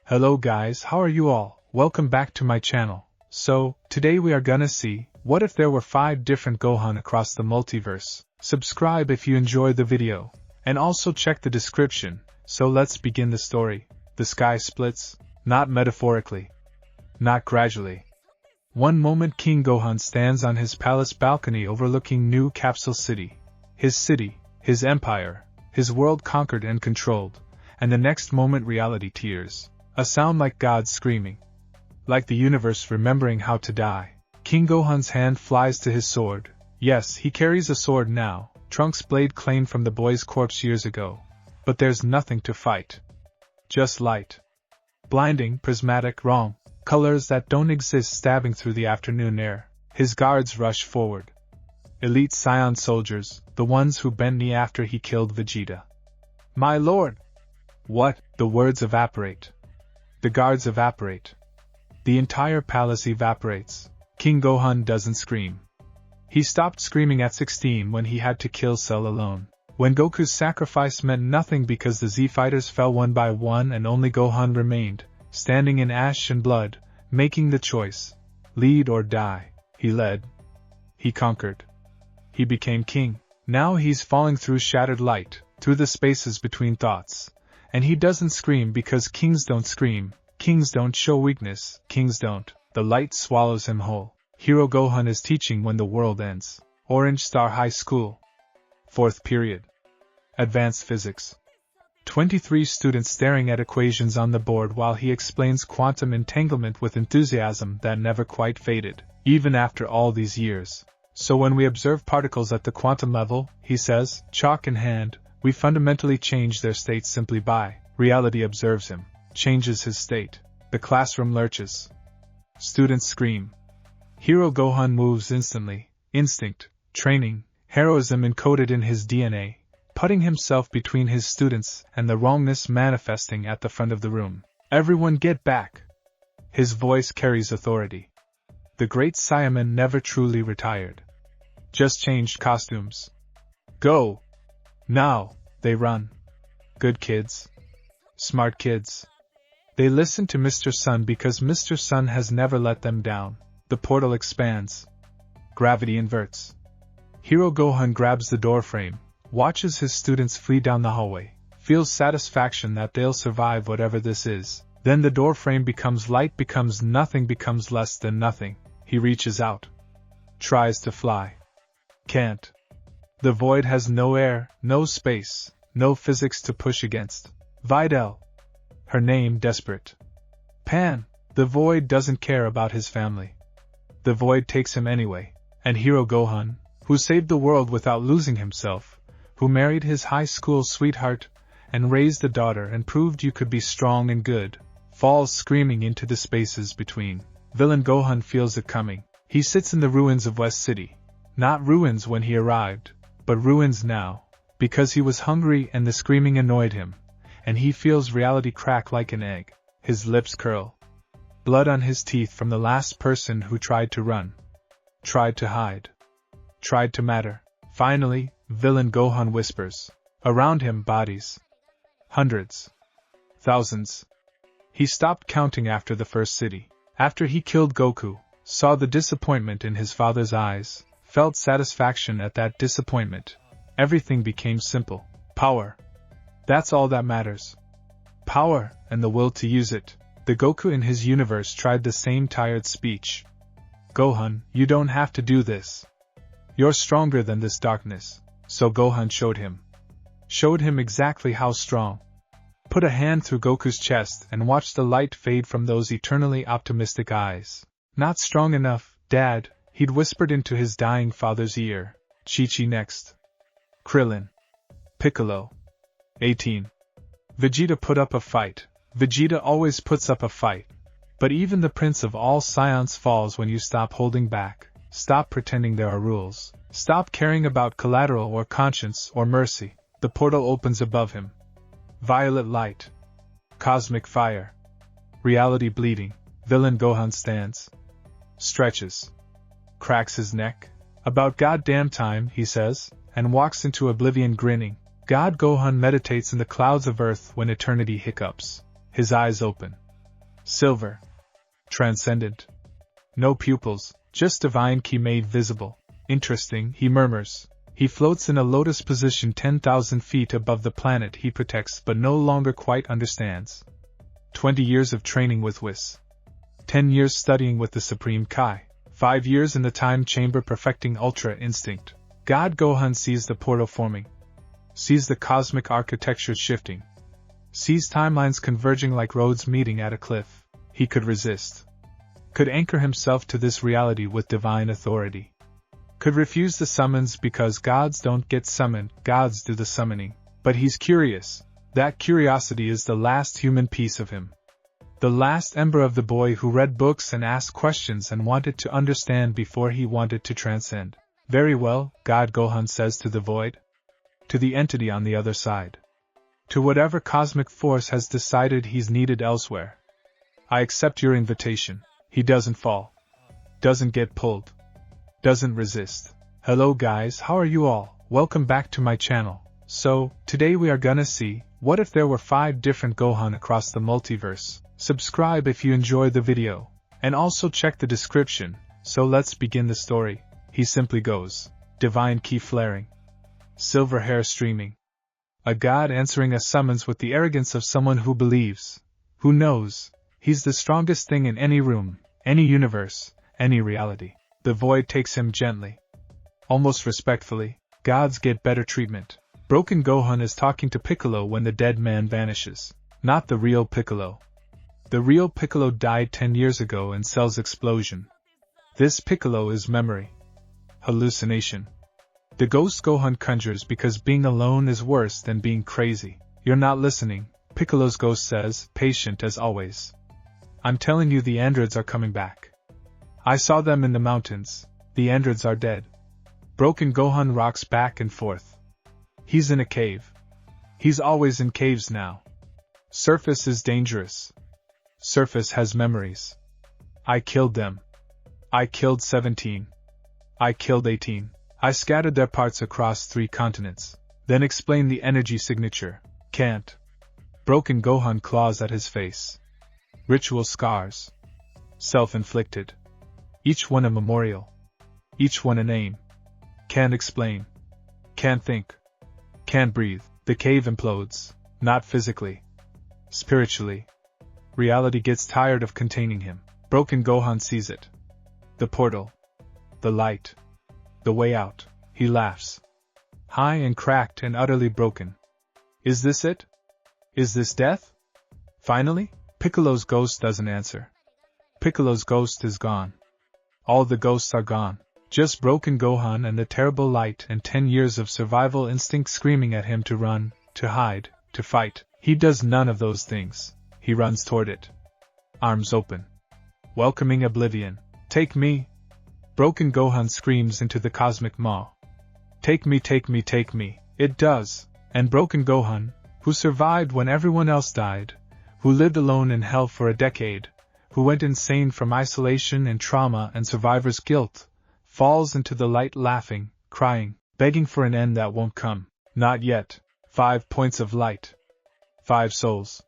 Hello guys, how are you all? Welcome back to my channel. So, today we are gonna see, what if there were 5 different Gohan across the multiverse? Subscribe if you enjoy the video. And also check the description. So let's begin the story. The sky splits, not metaphorically. Not gradually. One moment King Gohan stands on his palace balcony overlooking New Capsule City. His city, his empire, his world conquered and controlled. And the next moment reality tears. A sound like God screaming. Like the universe remembering how to die. King Gohan's hand flies to his sword. Yes, he carries a sword now, Trunks' blade claimed from the boy's corpse years ago. But there's nothing to fight. Just light. Blinding, prismatic, wrong. Colors that don't exist stabbing through the afternoon air. His guards rush forward. Elite Saiyan soldiers, the ones who bent knee after he killed Vegeta. My lord! What? The words evaporate. The guards evaporate. The entire palace evaporates. King Gohan doesn't scream. He stopped screaming at 16 when he had to kill Cell alone. When Goku's sacrifice meant nothing because the Z-fighters fell one by one and only Gohan remained, standing in ash and blood, making the choice. Lead or die. He led. He conquered. He became king. Now he's falling through shattered light, through the spaces between thoughts. And he doesn't scream because kings don't scream, kings don't show weakness, kings don't. The light swallows him whole. Hero Gohan is teaching when the world ends. Orange Star High School. 4th period. Advanced Physics. 23 students staring at equations on the board while he explains quantum entanglement with enthusiasm that never quite faded, even after all these years. So when we observe particles at the quantum level, he says, chalk in hand, we fundamentally change their state simply by. Reality observes him, changes his state. The classroom lurches. Students scream. Hero Gohan moves instantly. Instinct, training, heroism encoded in his DNA, putting himself between his students and the wrongness manifesting at the front of the room. Everyone get back! His voice carries authority. The great Saiyaman never truly retired. Just changed costumes. Go! Now, they run. Good kids. Smart kids. They listen to Mr. Sun because Mr. Sun has never let them down. The portal expands. Gravity inverts. Hero Gohan grabs the doorframe, watches his students flee down the hallway, feels satisfaction that they'll survive whatever this is. Then the doorframe becomes light, becomes nothing, becomes less than nothing. He reaches out. Tries to fly. Can't. The void has no air, no space, no physics to push against. Videl. Her name desperate. Pan. The void doesn't care about his family. The void takes him anyway. And Hero Gohan, who saved the world without losing himself, who married his high school sweetheart, and raised a daughter and proved you could be strong and good, falls screaming into the spaces between. Villain Gohan feels it coming. He sits in the ruins of West City. Not ruins when he arrived, but ruins now, because he was hungry and the screaming annoyed him, and he feels reality crack like an egg. His lips curl. Blood on his teeth from the last person who tried to run. Tried to hide. Tried to matter. Finally, villain Gohan whispers. Around him bodies. Hundreds. Thousands. He stopped counting after the first city. After he killed Goku, saw the disappointment in his father's eyes, felt satisfaction at that disappointment. Everything became simple. Power. That's all that matters. Power, and the will to use it. The Goku in his universe tried the same tired speech. Gohan, you don't have to do this. You're stronger than this darkness. So Gohan showed him. Showed him exactly how strong. Put a hand through Goku's chest and watched the light fade from those eternally optimistic eyes. Not strong enough, Dad, he'd whispered into his dying father's ear. Chi-Chi next. Krillin. Piccolo. 18. Vegeta put up a fight. Vegeta always puts up a fight. But even the Prince of all Saiyans falls when you stop holding back. Stop pretending there are rules. Stop caring about collateral or conscience or mercy. The portal opens above him. Violet light. Cosmic fire. Reality bleeding. Villain Gohan stands. Stretches. Cracks his neck. About goddamn time, he says, and walks into oblivion grinning. God Gohan meditates in the clouds of earth when eternity hiccups. His eyes open. Silver. Transcendent. No pupils, just divine ki made visible. Interesting, he murmurs. He floats in a lotus position 10,000 feet above the planet he protects but no longer quite understands. 20 years of training with Whis. 10 years studying with the Supreme Kai. 5 years in the time chamber perfecting Ultra Instinct. God Gohan sees the portal forming. Sees the cosmic architecture shifting. Sees timelines converging like roads meeting at a cliff. He could resist. Could anchor himself to this reality with divine authority. Could refuse the summons because gods don't get summoned, gods do the summoning. But he's curious. That curiosity is the last human piece of him. The last ember of the boy who read books and asked questions and wanted to understand before he wanted to transcend. Very well, God Gohan says to the void. To the entity on the other side. To whatever cosmic force has decided he's needed elsewhere. I accept your invitation. He doesn't fall. Doesn't get pulled. Doesn't resist. Hello guys, how are you all? Welcome back to my channel. So, today we are gonna see, what if there were 5 different Gohan across the multiverse? Subscribe if you enjoyed the video. And also check the description. So let's begin the story. He simply goes. Divine ki flaring. Silver hair streaming. A god answering a summons with the arrogance of someone who believes. Who knows? He's the strongest thing in any room, any universe, any reality. The void takes him gently. Almost respectfully. Gods get better treatment. Broken Gohan is talking to Piccolo when the dead man vanishes. Not the real Piccolo. The real Piccolo died 10 years ago in Cell's explosion. This Piccolo is memory. Hallucination. The ghost Gohan conjures because being alone is worse than being crazy. You're not listening, Piccolo's ghost says, patient as always. I'm telling you the androids are coming back. I saw them in the mountains. The androids are dead. Broken Gohan rocks back and forth. He's in a cave. He's always in caves now. Surface is dangerous. Surface has memories. I killed them. I killed 17. I killed 18. I scattered their parts across 3 continents. Then explain the energy signature. Can't. Broken Gohan claws at his face. Ritual scars. Self-inflicted. Each one a memorial. Each one a name. Can't explain. Can't think. Can't breathe. The cave implodes. Not physically. Spiritually. Reality gets tired of containing him. Broken Gohan sees it. The portal. The light. The way out. He laughs. High and cracked and utterly broken. Is this it? Is this death? Finally? Piccolo's ghost doesn't answer. Piccolo's ghost is gone. All the ghosts are gone. Just Broken Gohan and the terrible light and 10 years of survival instinct screaming at him to run, to hide, to fight. He does none of those things. He runs toward it. Arms open. Welcoming oblivion. Take me. Broken Gohan screams into the cosmic maw. Take me, take me, take me. It does. And Broken Gohan, who survived when everyone else died, who lived alone in hell for a decade, who went insane from isolation and trauma and survivor's guilt, falls into the light laughing, crying, begging for an end that won't come. Not yet. 5 points of light. 5 souls.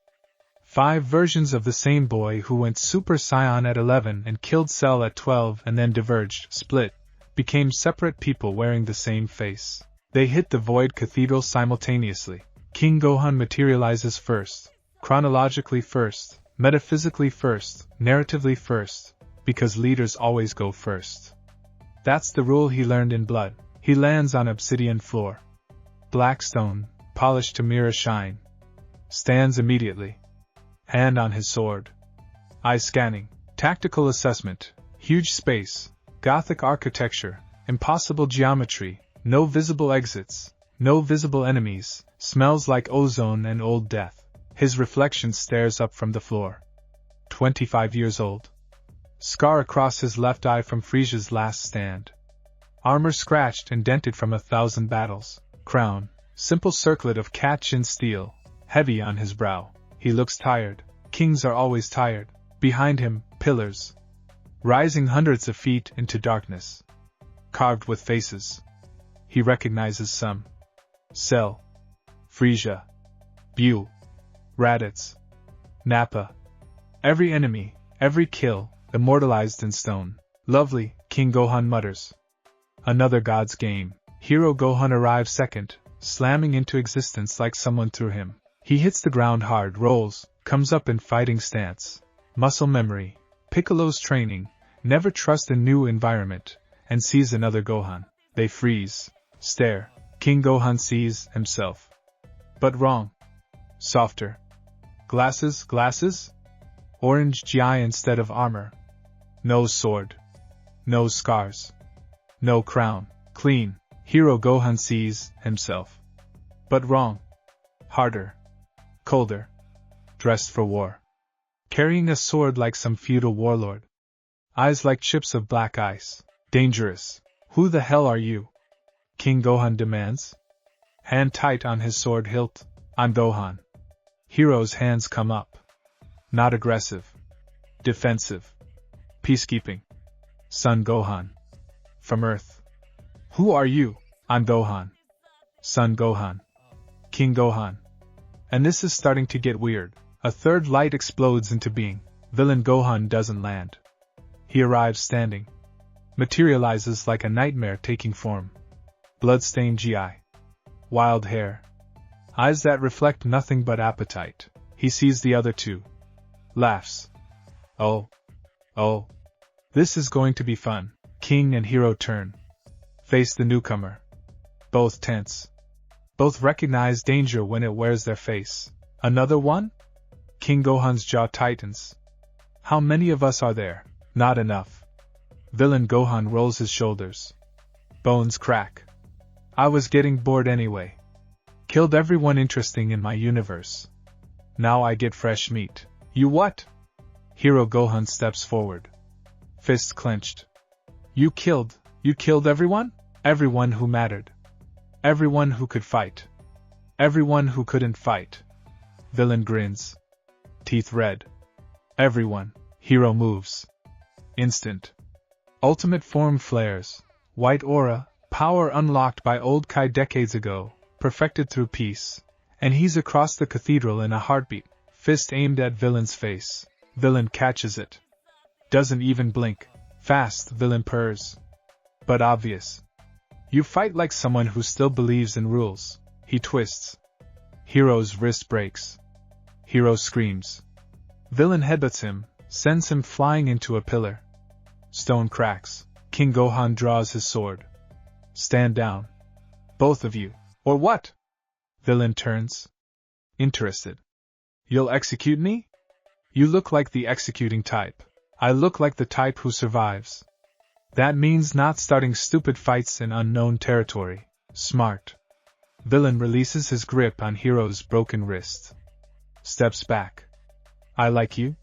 5 versions of the same boy who went Super Saiyan at 11 and killed Cell at 12 and then diverged, split, became separate people wearing the same face. They hit the void cathedral simultaneously. King Gohan materializes first, chronologically first, metaphysically first, narratively first, because leaders always go first. That's the rule he learned in blood. He lands on obsidian floor. Black stone, polished to mirror shine. Stands immediately. Hand on his sword. Eye scanning. Tactical assessment. Huge space. Gothic architecture. Impossible geometry. No visible exits. No visible enemies. Smells like ozone and old death. His reflection stares up from the floor. 25 years old. Scar across his left eye from Frieza's last stand. Armor scratched and dented from 1,000 battles. Crown. Simple circlet of cat-chin steel. Heavy on his brow. He looks tired. Kings are always tired. Behind him, pillars. Rising hundreds of feet into darkness. Carved with faces. He recognizes some. Cell. Frieza. Buell. Raditz. Nappa. Every enemy, every kill, immortalized in stone. Lovely, King Gohan mutters. Another god's game. Hero Gohan arrives second, slamming into existence like someone threw him. He hits the ground hard, rolls, comes up in fighting stance. Muscle memory, Piccolo's training, never trust a new environment, and sees another Gohan. They freeze, stare. King Gohan sees himself. But wrong. Softer. Glasses? Orange GI instead of armor. No sword. No scars. No crown. Clean. Hero Gohan sees himself. But wrong. Harder. Colder. Dressed for war. Carrying a sword like some feudal warlord. Eyes like chips of black ice. Dangerous. Who the hell are you? King Gohan demands. Hand tight on his sword hilt. I'm Gohan. Hero's hands come up. Not aggressive. Defensive. Peacekeeping. Son Gohan. From Earth. Who are you? I'm Gohan. Son Gohan. King Gohan. And this is starting to get weird. A third light explodes into being. Villain Gohan doesn't land. He arrives standing. Materializes like a nightmare taking form. Bloodstained GI. Wild hair. Eyes that reflect nothing but appetite. He sees the other two. Laughs. Oh. This is going to be fun. King and hero turn. Face the newcomer. Both tense. Both recognize danger when it wears their face. Another one? King Gohan's jaw tightens. How many of us are there? Not enough. Villain Gohan rolls his shoulders. Bones crack. I was getting bored anyway. Killed everyone interesting in my universe. Now I get fresh meat. You what? Hero Gohan steps forward. Fists clenched. You killed everyone? Everyone who mattered. Everyone who could fight. Everyone who couldn't fight. Villain grins. Teeth red. Everyone. Hero moves. Instant. Ultimate form flares. White aura, power unlocked by old Kai decades ago, perfected through peace. And he's across the cathedral in a heartbeat, fist aimed at villain's face. Villain catches it. Doesn't even blink. Fast, villain purrs. But obvious. You fight like someone who still believes in rules. He twists. Hero's wrist breaks. Hero screams. Villain headbutts him, sends him flying into a pillar. Stone cracks. King Gohan draws his sword. Stand down. Both of you. Or what? Villain turns. Interested. You'll execute me? You look like the executing type. I look like the type who survives. That means not starting stupid fights in unknown territory. Smart. Villain releases his grip on Hero's broken wrist. Steps back. I like you?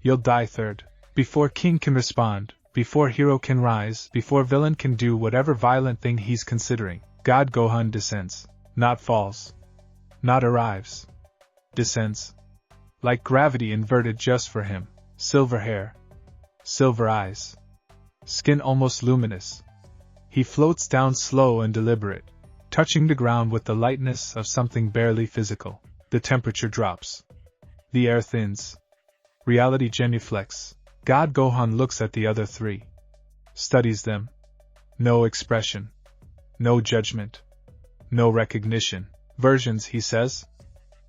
You'll die third. Before King can respond, before Hero can rise, before Villain can do whatever violent thing he's considering, God Gohan descends. Not falls. Not arrives. Descends. Like gravity inverted just for him. Silver hair. Silver eyes. Skin almost luminous. He floats down slow and deliberate, touching the ground with the lightness of something barely physical. The temperature drops. The air thins. Reality genuflects. God Gohan looks at the other three. Studies them. No expression. No judgment. No recognition. Versions, he says.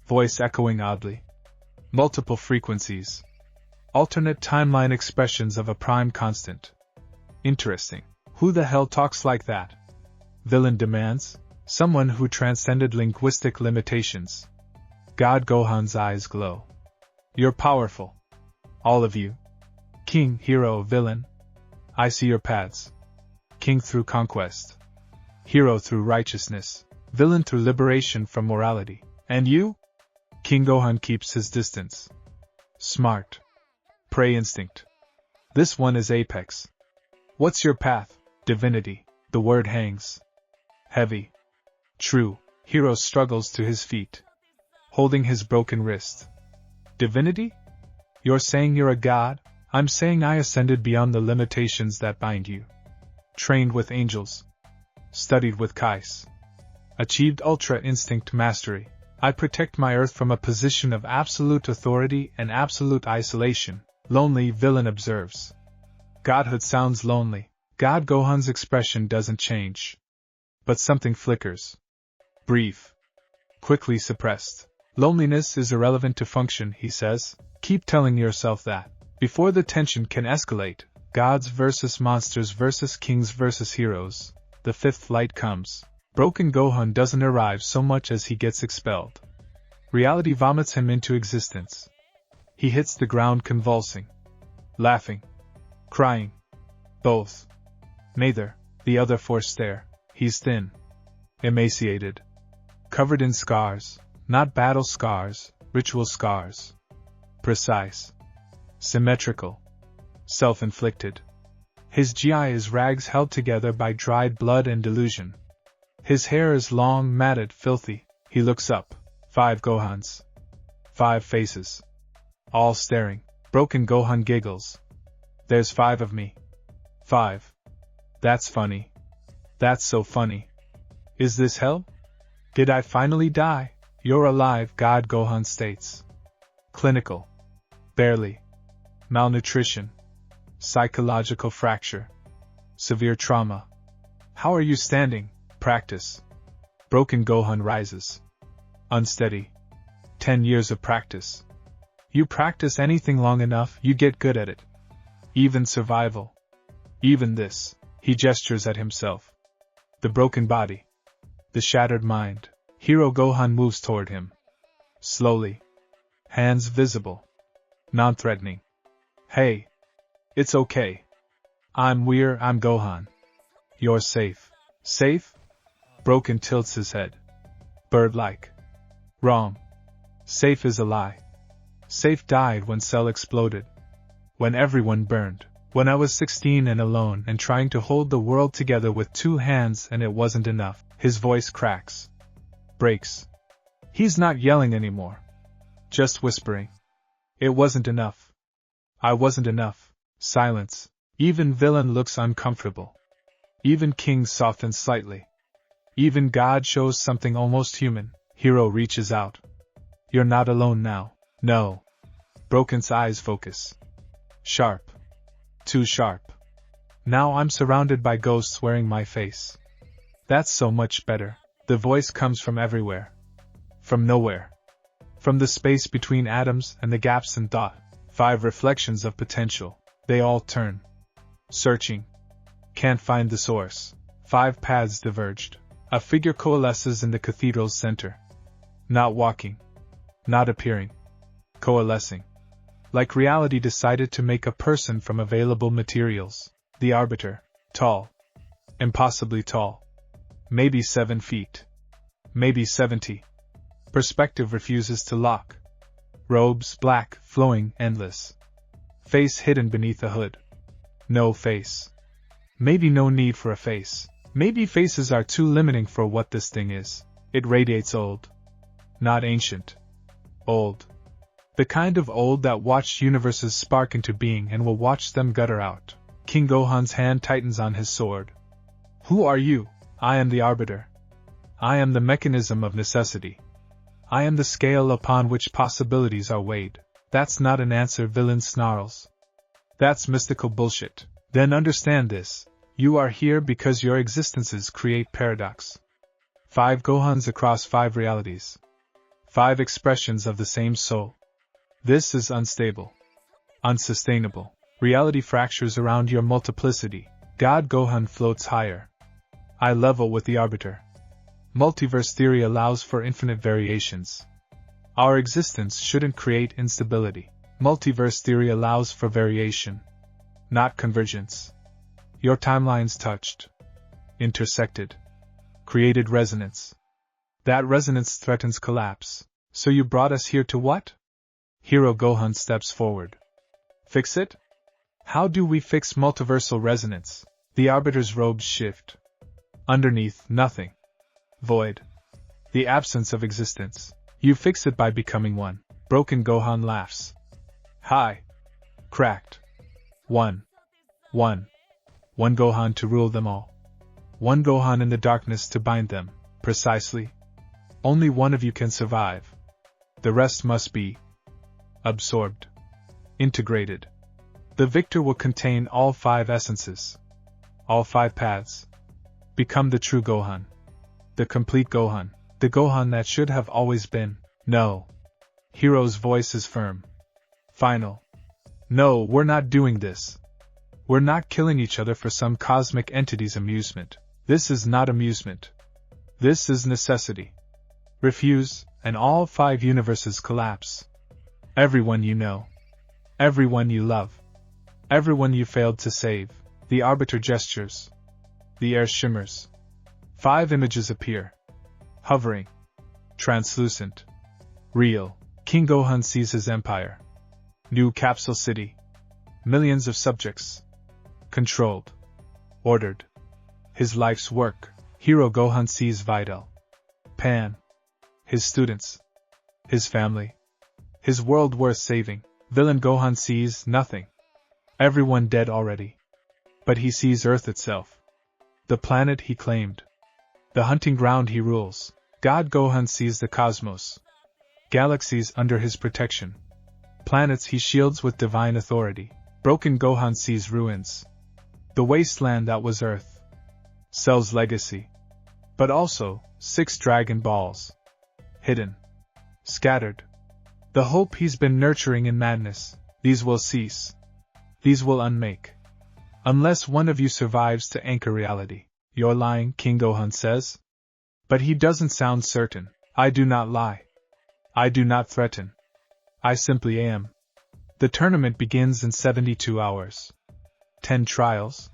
Voice echoing oddly. Multiple frequencies. Alternate timeline expressions of a prime constant. Interesting. Who the hell talks like that? Villain demands. Someone who transcended linguistic limitations. God Gohan's eyes glow. You're powerful. All of you. King, hero, villain. I see your paths. King through conquest. Hero through righteousness. Villain through liberation from morality. And you? King Gohan keeps his distance. Smart. Prey instinct. This one is apex. What's your path? Divinity. The word hangs. Heavy. True. Hero struggles to his feet, holding his broken wrist. Divinity? You're saying you're a god? I'm saying I ascended beyond the limitations that bind you. Trained with angels. Studied with Kais. Achieved ultra instinct mastery. I protect my Earth from a position of absolute authority and absolute isolation, lonely villain observes. Godhood sounds lonely. God Gohan's expression doesn't change. But something flickers. Brief. Quickly suppressed. Loneliness is irrelevant to function, he says. Keep telling yourself that. Before the tension can escalate, gods versus monsters versus kings versus heroes, the fifth light comes. Broken Gohan doesn't arrive so much as he gets expelled. Reality vomits him into existence. He hits the ground convulsing. Laughing. Crying. Both. Neither. The other four stare. He's thin. Emaciated. Covered in scars. Not battle scars, ritual scars. Precise. Symmetrical. Self-inflicted. His GI is rags held together by dried blood and delusion. His hair is long, matted, filthy. He looks up. 5 Gohans. 5 faces. All staring. Broken Gohan giggles. There's 5 of me. 5. That's funny. That's so funny. Is this hell? Did I finally die? You're alive, God Gohan states. Clinical. Barely. Malnutrition. Psychological fracture. Severe trauma. How are you standing? Practice. Broken Gohan rises. Unsteady. 10 years of practice. You practice anything long enough, you get good at it. Even survival. Even this. He gestures at himself. The broken body. The shattered mind. Hero Gohan moves toward him. Slowly. Hands visible. Non-threatening. Hey. It's okay. I'm Gohan. You're safe. Safe? Broken tilts his head. Bird-like. Wrong. Safe is a lie. Safe died when Cell exploded. When everyone burned. When I was 16 and alone and trying to hold the world together with 2 hands and it wasn't enough. His voice cracks. Breaks. He's not yelling anymore. Just whispering. It wasn't enough. I wasn't enough. Silence. Even villain looks uncomfortable. Even king softens slightly. Even God shows something almost human. Hero reaches out. You're not alone now. No. Broken's eyes focus. Sharp. Too sharp. Now I'm surrounded by ghosts wearing my face. That's so much better. The voice comes from everywhere. From nowhere. From the space between atoms and the gaps in thought. 5 reflections of potential. They all turn. Searching. Can't find the source. 5 paths diverged. A figure coalesces in the cathedral's center. Not walking. Not appearing. Coalescing. Like reality decided to make a person from available materials. The arbiter. Tall. Impossibly tall. Maybe 7 feet. Maybe 70. Perspective refuses to lock. Robes black, flowing, endless. Face hidden beneath a hood. No face. Maybe no need for a face. Maybe faces are too limiting for what this thing is. It radiates old. Not ancient. Old. The kind of old that watched universes spark into being and will watch them gutter out. King Gohan's hand tightens on his sword. Who are you? I am the arbiter. I am the mechanism of necessity. I am the scale upon which possibilities are weighed. That's not an answer, villain snarls. That's mystical bullshit. Then understand this. You are here because your existences create paradox. 5 Gohans across 5 realities. 5 expressions of the same soul. This is unstable. Unsustainable. Reality fractures around your multiplicity. God Gohan floats higher. I level with the arbiter. Multiverse theory allows for infinite variations. Our existence shouldn't create instability. Multiverse theory allows for variation, not convergence. Your timelines touched, intersected, created resonance. That resonance threatens collapse. So you brought us here to what? Hero Gohan steps forward. Fix it? How do we fix multiversal resonance? The arbiter's robes shift. Underneath, nothing. Void. The absence of existence. You fix it by becoming one. Broken Gohan laughs. Hi. Cracked. One. One Gohan to rule them all. One Gohan in the darkness to bind them. Precisely. Only one of you can survive. The rest must be absorbed, integrated. The victor will contain all 5 essences, all 5 paths. Become the true Gohan. The complete Gohan. The Gohan that should have always been. No. Hero's voice is firm. Final. No, we're not doing this. We're not killing each other for some cosmic entity's amusement. This is not amusement. This is necessity. Refuse, and all 5 universes collapse. Everyone you know. Everyone you love. Everyone you failed to save. The arbiter gestures. The air shimmers. 5 images appear. Hovering. Translucent. Real. King Gohan sees his empire. New capsule city. Millions of subjects. Controlled. Ordered. His life's work. Hero Gohan sees Videl. Pan. His students. His family. His world worth saving. Villain Gohan sees nothing. Everyone dead already. But he sees Earth itself. The planet he claimed. The hunting ground he rules. God Gohan sees the cosmos. Galaxies under his protection. Planets he shields with divine authority. Broken Gohan sees ruins. The wasteland that was Earth. Cell's legacy. But also, 6 Dragon Balls. Hidden. Scattered. The hope he's been nurturing in madness. These will cease. These will unmake. Unless one of you survives to anchor reality. You're lying, King Gohan says. But he doesn't sound certain. I do not lie. I do not threaten. I simply am. The tournament begins in 72 hours. 10 trials.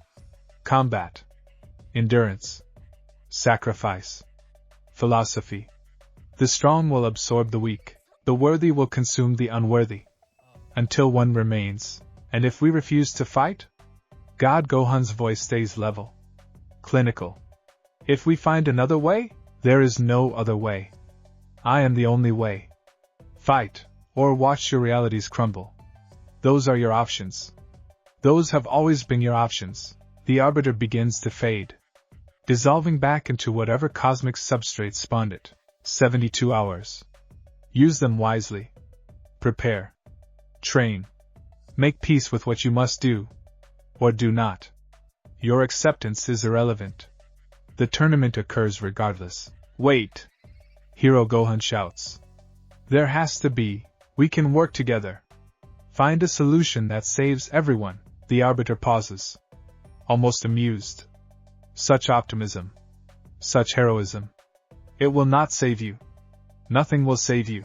Combat. Endurance. Sacrifice. Philosophy. The strong will absorb the weak. The worthy will consume the unworthy. Until one remains. And if we refuse to fight? God Gohan's voice stays level. Clinical. If we find another way, there is no other way. I am the only way. Fight, or watch your realities crumble. Those are your options. Those have always been your options. The arbiter begins to fade, dissolving back into whatever cosmic substrate spawned it. 72 hours. Use them wisely. Prepare. Train. Make peace with what you must do, or do not. Your acceptance is irrelevant. The tournament occurs regardless. Wait! Hero Gohan shouts. There has to be. We can work together. Find a solution that saves everyone. The arbiter pauses. Almost amused. Such optimism. Such heroism. It will not save you. Nothing will save you.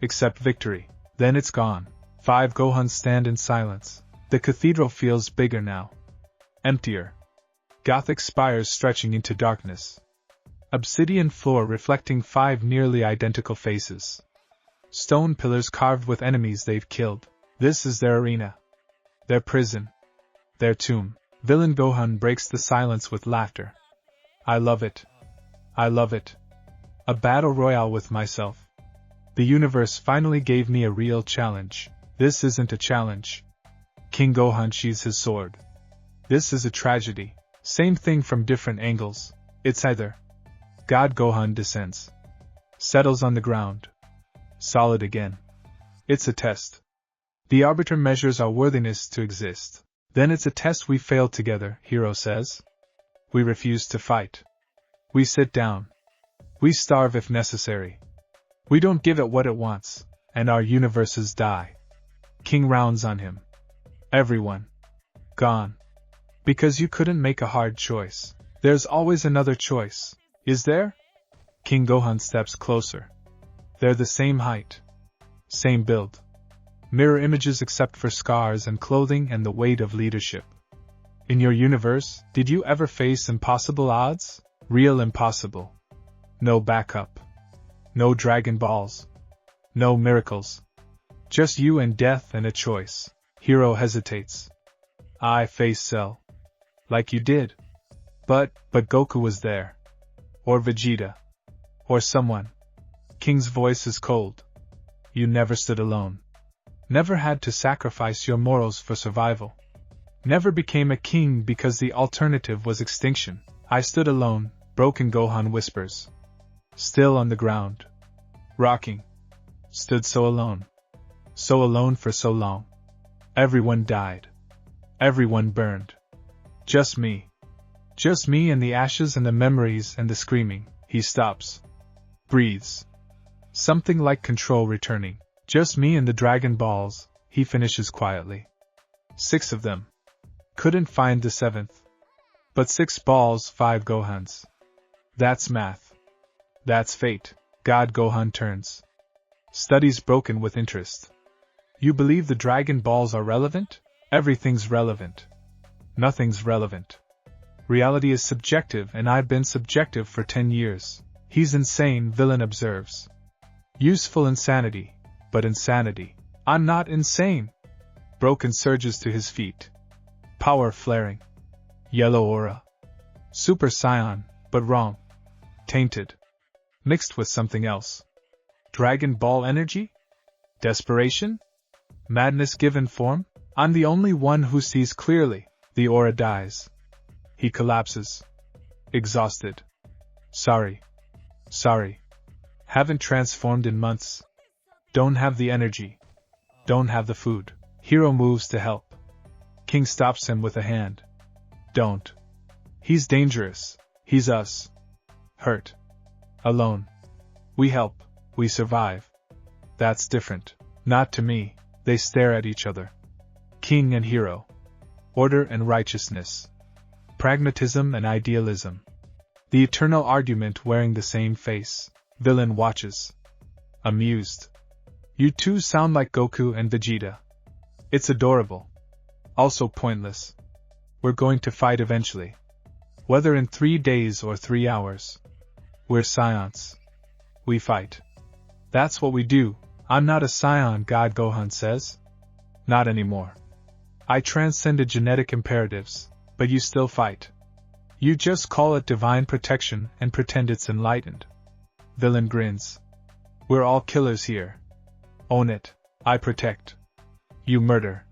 Except victory. Then it's gone. 5 Gohans stand in silence. The cathedral feels bigger now. Emptier. Gothic spires stretching into darkness. Obsidian floor reflecting 5 nearly identical faces. Stone pillars carved with enemies they've killed. This is their arena. Their prison. Their tomb. Villain Gohan breaks the silence with laughter. I love it. I love it. A battle royale with myself. The universe finally gave me a real challenge. This isn't a challenge. King Gohan sheathes his sword. This is a tragedy. Same thing from different angles. It's either. God Gohan descends. Settles on the ground. Solid again. It's a test. The arbiter measures our worthiness to exist. Then it's a test we failed together, Hero says. We refuse to fight. We sit down. We starve if necessary. We don't give it what it wants, and our universes die. King rounds on him. Everyone. Gone. Because you couldn't make a hard choice. There's always another choice. Is there? King Gohan steps closer. They're the same height. Same build. Mirror images except for scars and clothing and the weight of leadership. In your universe, did you ever face impossible odds? Real impossible. No backup. No Dragon Balls. No miracles. Just you and death and a choice. Hero hesitates. I face Cell. Like you did. But Goku was there. Or Vegeta. Or someone. King's voice is cold. You never stood alone. Never had to sacrifice your morals for survival. Never became a king because the alternative was extinction. I stood alone, Broken Gohan whispers. Still on the ground. Rocking. Stood so alone. So alone for so long. Everyone died. Everyone burned. Just me. Just me and the ashes and the memories and the screaming. He stops. Breathes. Something like control returning. Just me and the Dragon Balls, he finishes quietly. 6 of them. Couldn't find the 7th. But 6 balls, 5 Gohans. That's math. That's fate. God Gohan turns. Studies broken with interest. You believe the Dragon Balls are relevant? Everything's relevant. Nothing's relevant. Reality is subjective and I've been subjective for 10 years. He's insane, villain observes. Useful insanity, but insanity. I'm not insane. Broken surges to his feet. Power flaring. Yellow aura. Super Saiyan, but wrong. Tainted. Mixed with something else. Dragon Ball energy? Desperation? Madness given form? I'm the only one who sees clearly. The aura dies. He collapses. Exhausted. Sorry. Sorry. Haven't transformed in months. Don't have the energy. Don't have the food. Hero moves to help. King stops him with a hand. Don't. He's dangerous. He's us. Hurt. Alone. We help. We survive. That's different. Not to me. They stare at each other. King and hero. Order and righteousness. Pragmatism and idealism. The eternal argument wearing the same face. Villain watches. Amused. You two sound like Goku and Vegeta. It's adorable. Also pointless. We're going to fight eventually. Whether in 3 days or 3 hours. We're Saiyans. We fight. That's what we do. I'm not a Saiyan, God Gohan says. Not anymore. I transcended genetic imperatives, but you still fight. You just call it divine protection and pretend it's enlightened. Villain grins. We're all killers here. Own it. I protect. You murder.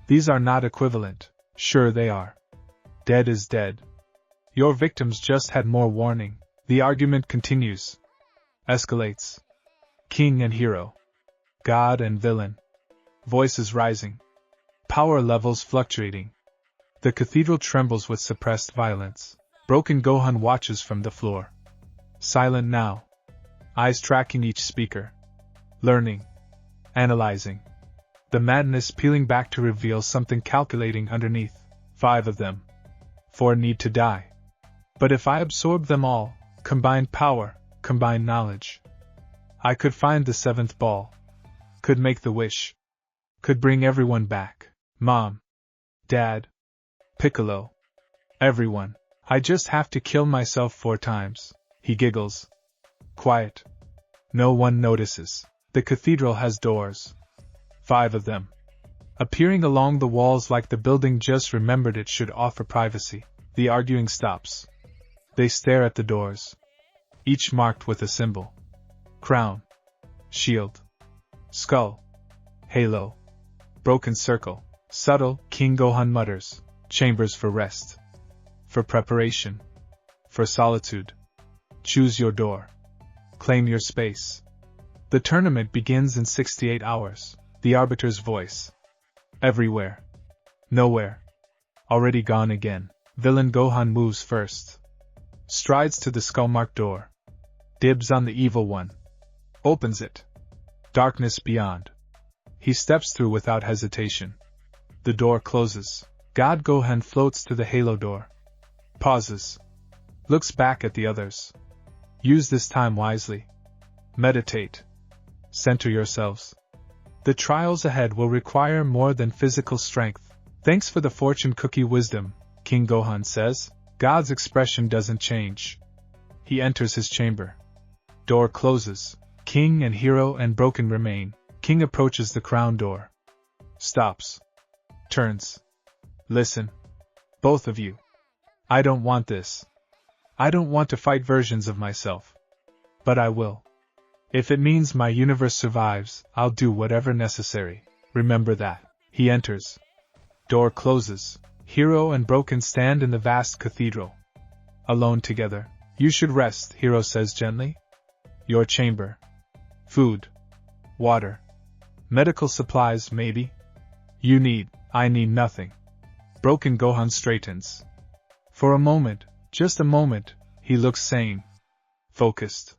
These are not equivalent. Sure they are. Dead is dead. Your victims just had more warning. The argument continues. Escalates. King and hero. God and villain. Voices rising. Power levels fluctuating. The cathedral trembles with suppressed violence. Broken Gohan watches from the floor. Silent now. Eyes tracking each speaker. Learning. Analyzing. The madness peeling back to reveal something calculating underneath. 5 of them. 4 need to die. But if I absorb them all, combine power, combine knowledge, I could find the 7th ball. Could make the wish. Could bring everyone back. Mom. Dad. Piccolo. Everyone. I just have to kill myself 4 times. He giggles. Quiet. No one notices. The cathedral has doors. 5 of them. Appearing along the walls like the building just remembered it should offer privacy. The arguing stops. They stare at the doors. Each marked with a symbol. Crown. Shield. Skull. Halo. Broken circle. Subtle, King Gohan mutters. Chambers for rest. For preparation. For solitude. Choose your door. Claim your space. The tournament begins in 68 hours. The arbiter's voice. Everywhere. Nowhere. Already gone again. Villain Gohan moves first. Strides to the skull-marked door. Dibs on the evil one. Opens it. Darkness beyond. He steps through without hesitation. The door closes. God Gohan floats to the halo door. Pauses. Looks back at the others. Use this time wisely. Meditate. Center yourselves. The trials ahead will require more than physical strength. Thanks for the fortune cookie wisdom, King Gohan says. God's expression doesn't change. He enters his chamber. Door closes. King and hero and broken remain. King approaches the crown door. Stops. Turns. Listen. Both of you. I don't want this. I don't want to fight versions of myself. But I will. If it means my universe survives, I'll do whatever necessary. Remember that. He enters. Door closes. Hero and Broken stand in the vast cathedral. Alone together. You should rest, Hero says gently. Your chamber. Food. Water. Medical supplies, maybe? I need nothing. Broken Gohan straightens. For a moment, just a moment, he looks sane. Focused.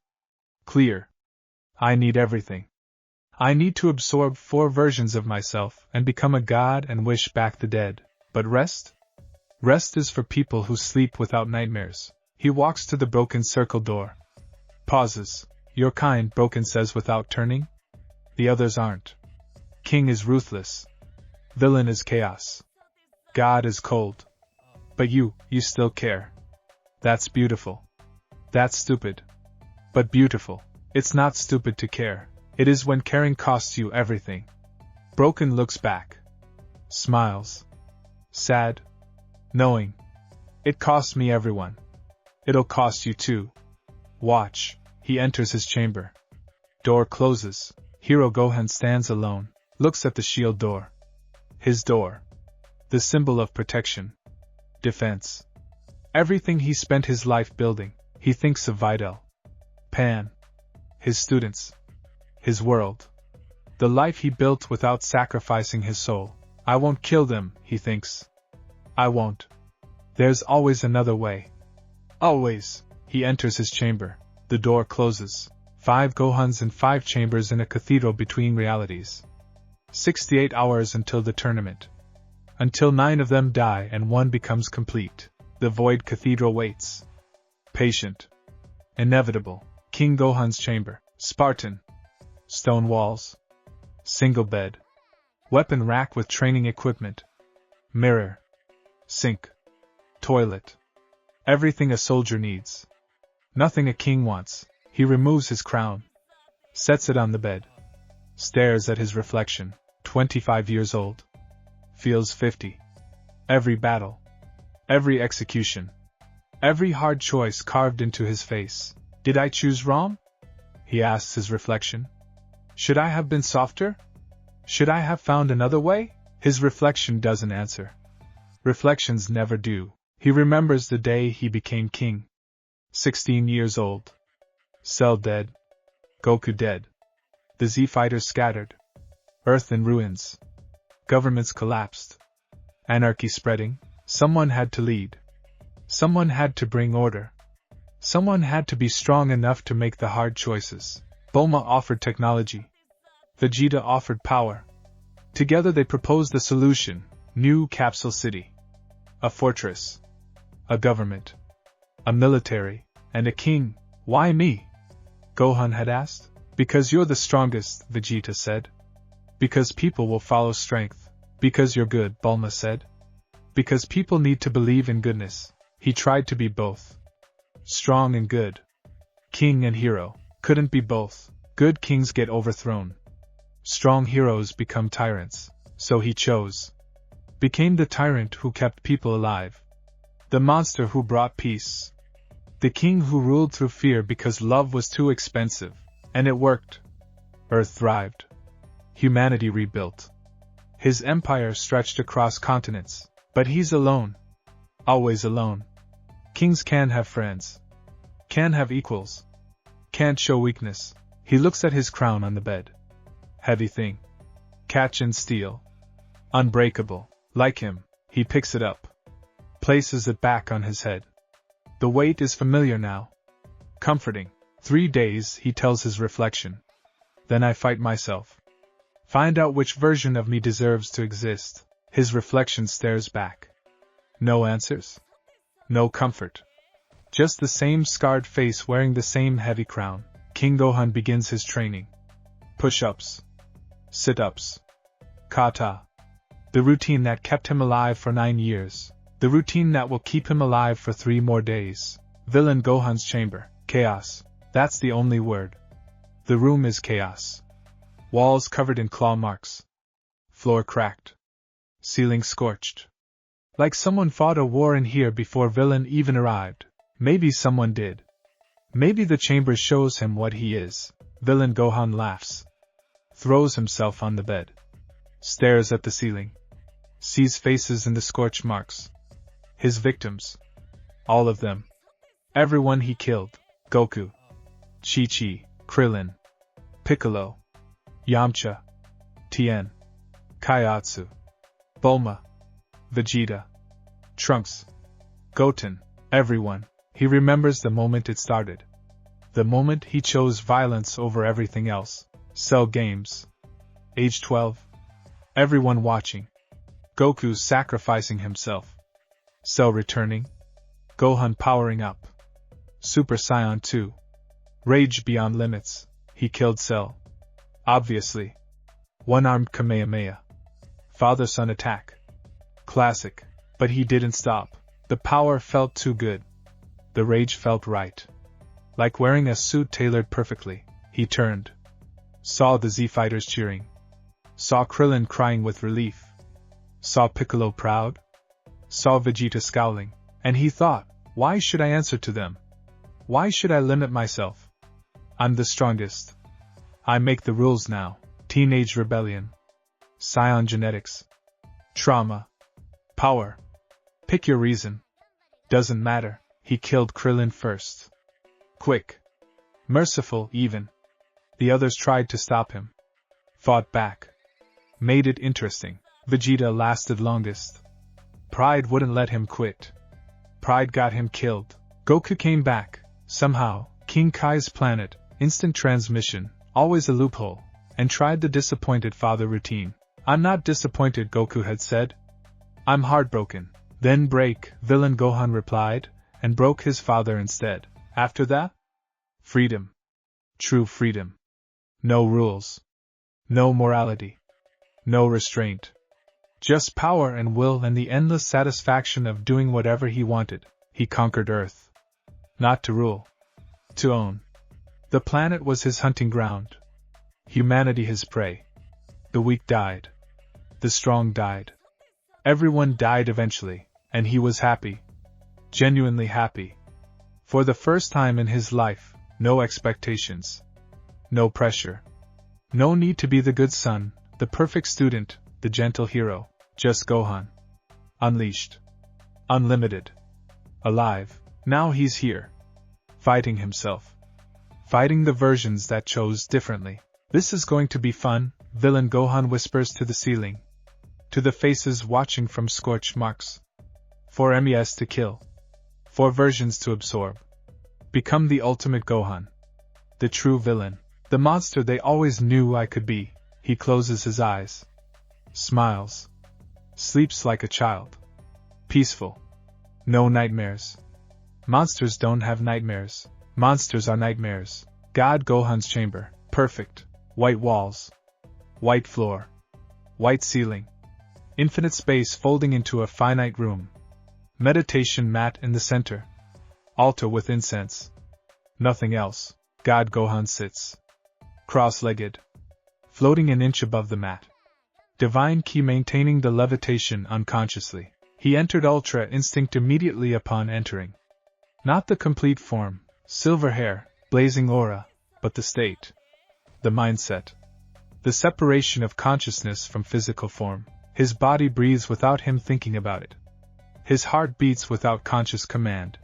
Clear. I need everything. I need to absorb 4 versions of myself and become a god and wish back the dead. But rest? Rest is for people who sleep without nightmares. He walks to the broken circle door. Pauses. Your kind, Broken says without turning. The others aren't. King is ruthless. Villain is chaos. God is cold. But you still care. That's beautiful. That's stupid. But beautiful. It's not stupid to care. It is when caring costs you everything. Broken looks back. Smiles. Sad. Knowing. It costs me everyone. It'll cost you too. Watch. He enters his chamber. Door closes. Hero Gohan stands alone, looks at the shield door. His door. The symbol of protection. Defense. Everything he spent his life building. He thinks of Videl. Pan. His students. His world. The life he built without sacrificing his soul. I won't kill them, he thinks. I won't. There's always another way. Always. He enters his chamber. The door closes. 5 Gohans in 5 chambers in a cathedral between realities. 68 hours until the tournament. Until 9 of them die and 1 becomes complete. The void cathedral waits. Patient. Inevitable. King Gohan's chamber. Spartan. Stone walls. Single bed. Weapon rack with training equipment. Mirror. Sink. Toilet. Everything a soldier needs. Nothing a king wants. He removes his crown. Sets it on the bed. Stares at his reflection. 25 years old. Feels 50. Every battle. Every execution. Every hard choice carved into his face. Did I choose wrong? He asks his reflection. Should I have been softer? Should I have found another way? His reflection doesn't answer. Reflections never do. He remembers the day he became king. 16 years old. Cell dead. Goku dead. The Z fighters scattered. Earth in ruins. Governments collapsed. Anarchy spreading. Someone had to lead. Someone had to bring order. Someone had to be strong enough to make the hard choices. Bulma offered technology. Vegeta offered power. Together they proposed a solution. New Capsule City. A fortress. A government. A military. And a king. Why me? Gohan had asked. Because you're the strongest, Vegeta said. Because people will follow strength. Because you're good, Bulma said. Because people need to believe in goodness. He tried to be both. Strong and good. King and hero. Couldn't be both. Good kings get overthrown. Strong heroes become tyrants. So he chose. Became the tyrant who kept people alive. The monster who brought peace. The king who ruled through fear because love was too expensive. And it worked. Earth thrived. Humanity rebuilt. His empire stretched across continents. But he's alone. Always alone. Kings can't have friends. Can't have equals. Can't show weakness. He looks at his crown on the bed. Heavy thing. Catch and steal. Unbreakable. Like him, he picks it up. Places it back on his head. The weight is familiar now. Comforting. 3 days, he tells his reflection. Then I fight myself. Find out which version of me deserves to exist. His reflection stares back. No answers. No comfort. Just the same scarred face wearing the same heavy crown. King Gohan begins his training. Push-ups. Sit-ups. Kata. The routine that kept him alive for 9 years. The routine that will keep him alive for 3 more days. Villain Gohan's chamber. Chaos. That's the only word. The room is chaos. Walls covered in claw marks. Floor cracked. Ceiling scorched. Like someone fought a war in here before Villain even arrived. Maybe someone did. Maybe the chamber shows him what he is. Villain Gohan laughs. Throws himself on the bed. Stares at the ceiling. Sees faces in the scorch marks. His victims. All of them. Everyone he killed. Goku. Chi-Chi. Krillin, Piccolo, Yamcha, Tien, Kaiatsu, Bulma, Vegeta, Trunks, Goten, everyone. He remembers the moment it started. The moment he chose violence over everything else. Cell games. Age 12. Everyone watching. Goku sacrificing himself. Cell returning. Gohan powering up. Super Saiyan 2. Rage beyond limits. He killed Cell. Obviously. One-armed Kamehameha. Father-son attack. Classic. But he didn't stop. The power felt too good. The rage felt right. Like wearing a suit tailored perfectly. He turned. Saw the Z-fighters cheering. Saw Krillin crying with relief. Saw Piccolo proud. Saw Vegeta scowling. And he thought, why should I answer to them? Why should I limit myself? I'm the strongest. I make the rules now. Teenage rebellion. Saiyan genetics. Trauma. Power. Pick your reason. Doesn't matter. He killed Krillin first. Quick. Merciful, even. The others tried to stop him. Fought back. Made it interesting. Vegeta lasted longest. Pride wouldn't let him quit. Pride got him killed. Goku came back. Somehow, King Kai's planet, instant transmission, always a loophole, and tried the disappointed father routine. I'm not disappointed, Goku had said. I'm heartbroken. Then break, villain Gohan replied, and broke his father instead. After that? Freedom. True freedom. No rules. No morality. No restraint. Just power and will and the endless satisfaction of doing whatever he wanted. He conquered Earth. Not to rule. To own. The planet was his hunting ground. Humanity his prey. The weak died. The strong died. Everyone died eventually, and he was happy. Genuinely happy. For the first time in his life, no expectations. No pressure. No need to be the good son, the perfect student, the gentle hero. Just Gohan. Unleashed. Unlimited. Alive. Now he's here. Fighting himself. Fighting the versions that chose differently. This is going to be fun, villain Gohan whispers to the ceiling. To the faces watching from scorch marks. 4 MES to kill. 4 versions to absorb. Become the ultimate Gohan. The true villain. The monster they always knew I could be. He closes his eyes. Smiles. Sleeps like a child. Peaceful. No nightmares. Monsters don't have nightmares. Monsters are nightmares. God Gohan's chamber. Perfect. White walls. White floor. White ceiling. Infinite space folding into a finite room. Meditation mat in the center. Altar with incense. Nothing else. God Gohan sits. Cross-legged. Floating an inch above the mat. Divine Ki maintaining the levitation unconsciously. He entered Ultra Instinct immediately upon entering. Not the complete form, silver hair, blazing aura, but the state. The mindset. The separation of consciousness from physical form. His body breathes without him thinking about it. His heart beats without conscious command.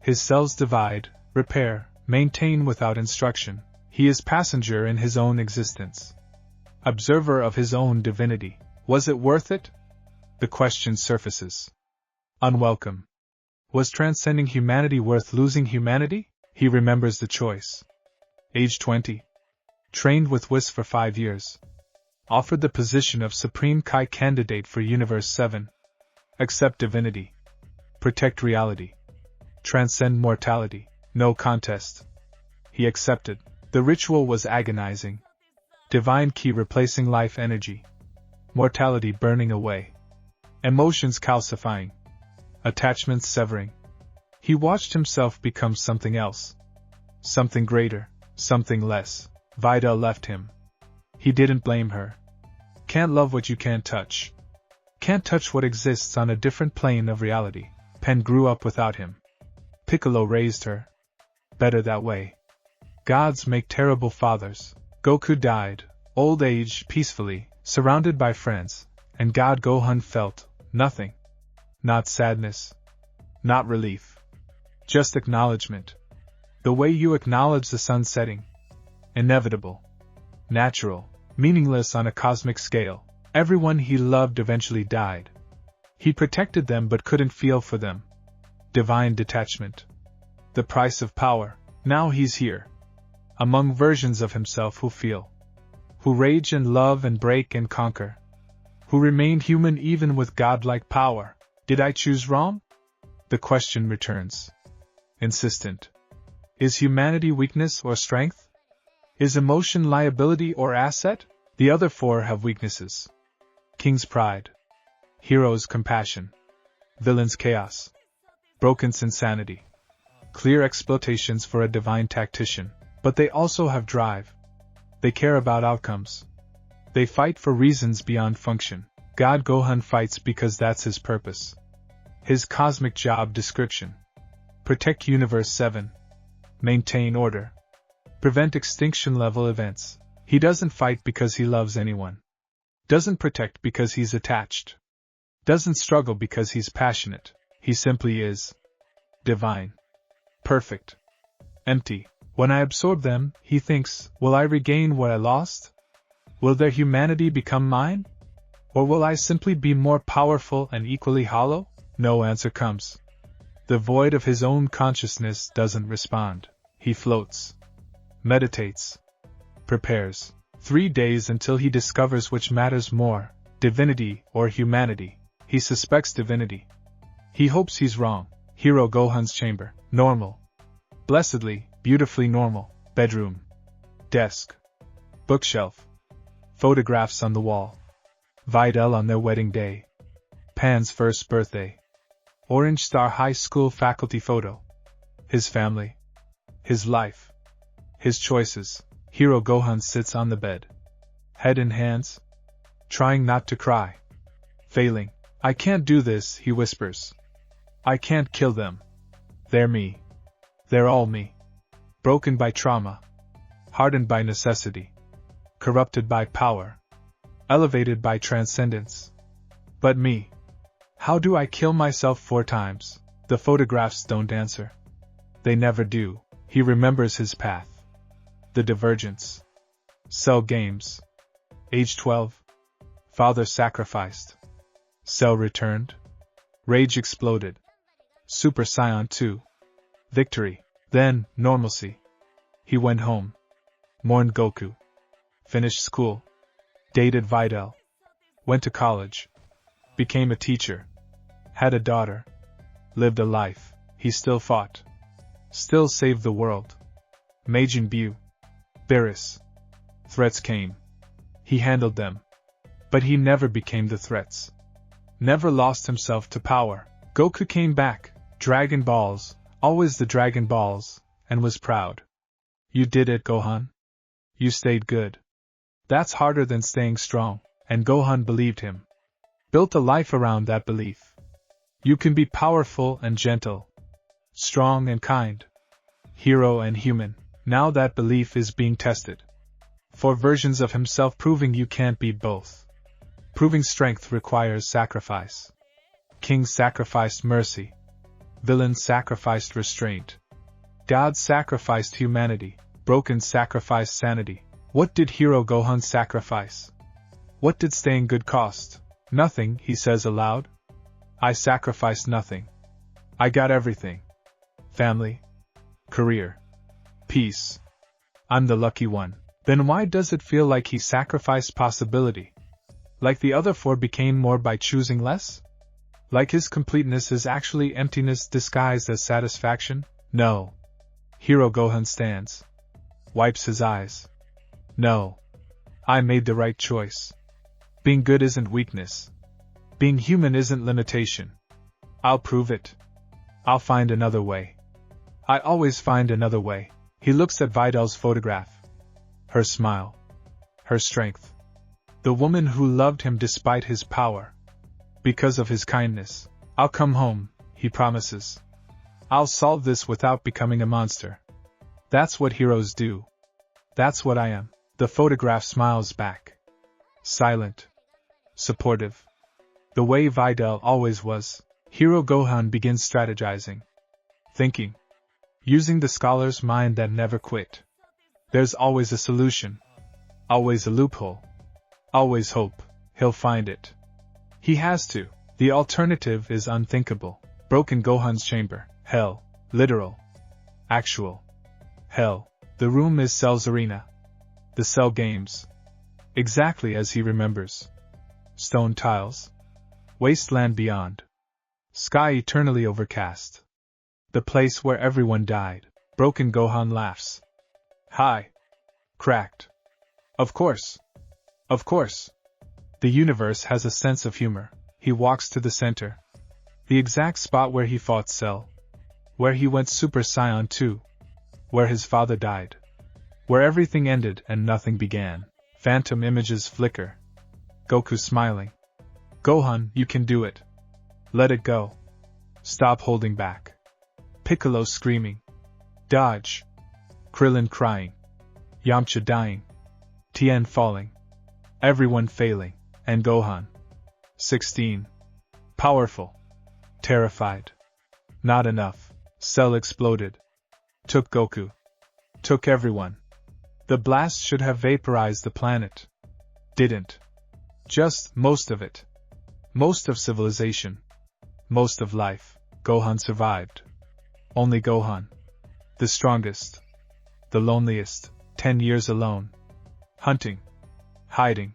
His cells divide, repair, maintain without instruction. He is passenger in his own existence. Observer of his own divinity. Was it worth it? The question surfaces. Unwelcome. Was transcending humanity worth losing humanity? He remembers the choice. Age 20. Trained with Whis for 5 years. Offered the position of Supreme Kai candidate for Universe 7. Accept divinity. Protect reality. Transcend mortality. No contest. He accepted. The ritual was agonizing. Divine Ki replacing life energy. Mortality burning away. Emotions calcifying. Attachments severing. He watched himself become something else. Something greater, something less. Vida left him. He didn't blame her. Can't love what you can't touch. Can't touch what exists on a different plane of reality. Pen grew up without him. Piccolo raised her. Better that way. Gods make terrible fathers. Goku died, old age, peacefully, surrounded by friends, and God Gohan felt nothing. Not sadness. Not relief. Just acknowledgement. The way you acknowledge the sun setting. inevitable, natural, meaningless on a cosmic scale. Everyone he loved eventually died. He protected them but couldn't feel for them. Divine detachment. The price of power. Now he's here. Among versions of himself who feel. Who rage and love and break and conquer. Who remained human even with godlike power. Did I choose wrong? The question returns. Insistent. Is humanity weakness or strength? Is emotion liability or asset? The other four have weaknesses. King's pride. Hero's compassion. Villain's chaos. Broken's insanity. Clear exploitations for a divine tactician. But they also have drive. They care about outcomes. They fight for reasons beyond function. God Gohan fights because that's his purpose. His cosmic job description. Protect Universe 7. Maintain order. Prevent extinction-level events. He doesn't fight because he loves anyone. Doesn't protect because he's attached. Doesn't struggle because he's passionate. He simply is. Divine. Perfect. Empty. When I absorb them, he thinks, will I regain what I lost? Will their humanity become mine? Or will I simply be more powerful and equally hollow? No answer comes. The void of his own consciousness doesn't respond. He floats. Meditates. Prepares. 3 days until he discovers which matters more, divinity or humanity. He suspects divinity. He hopes he's wrong. Hero Gohan's chamber. Normal. Blessedly, beautifully normal. Bedroom. Desk. Bookshelf. Photographs on the wall. Videl on their wedding day. Pan's first birthday. Orange Star High School faculty photo. His family. His life. His choices. Hero Gohan sits on the bed. Head in hands. Trying not to cry. Failing. I can't do this, he whispers. I can't kill them. They're me. They're all me. Broken by trauma. Hardened by necessity. Corrupted by power. Elevated by transcendence. But me. How do I kill myself 4 times? The photographs don't answer. They never do. He remembers his path. The divergence. Cell games. Age 12. Father sacrificed. Cell returned. Rage exploded. Super Saiyan 2. Victory. Then, normalcy. He went home. Mourned Goku. Finished school. Dated Videl. Went to college. Became a teacher. Had a daughter. Lived a life. He still fought. Still saved the world. Majin Buu. Beerus. Threats came. He handled them. But he never became the threats. Never lost himself to power. Goku came back. Dragon Balls. Always the Dragon Balls. And was proud. You did it, Gohan. You stayed good. That's harder than staying strong. And Gohan believed him. Built a life around that belief. You can be powerful and gentle. Strong and kind. Hero and human. Now that belief is being tested. 4 versions of himself proving you can't be both. Proving strength requires sacrifice. King sacrificed mercy. Villain sacrificed restraint. God sacrificed humanity. Broken sacrificed sanity. What did Hero Gohan sacrifice? What did staying good cost? Nothing, he says aloud. I sacrificed nothing. I got everything. Family. Career. Peace. I'm the lucky one. Then why does it feel like he sacrificed possibility? Like the other 4 became more by choosing less? Like his completeness is actually emptiness disguised as satisfaction? No. Hero Gohan stands. Wipes his eyes. No. I made the right choice. Being good isn't weakness. Being human isn't limitation. I'll prove it. I'll find another way. I always find another way. He looks at Videl's photograph. Her smile. Her strength. The woman who loved him despite his power. Because of his kindness. I'll come home, he promises. I'll solve this without becoming a monster. That's what heroes do. That's what I am. The photograph smiles back. Silent. Supportive. The way Videl always was. Hero Gohan begins strategizing. Thinking. Using the scholar's mind that never quit. There's always a solution. Always a loophole. Always hope. He'll find it. He has to. The alternative is unthinkable. Broken Gohan's chamber. Hell. Literal. Actual. Hell. The room is Cell's arena. The Cell games. Exactly as he remembers. Stone tiles. Wasteland beyond. Sky eternally overcast. The place where everyone died. Broken Gohan laughs. Hi. Cracked. Of course. Of course. The universe has a sense of humor. He walks to the center. The exact spot where he fought Cell. Where he went Super Saiyan 2. Where his father died. Where everything ended and nothing began. Phantom images flicker. Goku smiling. Gohan, you can do it. Let it go. Stop holding back. Piccolo screaming. Dodge. Krillin crying. Yamcha dying. Tien falling. Everyone failing. And Gohan. 16. Powerful. Terrified. Not enough. Cell exploded. Took Goku. Took everyone. The blast should have vaporized the planet. Didn't. Just most of it. Most of civilization. Most of life. Gohan survived. Only Gohan. The strongest. The loneliest. 10 years alone. Hunting. Hiding.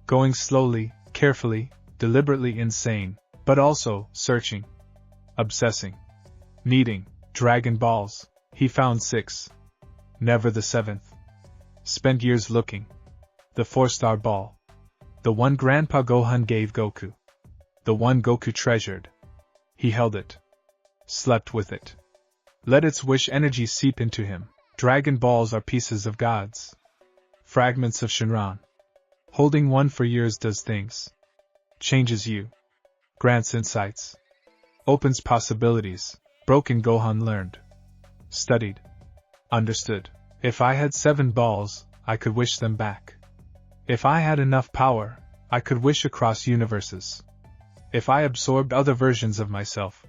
Going slowly, carefully, deliberately insane, but also searching. Obsessing. Needing. Dragon Balls. He found 6. Never the 7th. Spent years looking. The 4-star ball. The one Grandpa Gohan gave Goku. The one Goku treasured. He held it. Slept with it. Let its wish energy seep into him. Dragon Balls are pieces of gods. Fragments of Shinran. Holding one for years does things. Changes you. Grants insights. Opens possibilities. Broken Gohan learned. Studied. Understood. If I had 7 balls, I could wish them back. If I had enough power, I could wish across universes. If I absorbed other versions of myself,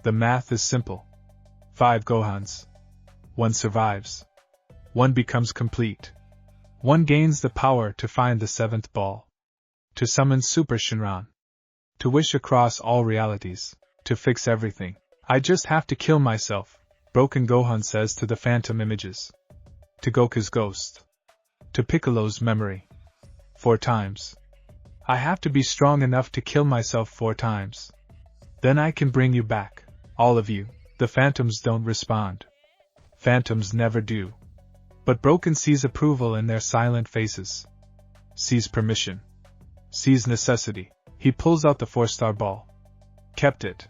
the math is simple. 5 Gohans. 1 survives. 1 becomes complete. 1 gains the power to find the 7th ball. To summon Super Shinran. To wish across all realities. To fix everything. I just have to kill myself, Broken Gohan says to the phantom images. To Goku's ghost. To Piccolo's memory. 4 times. I have to be strong enough to kill myself 4 times. Then I can bring you back, all of you. The phantoms don't respond. Phantoms never do. But Broken sees approval in their silent faces. Sees permission. Sees necessity. He pulls out the 4-star ball. Kept it.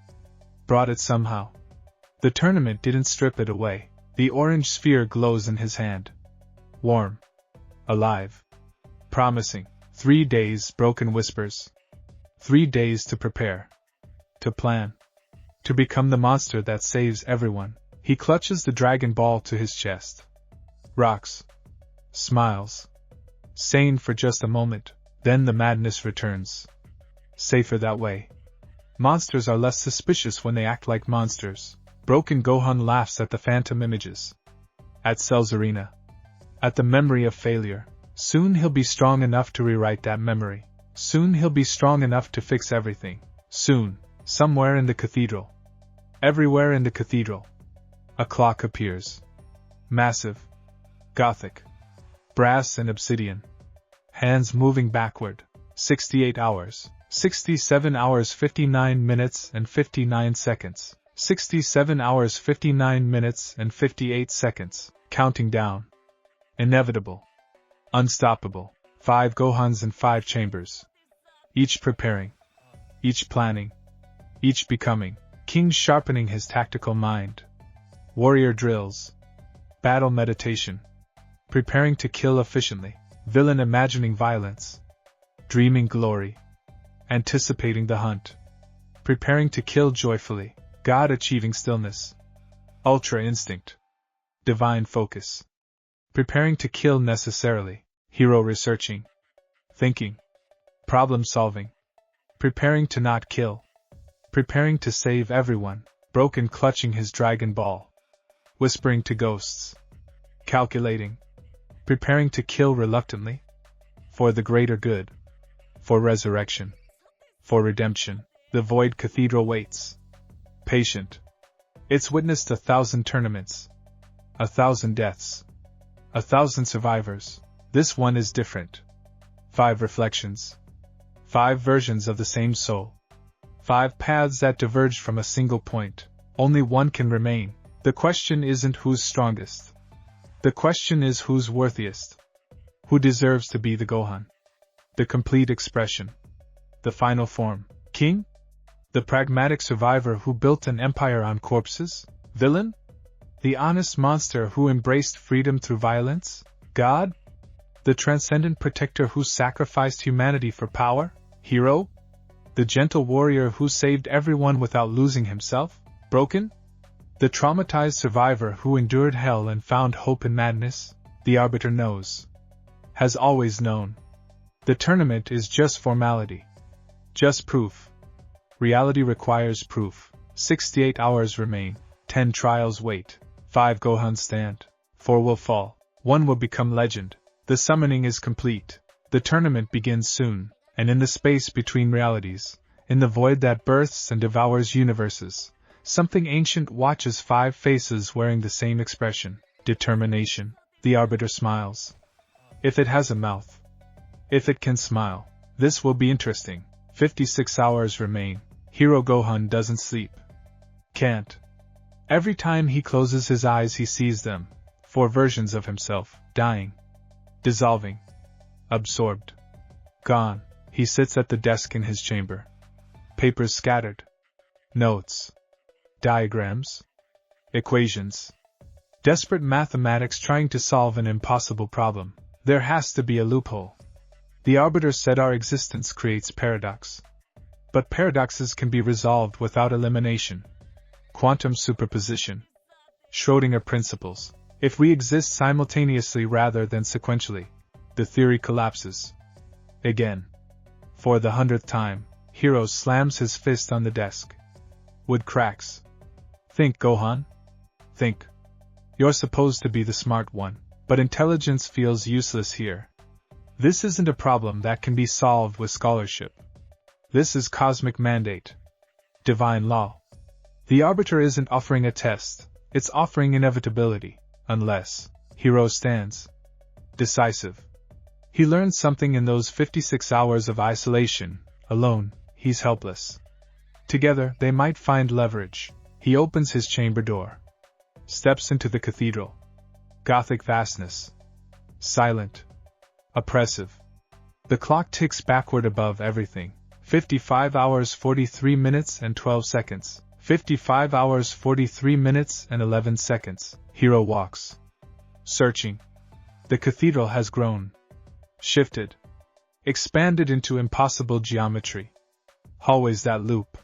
Brought it somehow. The tournament didn't strip it away. The orange sphere glows in his hand. Warm. Alive. Promising. 3 days, Broken whispers. 3 days to prepare. To plan. To become the monster that saves everyone. He clutches the Dragon Ball to his chest. Rocks. Smiles. Sane for just a moment, then the madness returns. Safer that way. Monsters are less suspicious when they act like monsters. Broken Gohan laughs at the phantom images. At Cell's arena. At the memory of failure. Soon he'll be strong enough to rewrite that memory. Soon he'll be strong enough to fix everything. Soon, somewhere in the cathedral. Everywhere in the cathedral. A clock appears. Massive. Gothic. Brass and obsidian. Hands moving backward. 68 hours. 67 hours 59 minutes and 59 seconds. 67 hours 59 minutes and 58 seconds. Counting down. Inevitable. Unstoppable. 5 Gohans in 5 chambers. Each preparing. Each planning. Each becoming. King sharpening his tactical mind. Warrior drills. Battle meditation. Preparing to kill efficiently. Villain imagining violence. Dreaming glory. Anticipating the hunt. Preparing to kill joyfully. God achieving stillness. Ultra instinct. Divine focus. Preparing to kill necessarily. Hero researching. Thinking. Problem solving. Preparing to not kill. Preparing to save everyone. Broken clutching his Dragon Ball. Whispering to ghosts. Calculating. preparing to kill reluctantly? For the greater good. For resurrection. For redemption. The Void Cathedral waits. Patient. It's witnessed 1,000 tournaments. 1,000 deaths. 1,000 survivors. This one is different. 5 reflections. 5 versions of the same soul. 5 paths that diverged from a single point. Only one can remain. The question isn't who's strongest. The question is who's worthiest. Who deserves to be the Gohan? The complete expression. The final form. King? The pragmatic survivor who built an empire on corpses? Villain? The honest monster who embraced freedom through violence? God? The transcendent protector who sacrificed humanity for power? Hero? The gentle warrior who saved everyone without losing himself? Broken? The traumatized survivor who endured hell and found hope in madness? The arbiter knows. Has always known. The tournament is just formality. Just proof. Reality requires proof. 68 hours remain. 10 trials wait. 5 Gohan stand. 4 will fall. 1 will become legend. The summoning is complete. The tournament begins soon, and in the space between realities, in the void that births and devours universes, something ancient watches 5 faces wearing the same expression. Determination. The arbiter smiles. If it has a mouth. If it can smile. This will be interesting. 56 hours remain. Hero Gohan doesn't sleep. Can't. Every time he closes his eyes he sees them. 4 versions of himself, dying. Dissolving. Absorbed. Gone. He sits at the desk in his chamber. Papers scattered. Notes. Diagrams. Equations. Desperate mathematics trying to solve an impossible problem. There has to be a loophole. The arbiter said our existence creates paradox. But paradoxes can be resolved without elimination. Quantum superposition. Schrödinger principles. If we exist simultaneously rather than sequentially, the theory collapses. Again. For the 100th time, Hero slams his fist on the desk. Wood cracks. Think, Gohan. Think. You're supposed to be the smart one, but intelligence feels useless here. This isn't a problem that can be solved with scholarship. This is cosmic mandate. Divine law. The arbiter isn't offering a test, it's offering inevitability, unless Hero stands. Decisive. He learns something in those 56 hours of isolation. Alone, he's helpless. Together, they might find leverage. He opens his chamber door. Steps into the cathedral. Gothic vastness. Silent. Oppressive. The clock ticks backward above everything. 55 hours 43 minutes and 12 seconds. 55 hours 43 minutes and 11 seconds. Hero walks. Searching. The cathedral has grown. Shifted. Expanded into impossible geometry. Hallways that loop.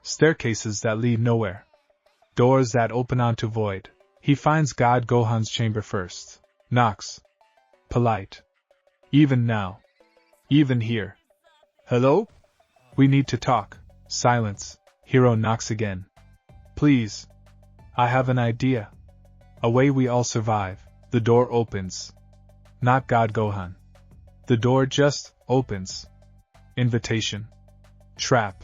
Staircases that lead nowhere. Doors that open onto void. He finds God Gohan's chamber first. Knocks. Polite. Even now. Even here. Hello? We need to talk. Silence. Hero knocks again. Please. I have an idea. A way we all survive. The door opens. Not God Gohan. The door just opens. Invitation. Trap.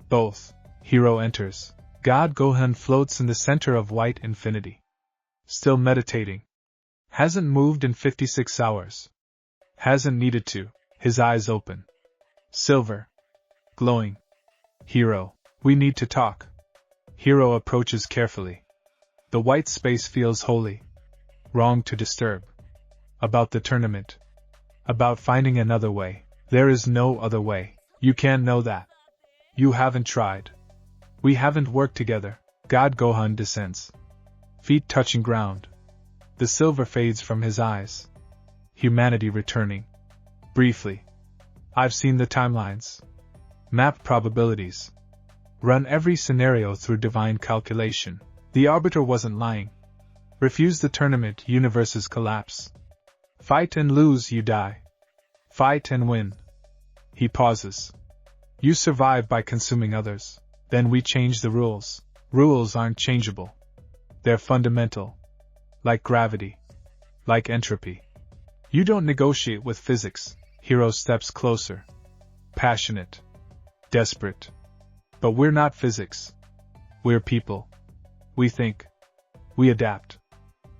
Both. Hero enters. God Gohan floats in the center of white infinity. Still meditating. Hasn't moved in 56 hours. Hasn't needed to. His eyes open. Silver. Glowing. Hero. We need to talk. Hero approaches carefully. The white space feels holy. Wrong to disturb. About the tournament. About finding another way. There is no other way. You can't know that. You haven't tried. We haven't worked together. God Gohan descends. Feet touching ground. The silver fades from his eyes. Humanity returning. Briefly. I've seen the timelines. Map probabilities. Run every scenario through divine calculation. The arbiter wasn't lying. Refuse the tournament, universes collapse. Fight and lose, you die. Fight and win. He pauses. You survive by consuming others. Then we change the rules. Rules aren't changeable. They're fundamental. Like gravity. Like entropy. You don't negotiate with physics. Hero steps closer. Passionate. Desperate. But we're not physics. We're people. We think. We adapt.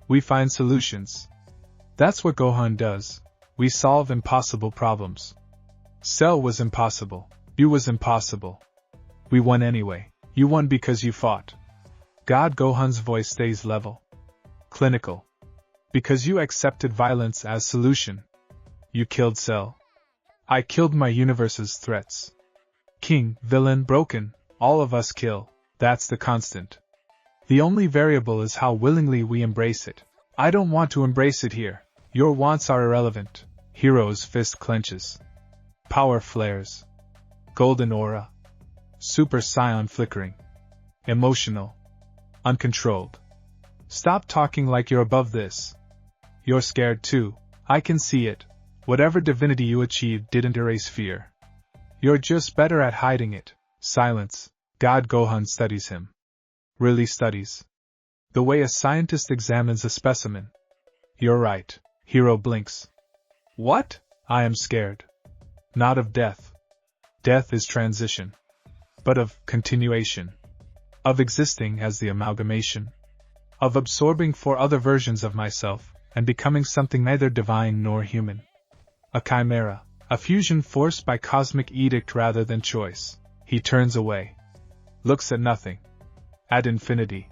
We find solutions. That's what Gohan does. We solve impossible problems. Cell was impossible. You was impossible. We won anyway. You won because you fought. God Gohan's voice stays level. Clinical. Because you accepted violence as solution. You killed Cell. I killed my universe's threats. King, villain, broken, all of us kill. That's the constant. The only variable is how willingly we embrace it. I don't want to embrace it here. Your wants are irrelevant. Hero's fist clenches. Power flares. Golden aura. Super Saiyan flickering. Emotional. Uncontrolled. Stop talking like you're above this. You're scared too. I can see it. Whatever divinity you achieved didn't erase fear. You're just better at hiding it. Silence. God Gohan studies him. Really studies. The way a scientist examines a specimen. You're right. Hero blinks. What? I am scared. Not of death. Death is transition. But of continuation. Of existing as the amalgamation. Of absorbing four other versions of myself, and becoming something neither divine nor human. A chimera. A fusion forced by cosmic edict rather than choice. He turns away. Looks at nothing. At infinity.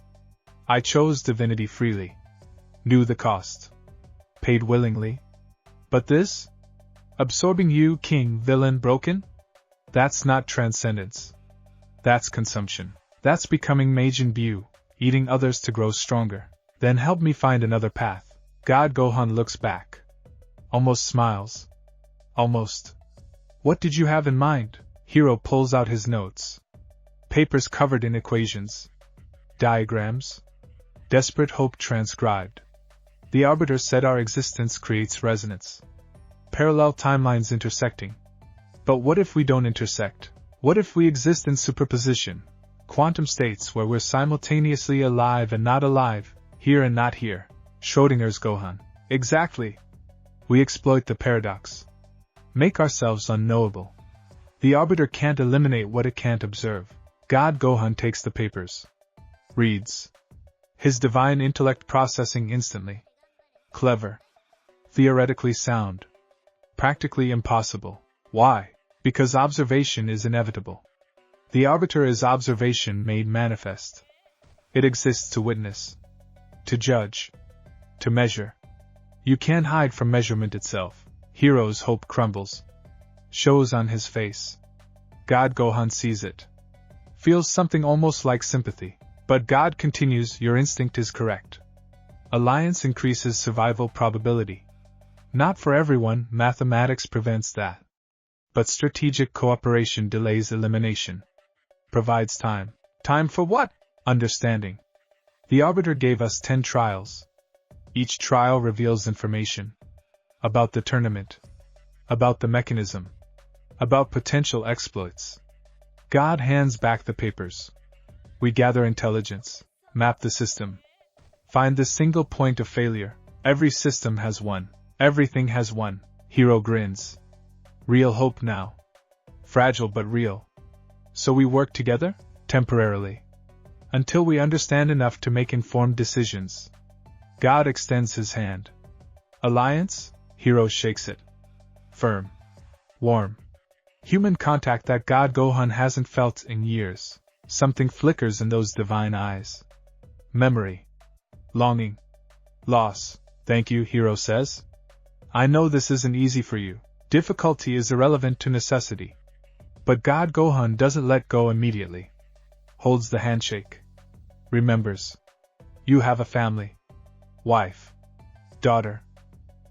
I chose divinity freely. Knew the cost. Paid willingly. But this? Absorbing you, king, villain, broken? That's not transcendence. That's consumption. That's becoming Majin Buu, eating others to grow stronger. Then help me find another path. God Gohan looks back. Almost smiles. Almost. What did you have in mind? Hero pulls out his notes. Papers covered in equations. Diagrams. Desperate hope transcribed. The Arbiter said our existence creates resonance. Parallel timelines intersecting. But what if we don't intersect? What if we exist in superposition? Quantum states where we're simultaneously alive and not alive, here and not here. Schrodinger's Gohan. Exactly. We exploit the paradox. Make ourselves unknowable. The Arbiter can't eliminate what it can't observe. God Gohan takes the papers. Reads. His divine intellect processing instantly. Clever. Theoretically sound. Practically impossible. Why? Because observation is inevitable. The Arbiter is observation made manifest. It exists to witness. To judge. To measure. You can't hide from measurement itself. Hero's hope crumbles. Shows on his face. God Gohan sees it. Feels something almost like sympathy. But God continues, your instinct is correct. Alliance increases survival probability. Not for everyone, mathematics prevents that. But strategic cooperation delays elimination. Provides time. Time for what? Understanding. The Arbiter gave us 10 trials. Each trial reveals information. About the tournament. About the mechanism. About potential exploits. God hands back the papers. We gather intelligence. Map the system. Find the single point of failure. Every system has one. Everything has one. Hero grins. Real hope now. Fragile but real. So we work together? Temporarily. Until we understand enough to make informed decisions. God extends his hand. Alliance? Hero shakes it. Firm. Warm. Human contact that God Gohan hasn't felt in years. Something flickers in those divine eyes. Memory. Longing. Loss. Thank you, Hero says. I know this isn't easy for you. Difficulty is irrelevant to necessity. But God Gohan doesn't let go immediately. Holds the handshake. Remembers. You have a family. Wife. Daughter.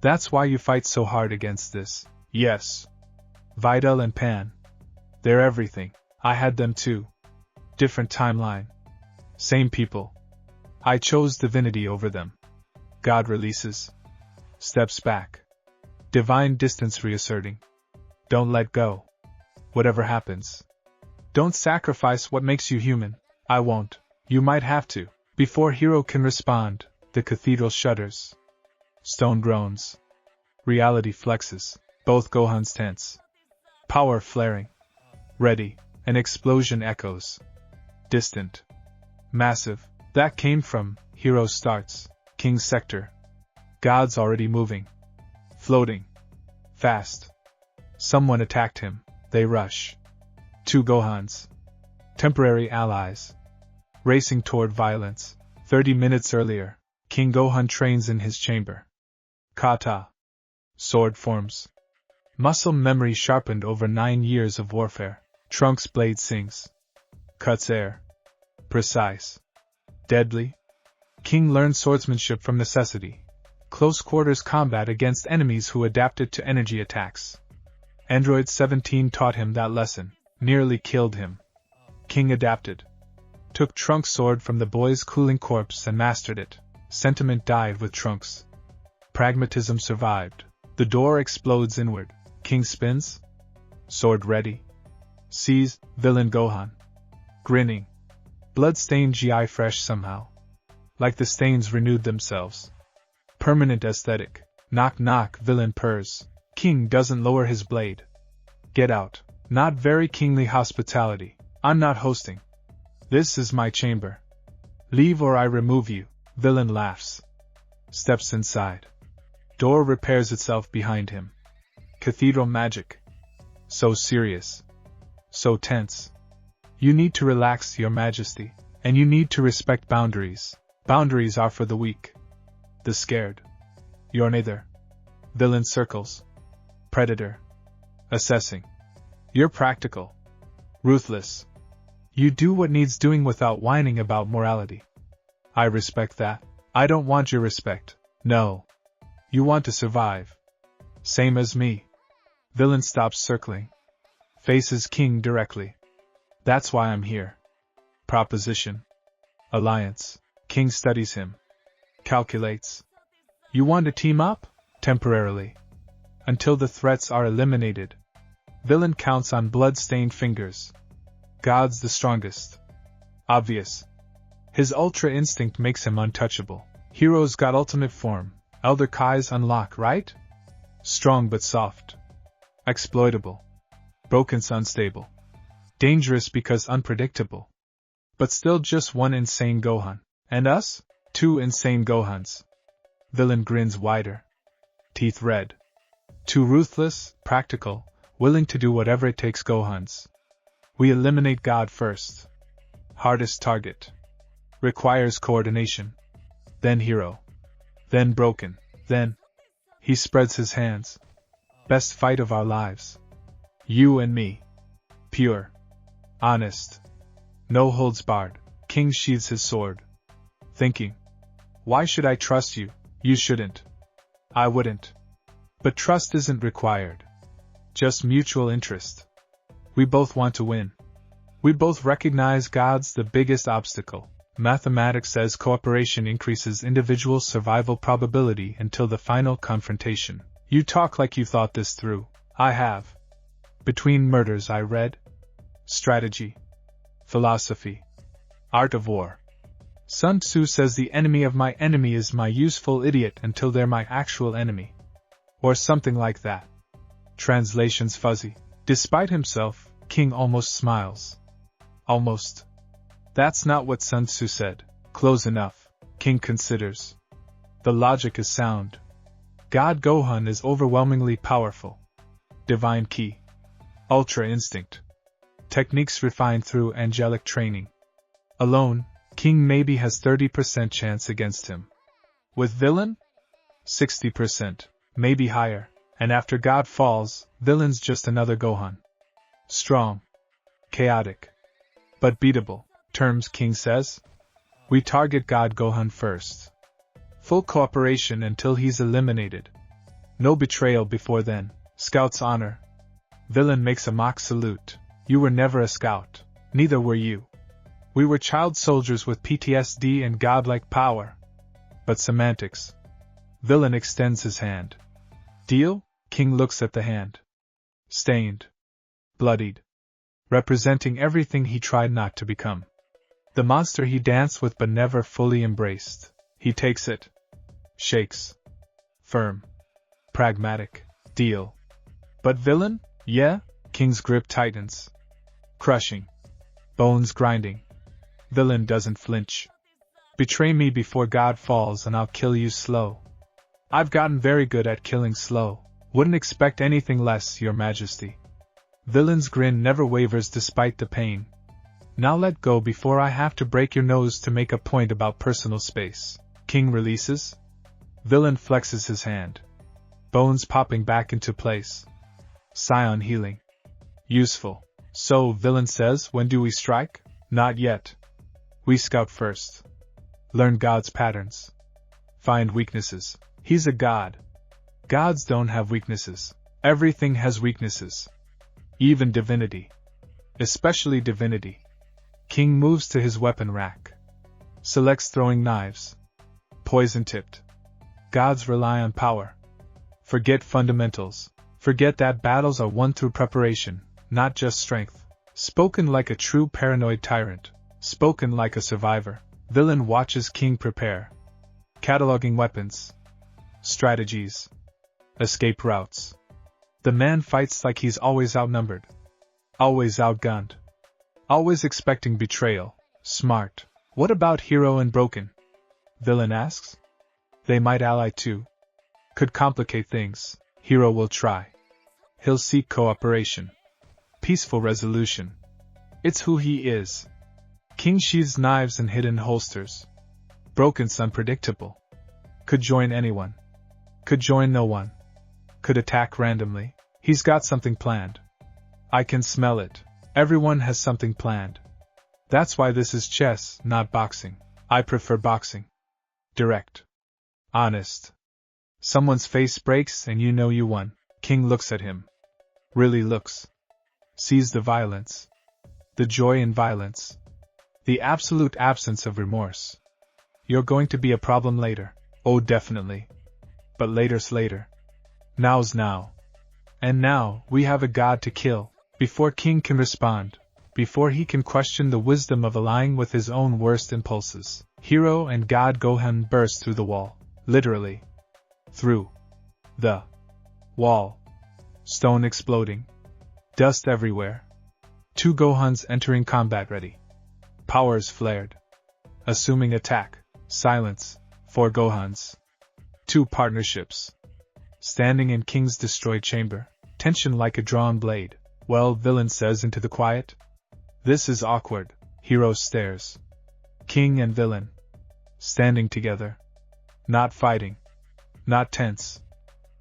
That's why you fight so hard against this. Yes. Videl and Pan. They're everything. I had them too. Different timeline. Same people. I chose divinity over them. God releases. Steps back. Divine distance reasserting. Don't let go. Whatever happens. Don't sacrifice what makes you human. I won't. You might have to. Before Hero can respond, the cathedral shudders. Stone groans. Reality flexes, both Gohans tense. Power flaring. Ready, an explosion echoes. Distant. Massive, that came from, hero starts, King's sector. God's already moving. Floating. Fast. Someone attacked him, they rush. 2 Gohans. Temporary allies. Racing toward violence. 30 minutes earlier, King Gohan trains in his chamber. Kata. Sword forms. Muscle memory sharpened over 9 years of warfare. Trunks blade sings. Cuts air. Precise. Deadly. King learned swordsmanship from necessity. Close quarters combat against enemies who adapted to energy attacks. Android 17 taught him that lesson, nearly killed him. King adapted. Took Trunks' sword from the boy's cooling corpse and mastered it. Sentiment died with Trunks. Pragmatism survived. The door explodes inward. King spins. Sword ready. Sees villain Gohan. Grinning. Blood-stained GI fresh somehow. Like the stains renewed themselves. Permanent aesthetic. Knock knock, villain purrs. King doesn't lower his blade. Get out. Not very kingly hospitality. I'm not hosting. This is my chamber. Leave or I remove you. Villain laughs. Steps inside. Door repairs itself behind him. Cathedral magic. So serious. So tense. You need to relax, Your Majesty, and you need to respect boundaries. Boundaries are for the weak. The scared. You're neither. Villain circles. Predator. Assessing. You're practical. Ruthless. You do what needs doing without whining about morality. I respect that. I don't want your respect. No. You want to survive. Same as me. Villain stops circling. Faces King directly. That's why I'm here. Proposition. Alliance. King studies him. Calculates. You want to team up? Temporarily. Until the threats are eliminated. Villain counts on blood-stained fingers. God's the strongest. Obvious. His ultra instinct makes him untouchable. Heroes got ultimate form. Elder Kai's unlock, right? Strong but soft. Exploitable. Broken's unstable. Dangerous because unpredictable. But still just one insane Gohan. And us? 2 insane Gohans. Villain grins wider. Teeth red. 2 ruthless, practical, willing to do whatever it takes Gohans. We eliminate God first. Hardest target. Requires coordination. Then hero. Then broken. Then. He spreads his hands. Best fight of our lives. You and me. Pure. Honest. No holds barred. King sheathes his sword. Thinking. Why should I trust you? You shouldn't. I wouldn't. But trust isn't required. Just mutual interest. We both want to win. We both recognize God's the biggest obstacle. Mathematics says cooperation increases individual survival probability until the final confrontation. You talk like you thought this through. I have. Between murders I read. Strategy. Philosophy. Art of war. Sun Tzu says the enemy of my enemy is my useful idiot until they're my actual enemy. Or something like that. Translation's fuzzy. Despite himself, King almost smiles. Almost. That's not what Sun Tzu said. Close enough. King considers. The logic is sound. God Gohan is overwhelmingly powerful. Divine Ki. Ultra Instinct. Techniques refined through angelic training. Alone, King maybe has 30% chance against him. With villain? 60%, maybe higher, and after God falls, villain's just another Gohan. Strong. Chaotic. But beatable. Terms King says. We target God Gohan first. Full cooperation until he's eliminated. No betrayal before then. Scout's honor. Villain makes a mock salute. You were never a scout. Neither were you. We were child soldiers with PTSD and godlike power. But semantics. Villain extends his hand. Deal? King looks at the hand. Stained. Bloodied. Representing everything he tried not to become. The monster he danced with but never fully embraced. He takes it. Shakes. Firm. Pragmatic. Deal. But villain? Yeah? King's grip tightens. Crushing. Bones grinding. Villain doesn't flinch. Betray me before God falls and I'll kill you slow. I've gotten very good at killing slow. Wouldn't expect anything less, Your Majesty. Villain's grin never wavers despite the pain. Now let go before I have to break your nose to make a point about personal space. King releases. Villain flexes his hand. Bones popping back into place. Saiyan healing. Useful. So, villain says, when do we strike? Not yet. We scout first. Learn God's patterns. Find weaknesses. He's a god. Gods don't have weaknesses. Everything has weaknesses. Even divinity. Especially divinity. King moves to his weapon rack. Selects throwing knives. Poison-tipped. Gods rely on power. Forget fundamentals. Forget that battles are won through preparation, not just strength. Spoken like a true paranoid tyrant. Spoken like a survivor. Villain watches King prepare. Cataloging weapons. Strategies. Escape routes. The man fights like he's always outnumbered. Always outgunned. Always expecting betrayal. Smart. What about Hero and Broken? Villain asks. They might ally too. Could complicate things. Hero will try. He'll seek cooperation. Peaceful resolution. It's who he is. King sheathes knives in hidden holsters. Broken's unpredictable. Could join anyone. Could join no one. Could attack randomly. He's got something planned. I can smell it. Everyone has something planned. That's why this is chess, not boxing. I prefer boxing. Direct. Honest. Someone's face breaks and you know you won. King looks at him. Really looks. Sees the violence. The joy in violence. The absolute absence of remorse. You're going to be a problem later. Oh, definitely. But later's later. Now's now. And now, we have a god to kill. Before King can respond. Before he can question the wisdom of allying with his own worst impulses. Hero and God Gohan burst through the wall. Literally. Through. The. Wall. Stone exploding. Dust everywhere. Two Gohans entering combat ready. Powers flared. Assuming attack. Silence. 4 Gohans. 2 partnerships. Standing in King's destroyed chamber. Tension like a drawn blade. Well, villain says into the quiet. This is awkward. Hero stares. King and villain. Standing together. Not fighting. Not tense.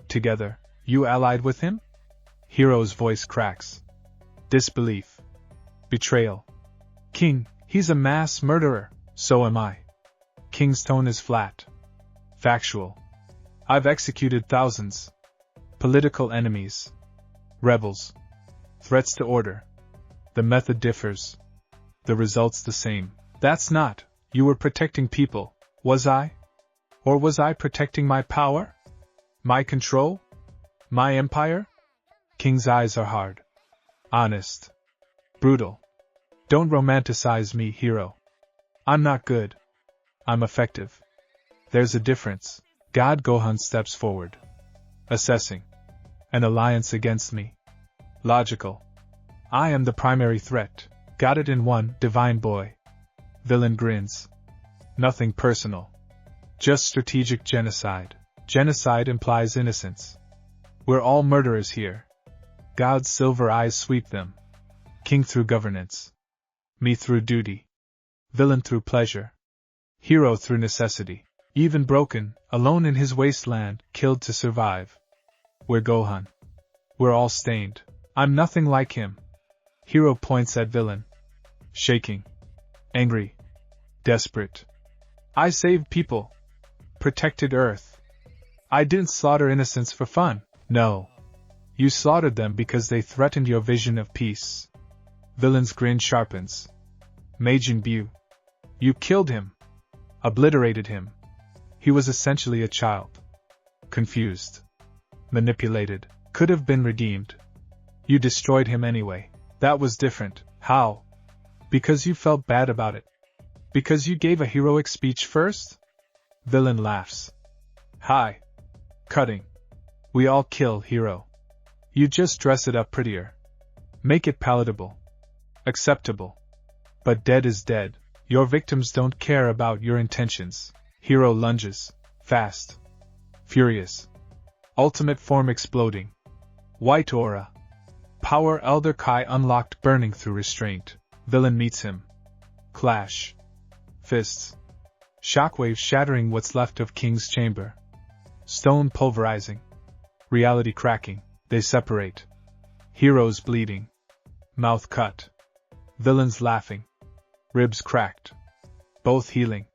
Together. You allied with him? Hero's voice cracks. Disbelief. Betrayal. King, he's a mass murderer. So am I. King's tone is flat. Factual. I've executed thousands. Political enemies. Rebels. Threats to order. The method differs. The result's the same. That's not. You were protecting people, was I? Or was I protecting my power? My control? My empire? King's eyes are hard. Honest. Brutal. Don't romanticize me, Hero. I'm not good. I'm effective. There's a difference. God Gohan steps forward. Assessing. An alliance against me. Logical. I am the primary threat. Got it in one, divine boy. Villain grins. Nothing personal. Just strategic genocide. Genocide implies innocence. We're all murderers here. God's silver eyes sweep them. King through governance. Me through duty. Villain through pleasure. Hero through necessity. Even Broken, alone in his wasteland, killed to survive. We're Gohan. We're all stained. I'm nothing like him. Hero points at villain. Shaking. Angry. Desperate. I saved people. Protected Earth. I didn't slaughter innocents for fun. No. You slaughtered them because they threatened your vision of peace. Villain's grin sharpens. Majin Buu. You killed him. Obliterated him. He was essentially a child. Confused. Manipulated. Could have been redeemed. You destroyed him anyway. That was different. How? Because you felt bad about it. Because you gave a heroic speech first? Villain laughs. Hi. Cutting. We all kill, hero. You just dress it up prettier. Make it palatable. Acceptable. But dead is dead. Your victims don't care about your intentions. Hero lunges. Fast. Furious. Ultimate form exploding. White aura. Power Elder Kai unlocked, burning through restraint. Villain meets him. Clash. Fists. Shockwaves shattering what's left of King's chamber. Stone pulverizing. Reality cracking. They separate. Heroes bleeding. Mouth cut. Villains laughing. Ribs cracked. Both healing.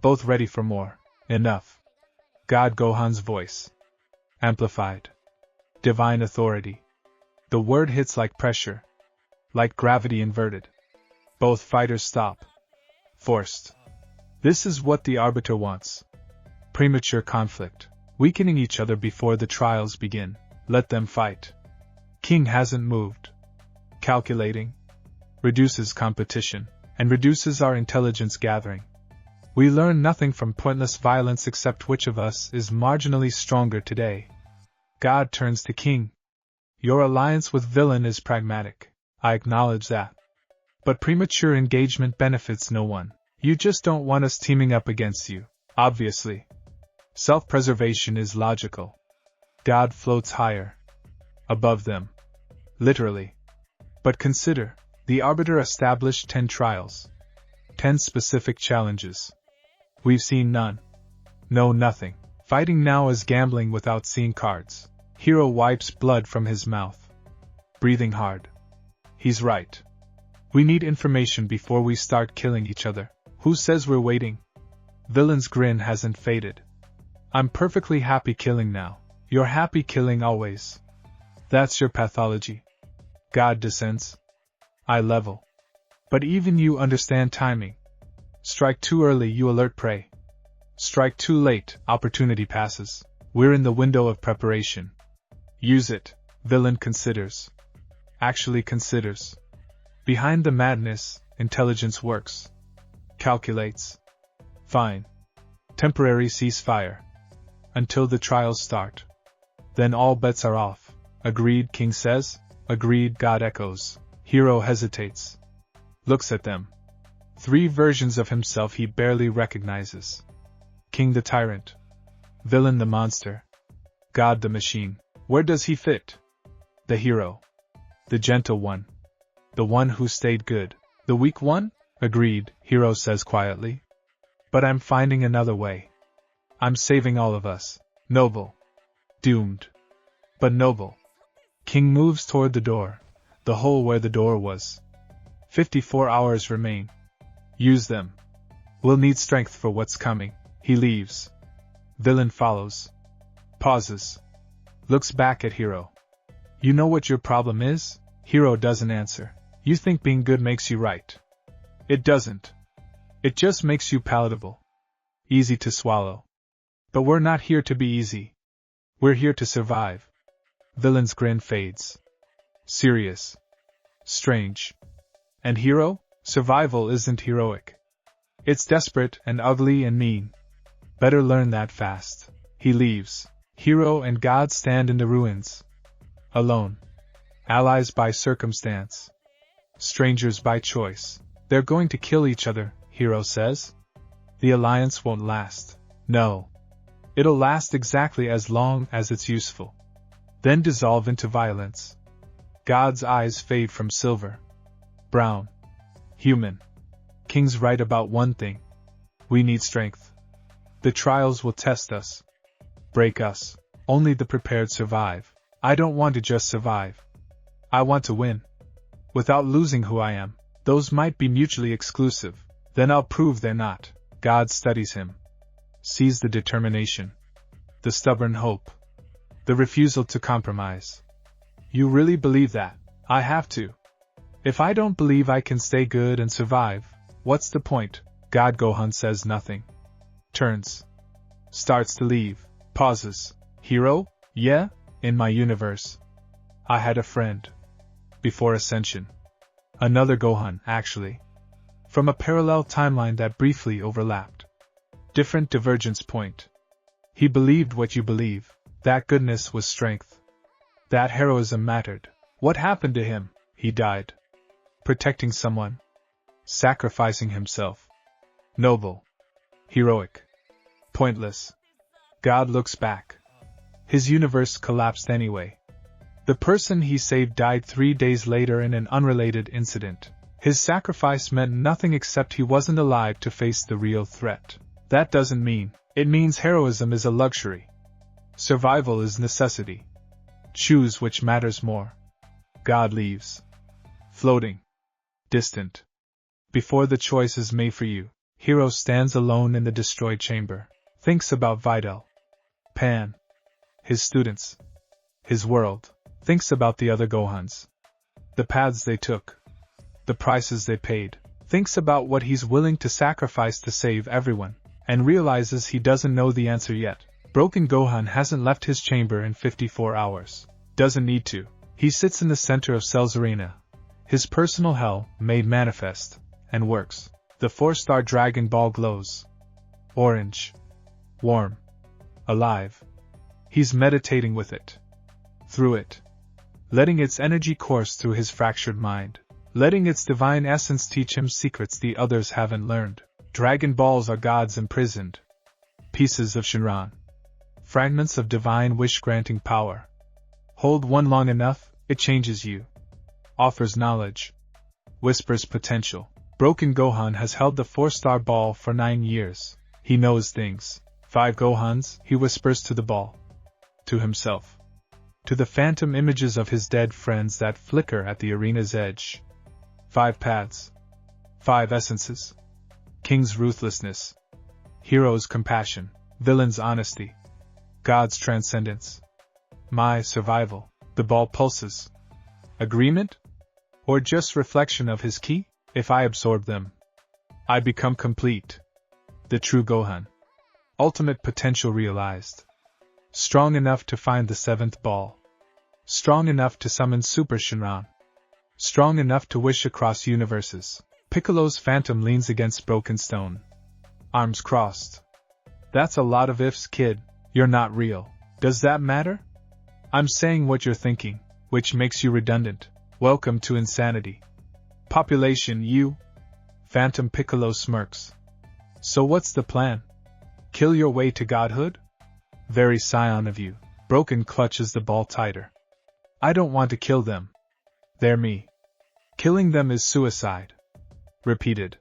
Both ready for more. Enough. God Gohan's voice. Amplified. Divine authority. The word hits like pressure. Like gravity inverted. Both fighters stop. Forced. This is what the Arbiter wants. Premature conflict. Weakening each other before the trials begin. Let them fight. King hasn't moved. Calculating. Reduces competition. And reduces our intelligence gathering. We learn nothing from pointless violence except which of us is marginally stronger today. God turns to King. Your alliance with villain is pragmatic. I acknowledge that. But premature engagement benefits no one. You just don't want us teaming up against you, obviously. Self-preservation is logical. God floats higher. Above them. Literally. But consider, the Arbiter established 10 trials. 10 specific challenges. We've seen none. No, nothing. Fighting now is gambling without seeing cards. Hero wipes blood from his mouth. Breathing hard. He's right. We need information before we start killing each other. Who says we're waiting? Villain's grin hasn't faded. I'm perfectly happy killing now. You're happy killing always. That's your pathology. God descends. I level. But even you understand timing. Strike too early, you alert prey. Strike too late, opportunity passes. We're in the window of preparation. Use it, villain considers. Actually considers. Behind the madness, intelligence works. Calculates. Fine. Temporary ceasefire. Until the trials start. Then all bets are off. Agreed, King says. Agreed, God echoes. Hero hesitates. Looks at them. 3 versions of himself he barely recognizes. King the tyrant. Villain the monster. God the machine. Where does he fit? The hero. The gentle one. The one who stayed good. The weak one? Agreed, Hero says quietly. But I'm finding another way. I'm saving all of us. Noble. Doomed. But noble. King moves toward the door. The hole where the door was. 54 hours remain. Use them. We'll need strength for what's coming. He leaves. Villain follows. Pauses. Looks back at Hero. You know what your problem is? Hero doesn't answer. You think being good makes you right. It doesn't. It just makes you palatable. Easy to swallow. But we're not here to be easy. We're here to survive. Villain's grin fades. Serious. Strange. And Hero? Survival isn't heroic. It's desperate and ugly and mean. Better learn that fast. He leaves. Hero and God stand in the ruins. Alone. Allies by circumstance. Strangers by choice. They're going to kill each other, Hero says. The alliance won't last. No. It'll last exactly as long as it's useful. Then dissolve into violence. God's eyes fade from silver. Brown. Human. King's right about one thing. We need strength. The trials will test us. Break us. Only the prepared survive. I don't want to just survive. I want to win. Without losing who I am. Those might be mutually exclusive. Then I'll prove they're not. God studies him. Sees the determination. The stubborn hope. The refusal to compromise. You really believe that? I have to. If I don't believe I can stay good and survive, what's the point? God Gohan says nothing. Turns. Starts to leave. Pauses. Hero? Yeah? In my universe. I had a friend. Before Ascension. Another Gohan, actually. From a parallel timeline that briefly overlapped. Different divergence point. He believed what you believe. That goodness was strength. That heroism mattered. What happened to him? He died. Protecting someone. Sacrificing himself. Noble. Heroic. Pointless. God looks back. His universe collapsed anyway. The person he saved died 3 days later in an unrelated incident. His sacrifice meant nothing except he wasn't alive to face the real threat. That doesn't mean. It means heroism is a luxury. Survival is necessity. Choose which matters more. God leaves. Floating. Distant. Before the choice is made for you, Hero stands alone in the destroyed chamber. Thinks about Videl. Pan. His students. His world. Thinks about the other Gohans. The paths they took. The prices they paid. Thinks about what he's willing to sacrifice to save everyone. And realizes he doesn't know the answer yet. Broken Gohan hasn't left his chamber in 54 hours. Doesn't need to. He sits in the center of Cell's arena. His personal hell, made manifest, and works. The 4-star Dragon Ball glows. Orange. Warm. Alive. He's meditating with it. Through it. Letting its energy course through his fractured mind. Letting its divine essence teach him secrets the others haven't learned. Dragon Balls are gods imprisoned. Pieces of Shinran. Fragments of divine wish-granting power. Hold one long enough, it changes you. Offers knowledge. Whispers potential. Broken Gohan has held the 4-star ball for 9 years. He knows things. 5 Gohans, he whispers to the ball. To himself. To the phantom images of his dead friends that flicker at the arena's edge. 5 paths. 5 essences. King's ruthlessness. Hero's compassion. Villain's honesty. God's transcendence. My survival. The ball pulses. Agreement? Or just reflection of his ki? If I absorb them, I become complete. The true Gohan. Ultimate potential realized. Strong enough to find the 7th ball. Strong enough to summon Super Shinran. Strong enough to wish across universes. Piccolo's phantom leans against broken stone. Arms crossed. That's a lot of ifs, kid. You're not real. Does that matter? I'm saying what you're thinking, which makes you redundant. Welcome to insanity. Population U. Phantom Piccolo smirks. So what's the plan? Kill your way to godhood? Very Saiyan of you. Broken clutches the ball tighter. I don't want to kill them. They're me. Killing them is suicide. Repeated.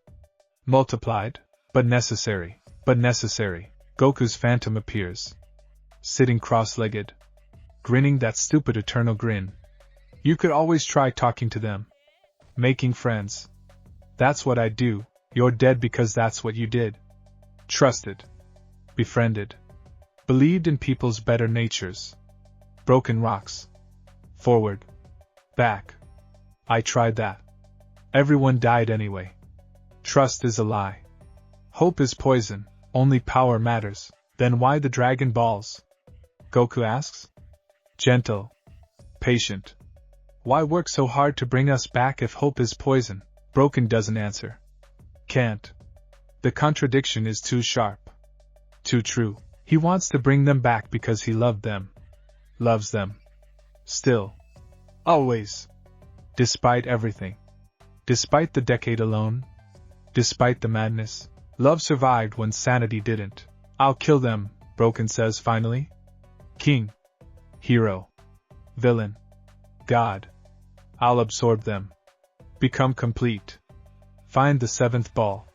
Multiplied, but necessary. But necessary. Goku's phantom appears. Sitting cross-legged. Grinning that stupid eternal grin. You could always try talking to them. Making friends. That's what I do. You're dead because that's what you did. Trusted. Befriended. Believed in people's better natures. Broken rocks. Forward. Back. I tried that. Everyone died anyway. Trust is a lie. Hope is poison. Only power matters. Then why the Dragon Balls? Goku asks. Gentle. Patient. Why work so hard to bring us back if hope is poison? Broken doesn't answer. Can't. The contradiction is too sharp. Too true. He wants to bring them back because he loved them. Loves them. Still. Always. Despite everything. Despite the decade alone. Despite the madness. Love survived when sanity didn't. I'll kill them, Broken says finally. King. Hero. Villain. God. I'll absorb them. Become complete. Find the 7th ball.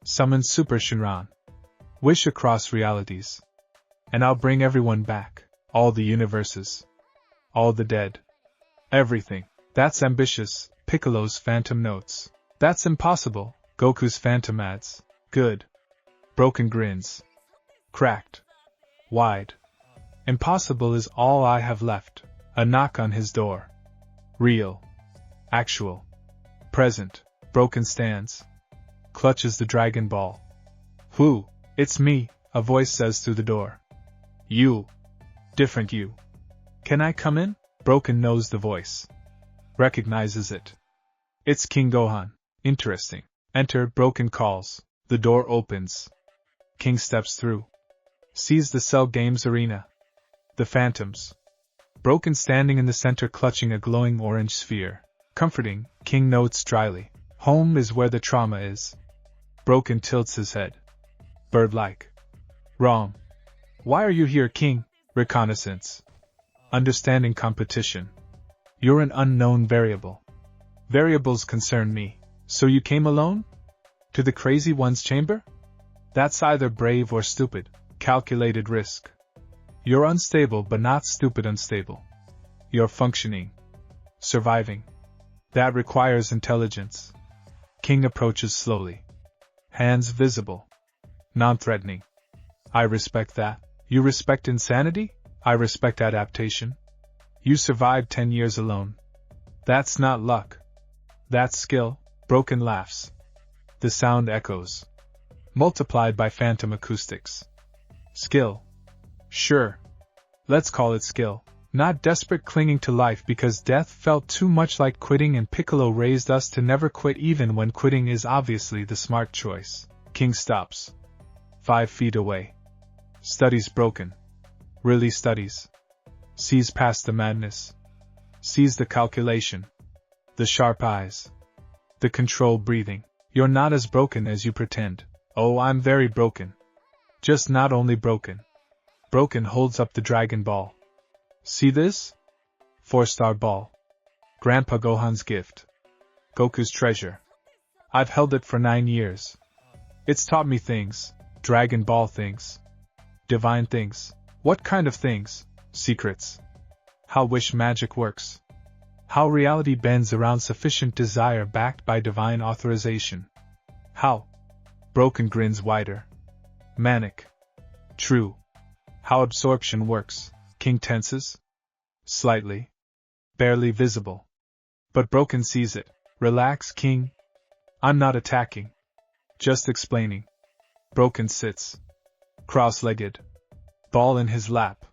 Summon Super Shinran. Wish across realities. And I'll bring everyone back. All the universes. All the dead. Everything. That's ambitious, Piccolo's phantom notes. That's impossible, Goku's phantom adds. Good. Broken grins. Cracked. Wide. Impossible is all I have left. A knock on his door. Real. Actual. Present. Broken stands. Clutches the Dragon Ball. Who? It's me, a voice says through the door. You. Different you. Can I come in? Broken knows the voice. Recognizes it. It's King Gohan. Interesting. Enter, Broken calls. The door opens. King steps through. Sees the Cell Games arena. The phantoms. Broken standing in the center clutching a glowing orange sphere. Comforting, King notes dryly. Home is where the trauma is. Broken tilts his head. Bird-like. Wrong. Why are you here, King? Reconnaissance. Understanding competition. You're an unknown variable. Variables concern me. So you came alone? To the crazy one's chamber? That's either brave or stupid. Calculated risk. You're unstable but not stupid unstable. You're functioning. Surviving. That requires intelligence. King approaches slowly. Hands visible. Non-threatening. I respect that. You respect insanity? I respect adaptation. You survived 10 years alone. That's not luck. That's skill. Broken laughs. The sound echoes. Multiplied by phantom acoustics. Skill. Sure. Let's call it skill. Not desperate clinging to life because death felt too much like quitting, and Piccolo raised us to never quit even when quitting is obviously the smart choice. King stops. 5 feet away. Studies broken. Really studies. Sees past the madness. Sees the calculation. The sharp eyes. The controlled breathing. You're not as broken as you pretend. Oh, I'm very broken. Just not only broken. Broken holds up the Dragon Ball. See this? 4-star ball. Grandpa Gohan's gift. Goku's treasure. I've held it for 9 years. It's taught me things. Dragon Ball things. Divine things. What kind of things? Secrets. How wish magic works. How reality bends around sufficient desire backed by divine authorization. How? Broken grins wider. Manic. True. How absorption works. King tenses. Slightly. Barely visible. But Broken sees it. Relax, King. I'm not attacking. Just explaining. Broken sits. Cross-legged. Ball in his lap.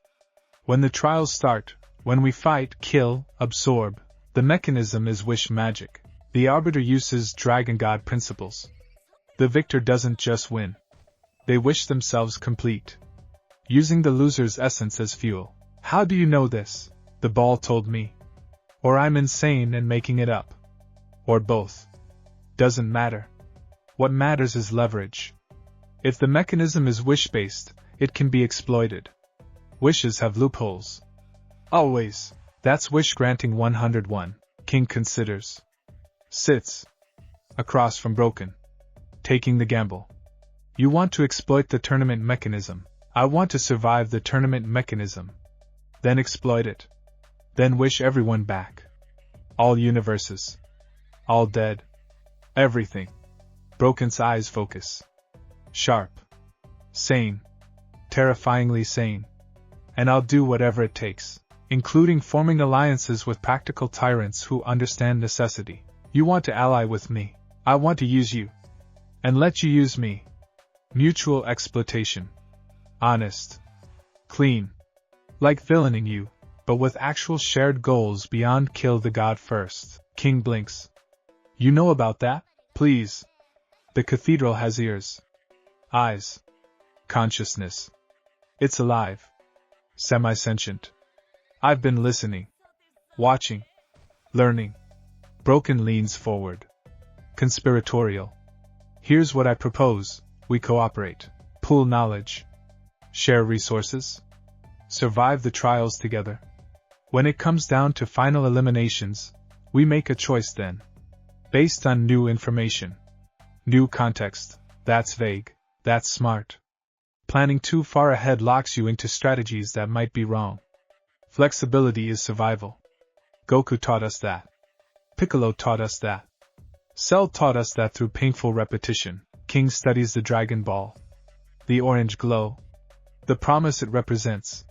When the trials start, when we fight, kill, absorb, the mechanism is wish magic. The arbiter uses Dragon God principles. The victor doesn't just win. They wish themselves complete. Using the loser's essence as fuel. How do you know this? The ball told me. Or I'm insane and making it up. Or both. Doesn't matter. What matters is leverage. If the mechanism is wish-based, it can be exploited. Wishes have loopholes. Always. That's wish granting 101. King considers. Sits. Across from Broken. Taking the gamble. You want to exploit the tournament mechanism. I want to survive the tournament mechanism. Then exploit it. Then wish everyone back. All universes. All dead. Everything. Broken's eyes focus. Sharp. Sane. Terrifyingly sane. And I'll do whatever it takes, including forming alliances with practical tyrants who understand necessity. You want to ally with me. I want to use you. And let you use me. Mutual exploitation. Honest. Clean. Like villaining you, but with actual shared goals beyond kill the god first. King blinks. You know about that? Please. The cathedral has ears. Eyes. Consciousness. It's alive. Semi-sentient. I've been listening. Watching. Learning. Broken leans forward. Conspiratorial. Here's what I propose. We cooperate. Pool knowledge. Share resources. Survive the trials together. When it comes down to final eliminations, we make a choice then. Based on new information. New context. That's vague. That's smart. Planning too far ahead locks you into strategies that might be wrong. Flexibility is survival. Goku taught us that. Piccolo taught us that. Cell taught us that through painful repetition. King studies the Dragon Ball. The orange glow. The promise it represents.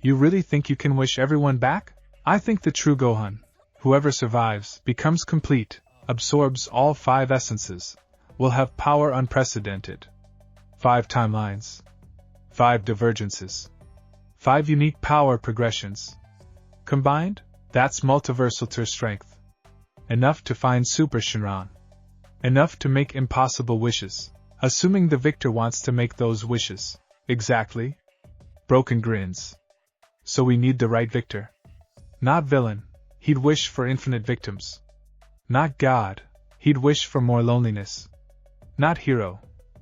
You really think you can wish everyone back? I think the true Gohan, whoever survives, becomes complete, absorbs all 5 essences, will have power unprecedented. 5 timelines. 5 divergences. 5 unique power progressions. Combined, that's multiversal strength. Enough to find Super Shenron. Enough to make impossible wishes, assuming the victor wants to make those wishes. Exactly. Broken grins. So we need the right victor. Not villain, he'd wish for infinite victims. Not God, he'd wish for more loneliness. Not hero,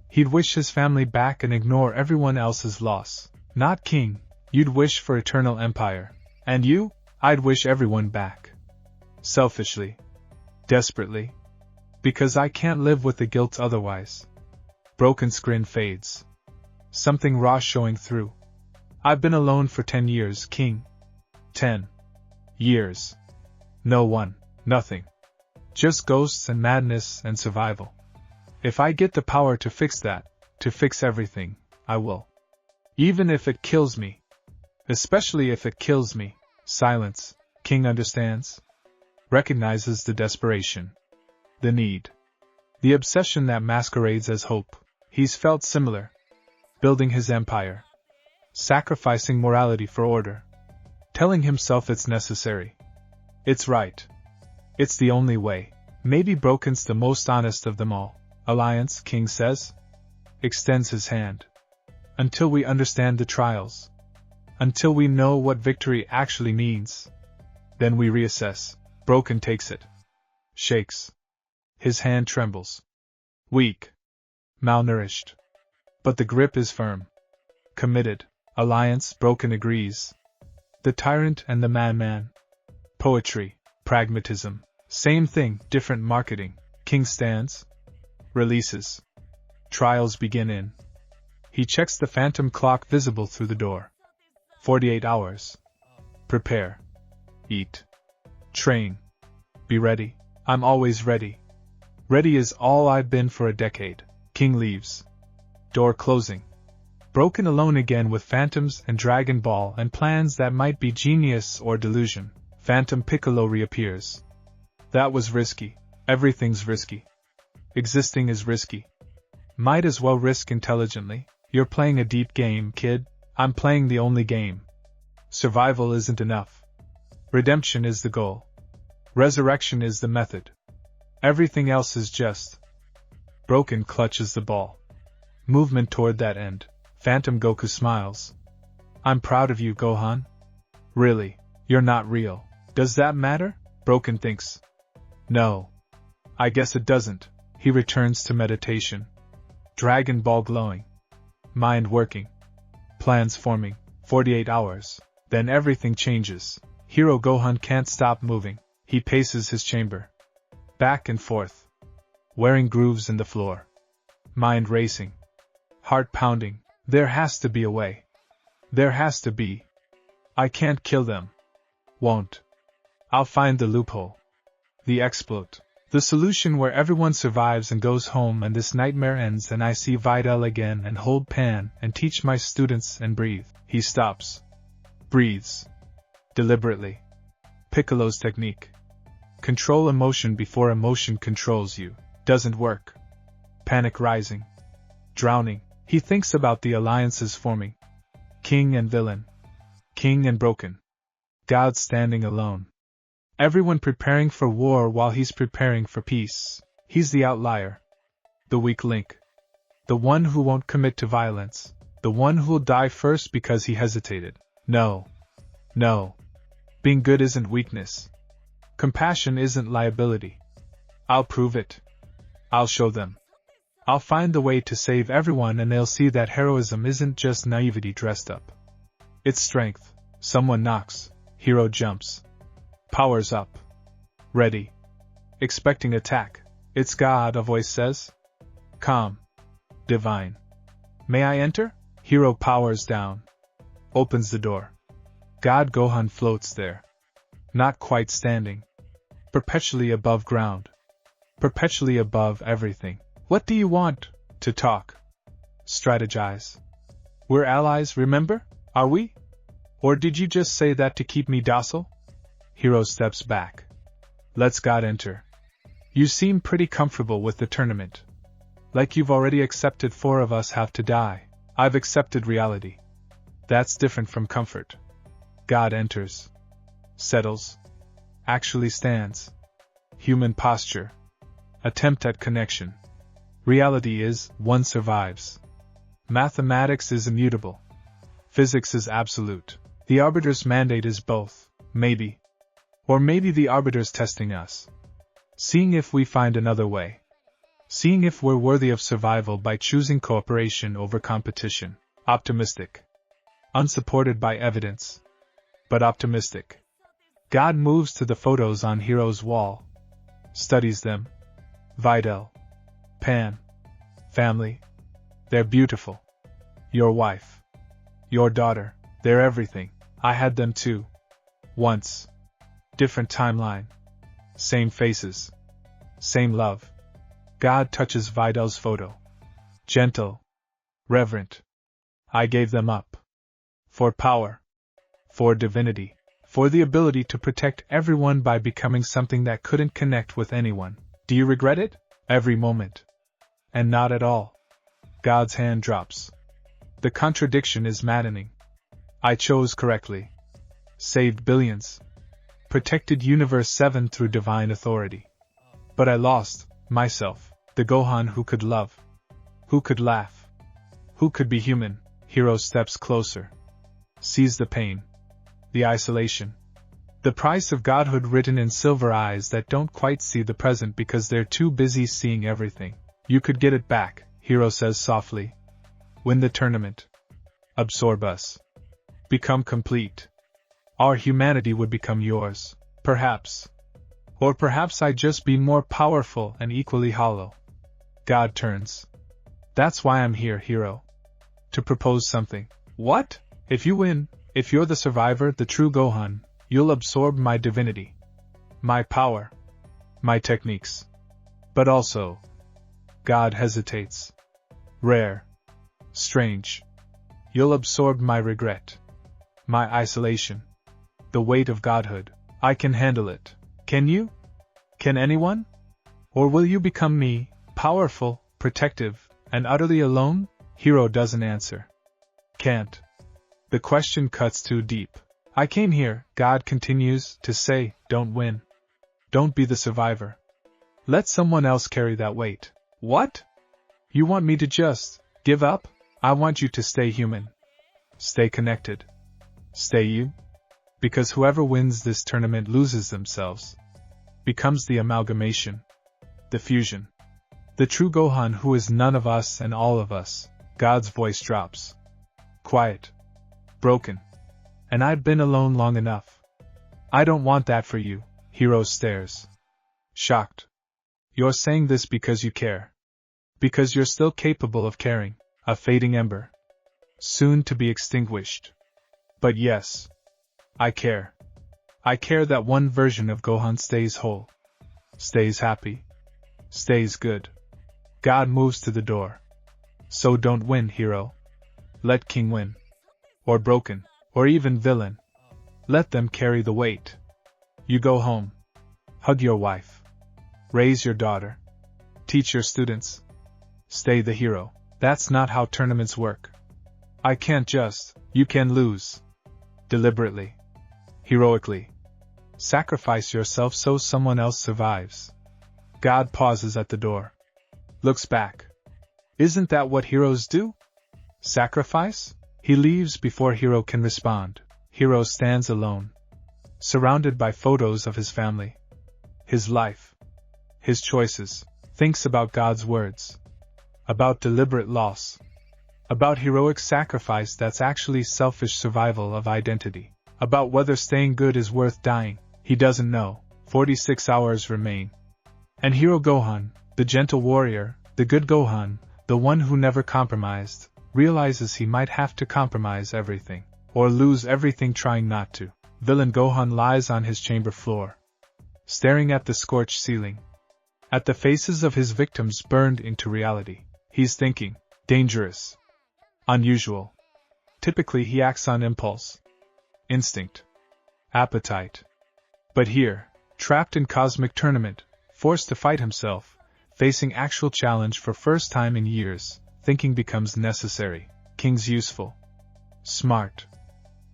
he'd wish his family back and ignore everyone else's loss. Not king, you'd wish for eternal empire. And you? I'd wish everyone back. Selfishly. Desperately. Because I can't live with the guilt otherwise. Broken's grin fades. Something raw showing through. I've been alone for 10 years, King. 10 years. No one, nothing. Just ghosts and madness and survival. If I get the power to fix that, to fix everything, I will. Even if it kills me. Especially if it kills me. Silence. King understands. Recognizes the desperation. The need. The obsession that masquerades as hope. He's felt similar. Building his empire. Sacrificing morality for order. Telling himself it's necessary. It's right. It's the only way. Maybe Broken's the most honest of them all. Alliance, King says. Extends his hand. Until we understand the trials. Until we know what victory actually means. Then we reassess. Broken takes it. Shakes. His hand trembles. Weak. Malnourished. But the grip is firm. Committed. Alliance, Broken agrees. The tyrant and the madman. Poetry. Pragmatism. Same thing, different marketing. King stands. Releases. Trials begin in. He checks the phantom clock visible through the door. 48 hours. Prepare. Eat. Train. Be ready. I'm always ready. Ready is all I've been for a decade. King leaves. Door closing. Broken alone again with phantoms and Dragon Ball and plans that might be genius or delusion. Phantom Piccolo reappears. That was risky. Everything's risky. Existing is risky. Might as well risk intelligently. You're playing a deep game, kid. I'm playing the only game. Survival isn't enough. Redemption is the goal. Resurrection is the method. Everything else is just. Broken clutches the ball. Movement toward that end. Phantom Goku smiles. I'm proud of you, Gohan. Really, you're not real. Does that matter? Broken thinks. No. I guess it doesn't. He returns to meditation. Dragon Ball glowing. Mind working. Plans forming. 48 hours. Then everything changes. Hero Gohan can't stop moving. He paces his chamber. Back and forth. Wearing grooves in the floor. Mind racing. Heart pounding. There has to be a way. There has to be. I can't kill them. Won't. I'll find the loophole. The exploit. The solution where everyone survives and goes home and this nightmare ends and I see Videl again and hold Pan and teach my students and breathe. He stops. Breathes. Deliberately. Piccolo's technique. Control emotion before emotion controls you. Doesn't work. Panic rising. Drowning. He thinks about the alliances forming. King and villain. King and broken. God standing alone. Everyone preparing for war while he's preparing for peace. He's the outlier. The weak link. The one who won't commit to violence. The one who'll die first because he hesitated. No. No. Being good isn't weakness. Compassion isn't liability. I'll prove it. I'll show them. I'll find the way to save everyone and they'll see that heroism isn't just naivety dressed up. It's strength. Someone knocks. Hero jumps. Powers up. Ready. Expecting attack. It's God, a voice says. Calm. Divine. May I enter? Hero powers down. Opens the door. God Gohan floats there. Not quite standing. Perpetually above ground. Perpetually above everything. What do you want? To talk. Strategize. We're allies, remember? Are we? Or did you just say that to keep me docile? Hero steps back. Let's God enter. You seem pretty comfortable with the tournament. Like you've already accepted 4 of us have to die. I've accepted reality. That's different from comfort. God enters. Settles. Actually stands. Human posture. Attempt at connection. Reality is, one survives. Mathematics is immutable. Physics is absolute. The Arbiter's mandate is both, maybe. Or maybe the Arbiter's testing us. Seeing if we find another way. Seeing if we're worthy of survival by choosing cooperation over competition. Optimistic. Unsupported by evidence. But optimistic. God moves to the photos on Hero's wall. Studies them. Videl. Pan. Family. They're beautiful. Your wife. Your daughter. They're everything. I had them too. Once. Different timeline. Same faces. Same love. God touches Videl's photo. Gentle. Reverent. I gave them up. For power. For divinity. For the ability to protect everyone by becoming something that couldn't connect with anyone. Do you regret it? Every moment. And not at all. God's hand drops. The contradiction is maddening. I chose correctly. Saved billions. Protected Universe 7 through divine authority. But I lost myself, the Gohan who could love. Who could laugh. Who could be human. Hero steps closer. Sees the pain. The isolation. The price of godhood written in silver eyes that don't quite see the present because they're too busy seeing everything. You could get it back, Hero says softly. Win the tournament. Absorb us. Become complete. Our humanity would become yours. Perhaps. Or perhaps I'd just be more powerful and equally hollow. God turns. That's why I'm here, Hero. To propose something. What? If you win, if you're the survivor, the true Gohan, you'll absorb my divinity. My power. My techniques. But also. God hesitates. Rare. Strange. You'll absorb my regret. My isolation. The weight of godhood. I can handle it. Can you? Can anyone? Or will you become me, powerful, protective, and utterly alone? Hero doesn't answer. Can't. The question cuts too deep. I came here, God continues, to say, don't win. Don't be the survivor. Let someone else carry that weight. What? You want me to just give up? I want you to stay human. Stay connected. Stay you. Because whoever wins this tournament loses themselves. Becomes the amalgamation. The fusion. The true Gohan who is none of us and all of us. God's voice drops. Quiet. Broken. And I've been alone long enough. I don't want that for you. Hero stares. Shocked. You're saying this because you care. Because you're still capable of caring. A fading ember. Soon to be extinguished. But yes. I care. I care that one version of Gohan stays whole. Stays happy. Stays good. God moves to the door. So don't win, Hero. Let King win. Or broken. Or even villain. Let them carry the weight. You go home. Hug your wife. Raise your daughter. Teach your students. Stay the hero. That's not how tournaments work. I can't just. You can lose. Deliberately. Heroically. Sacrifice yourself so someone else survives. God pauses at the door. Looks back. Isn't that what heroes do? Sacrifice? He leaves before Hero can respond. Hero stands alone. Surrounded by photos of his family. His life. His choices. Thinks about God's words. About deliberate loss. About heroic sacrifice that's actually selfish survival of identity. About whether staying good is worth dying. He doesn't know. 46 hours remain. And Hero Gohan, the gentle warrior, the good Gohan, the one who never compromised, realizes he might have to compromise everything. Or lose everything trying not to. Villain Gohan lies on his chamber floor. Staring at the scorched ceiling. At the faces of his victims burned into reality. He's thinking. Dangerous. Unusual. Typically he acts on impulse. Instinct. Appetite. But here, trapped in cosmic tournament, forced to fight himself, facing actual challenge for first time in years, thinking becomes necessary. King's useful. Smart.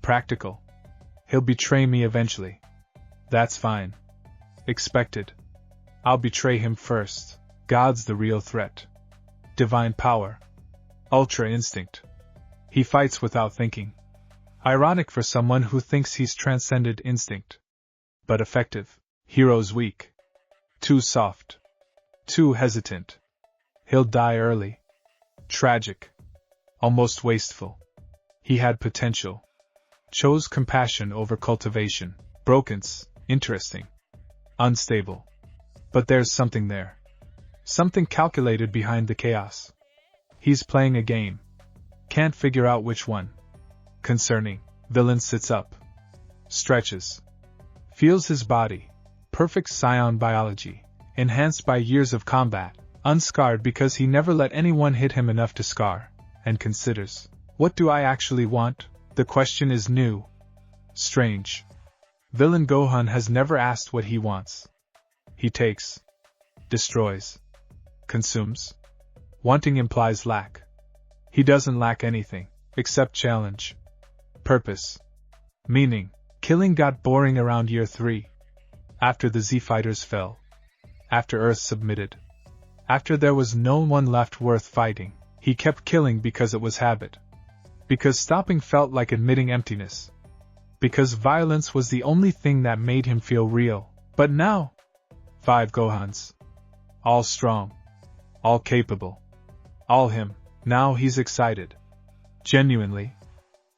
Practical. He'll betray me eventually. That's fine. Expected. I'll betray him first. God's the real threat. Divine power. Ultra instinct. He fights without thinking. Ironic for someone who thinks he's transcended instinct. But effective. Hero's weak. Too soft. Too hesitant. He'll die early. Tragic. Almost wasteful. He had potential. Chose compassion over cultivation. Broken's, interesting. Unstable. But there's something there. Something calculated behind the chaos. He's playing a game. Can't figure out which one. Concerning. Villain sits up. Stretches. Feels his body. Perfect Saiyan biology. Enhanced by years of combat. Unscarred because he never let anyone hit him enough to scar. And considers. What do I actually want? The question is new. Strange. Villain Gohan has never asked what he wants. He takes. Destroys. Consumes. Wanting implies lack. He doesn't lack anything, except challenge. Purpose. Meaning. Killing got boring around year 3. After the Z fighters fell. After Earth submitted. After there was no one left worth fighting, he kept killing because it was habit. Because stopping felt like admitting emptiness. Because violence was the only thing that made him feel real. But now, 5 Gohans. All strong. All capable. All him. Now he's excited. Genuinely.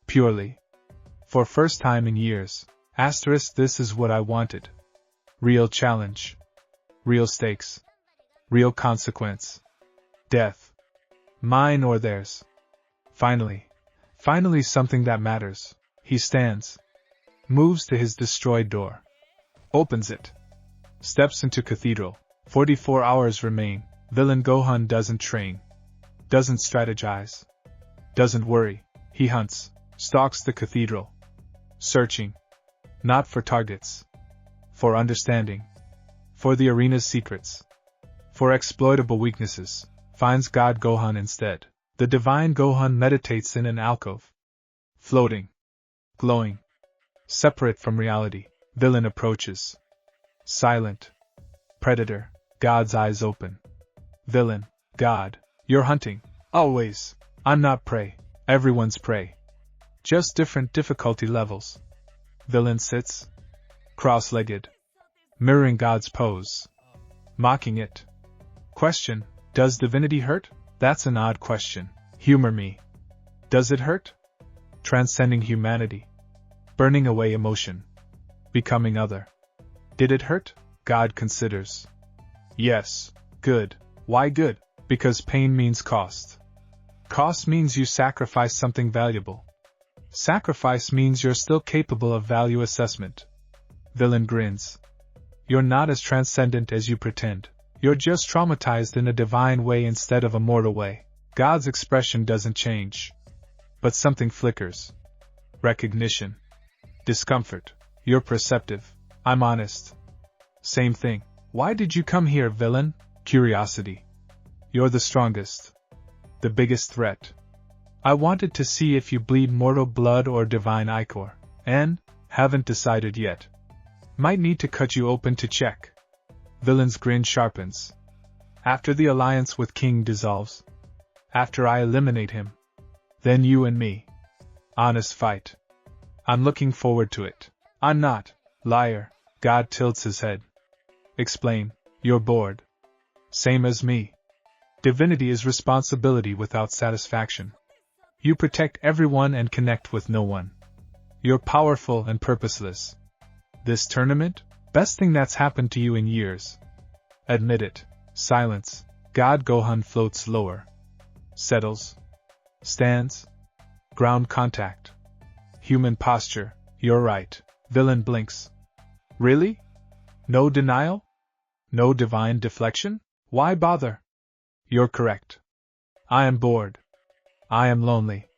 Purely. For first time in years. This is what I wanted. Real challenge. Real stakes. Real consequence. Death. Mine or theirs. Finally. Finally something that matters. He stands. Moves to his destroyed door. Opens it. Steps into cathedral. 44 hours remain. Villain Gohan doesn't train. Doesn't strategize. Doesn't worry. He hunts. Stalks the cathedral. Searching. Not for targets. For understanding. For the arena's secrets. For exploitable weaknesses. Finds God Gohan instead. The divine Gohan meditates in an alcove. Floating. Glowing. Separate from reality. Villain approaches. Silent. Predator. God's eyes open. Villain. God. You're hunting. Always. I'm not prey. Everyone's prey. Just different difficulty levels. Villain sits. Cross-legged. Mirroring God's pose. Mocking it. Question. Does divinity hurt? That's an odd question. Humor me. Does it hurt? Transcending humanity. Burning away emotion. Becoming other. Did it hurt? God considers. Yes. Good. Why good? Because pain means cost. Cost means you sacrifice something valuable. Sacrifice means you're still capable of value assessment. Villain grins. You're not as transcendent as you pretend. You're just traumatized in a divine way instead of a mortal way. God's expression doesn't change. But something flickers. Recognition. Discomfort. You're perceptive. I'm honest. Same thing. Why did you come here, villain? Curiosity. You're the strongest. The biggest threat. I wanted to see if you bleed mortal blood or divine ichor. And, haven't decided yet. Might need to cut you open to check. Villain's grin sharpens. After the alliance with King dissolves. After I eliminate him. Then you and me. Honest fight. I'm looking forward to it. I'm not. Liar. God tilts his head. Explain. You're bored. Same as me. Divinity is responsibility without satisfaction. You protect everyone and connect with no one. You're powerful and purposeless. This tournament? Best thing that's happened to you in years. Admit it. Silence. God Gohan floats lower. Settles. Stands. Ground contact. Human posture. You're right. Villain blinks. Really? No denial? No divine deflection? Why bother? You're correct. I am bored. I am lonely.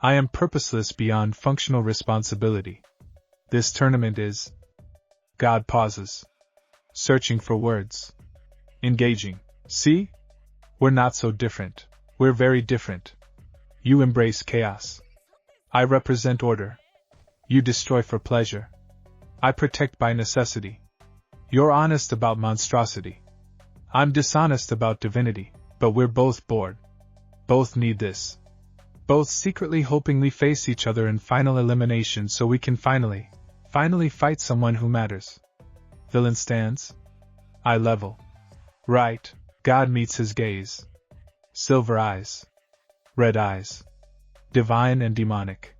I am purposeless beyond functional responsibility. This tournament is... God pauses. Searching for words. Engaging. See? We're not so different. We're very different. You embrace chaos. I represent order. You destroy for pleasure. I protect by necessity. You're honest about monstrosity. I'm dishonest about divinity, but we're both bored. Both need this. both secretly hoping we face each other in final elimination so we can finally fight someone who matters. Villain stands. Eye level. Right, God meets his gaze. Silver eyes. Red eyes. Divine and demonic.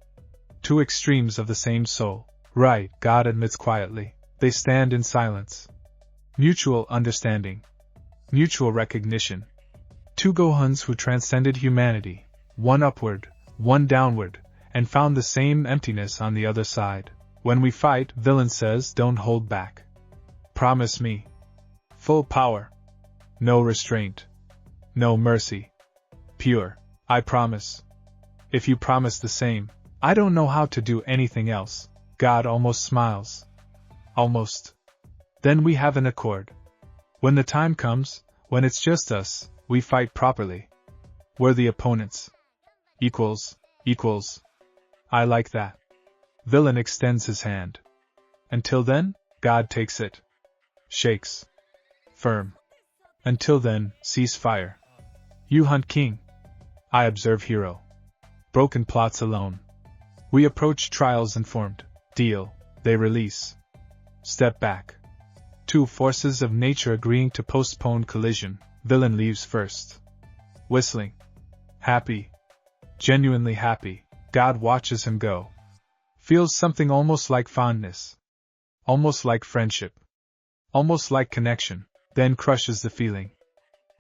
Two extremes of the same soul. Right, God admits quietly. They stand in silence. Mutual understanding. Mutual recognition. Two Gohans who transcended humanity, one upward, one downward, and found the same emptiness on the other side. When we fight, villain says, don't hold back. Promise me. Full power. No restraint. No mercy. Pure. I promise. If you promise the same, I don't know how to do anything else. God almost smiles. Almost. Then we have an accord. When the time comes, when it's just us, we fight properly. We're the opponents. Equals. I like that. Villain extends his hand. Until then, God takes it. Shakes. Firm. Until then, cease fire. You hunt king. I observe hero. Broken plots alone. We approach trials informed. Deal. They release. Step back. Two forces of nature agreeing to postpone collision. Villain leaves first. Whistling. Happy. Genuinely happy. God watches him go. Feels something almost like fondness. Almost like friendship. Almost like connection. Then crushes the feeling.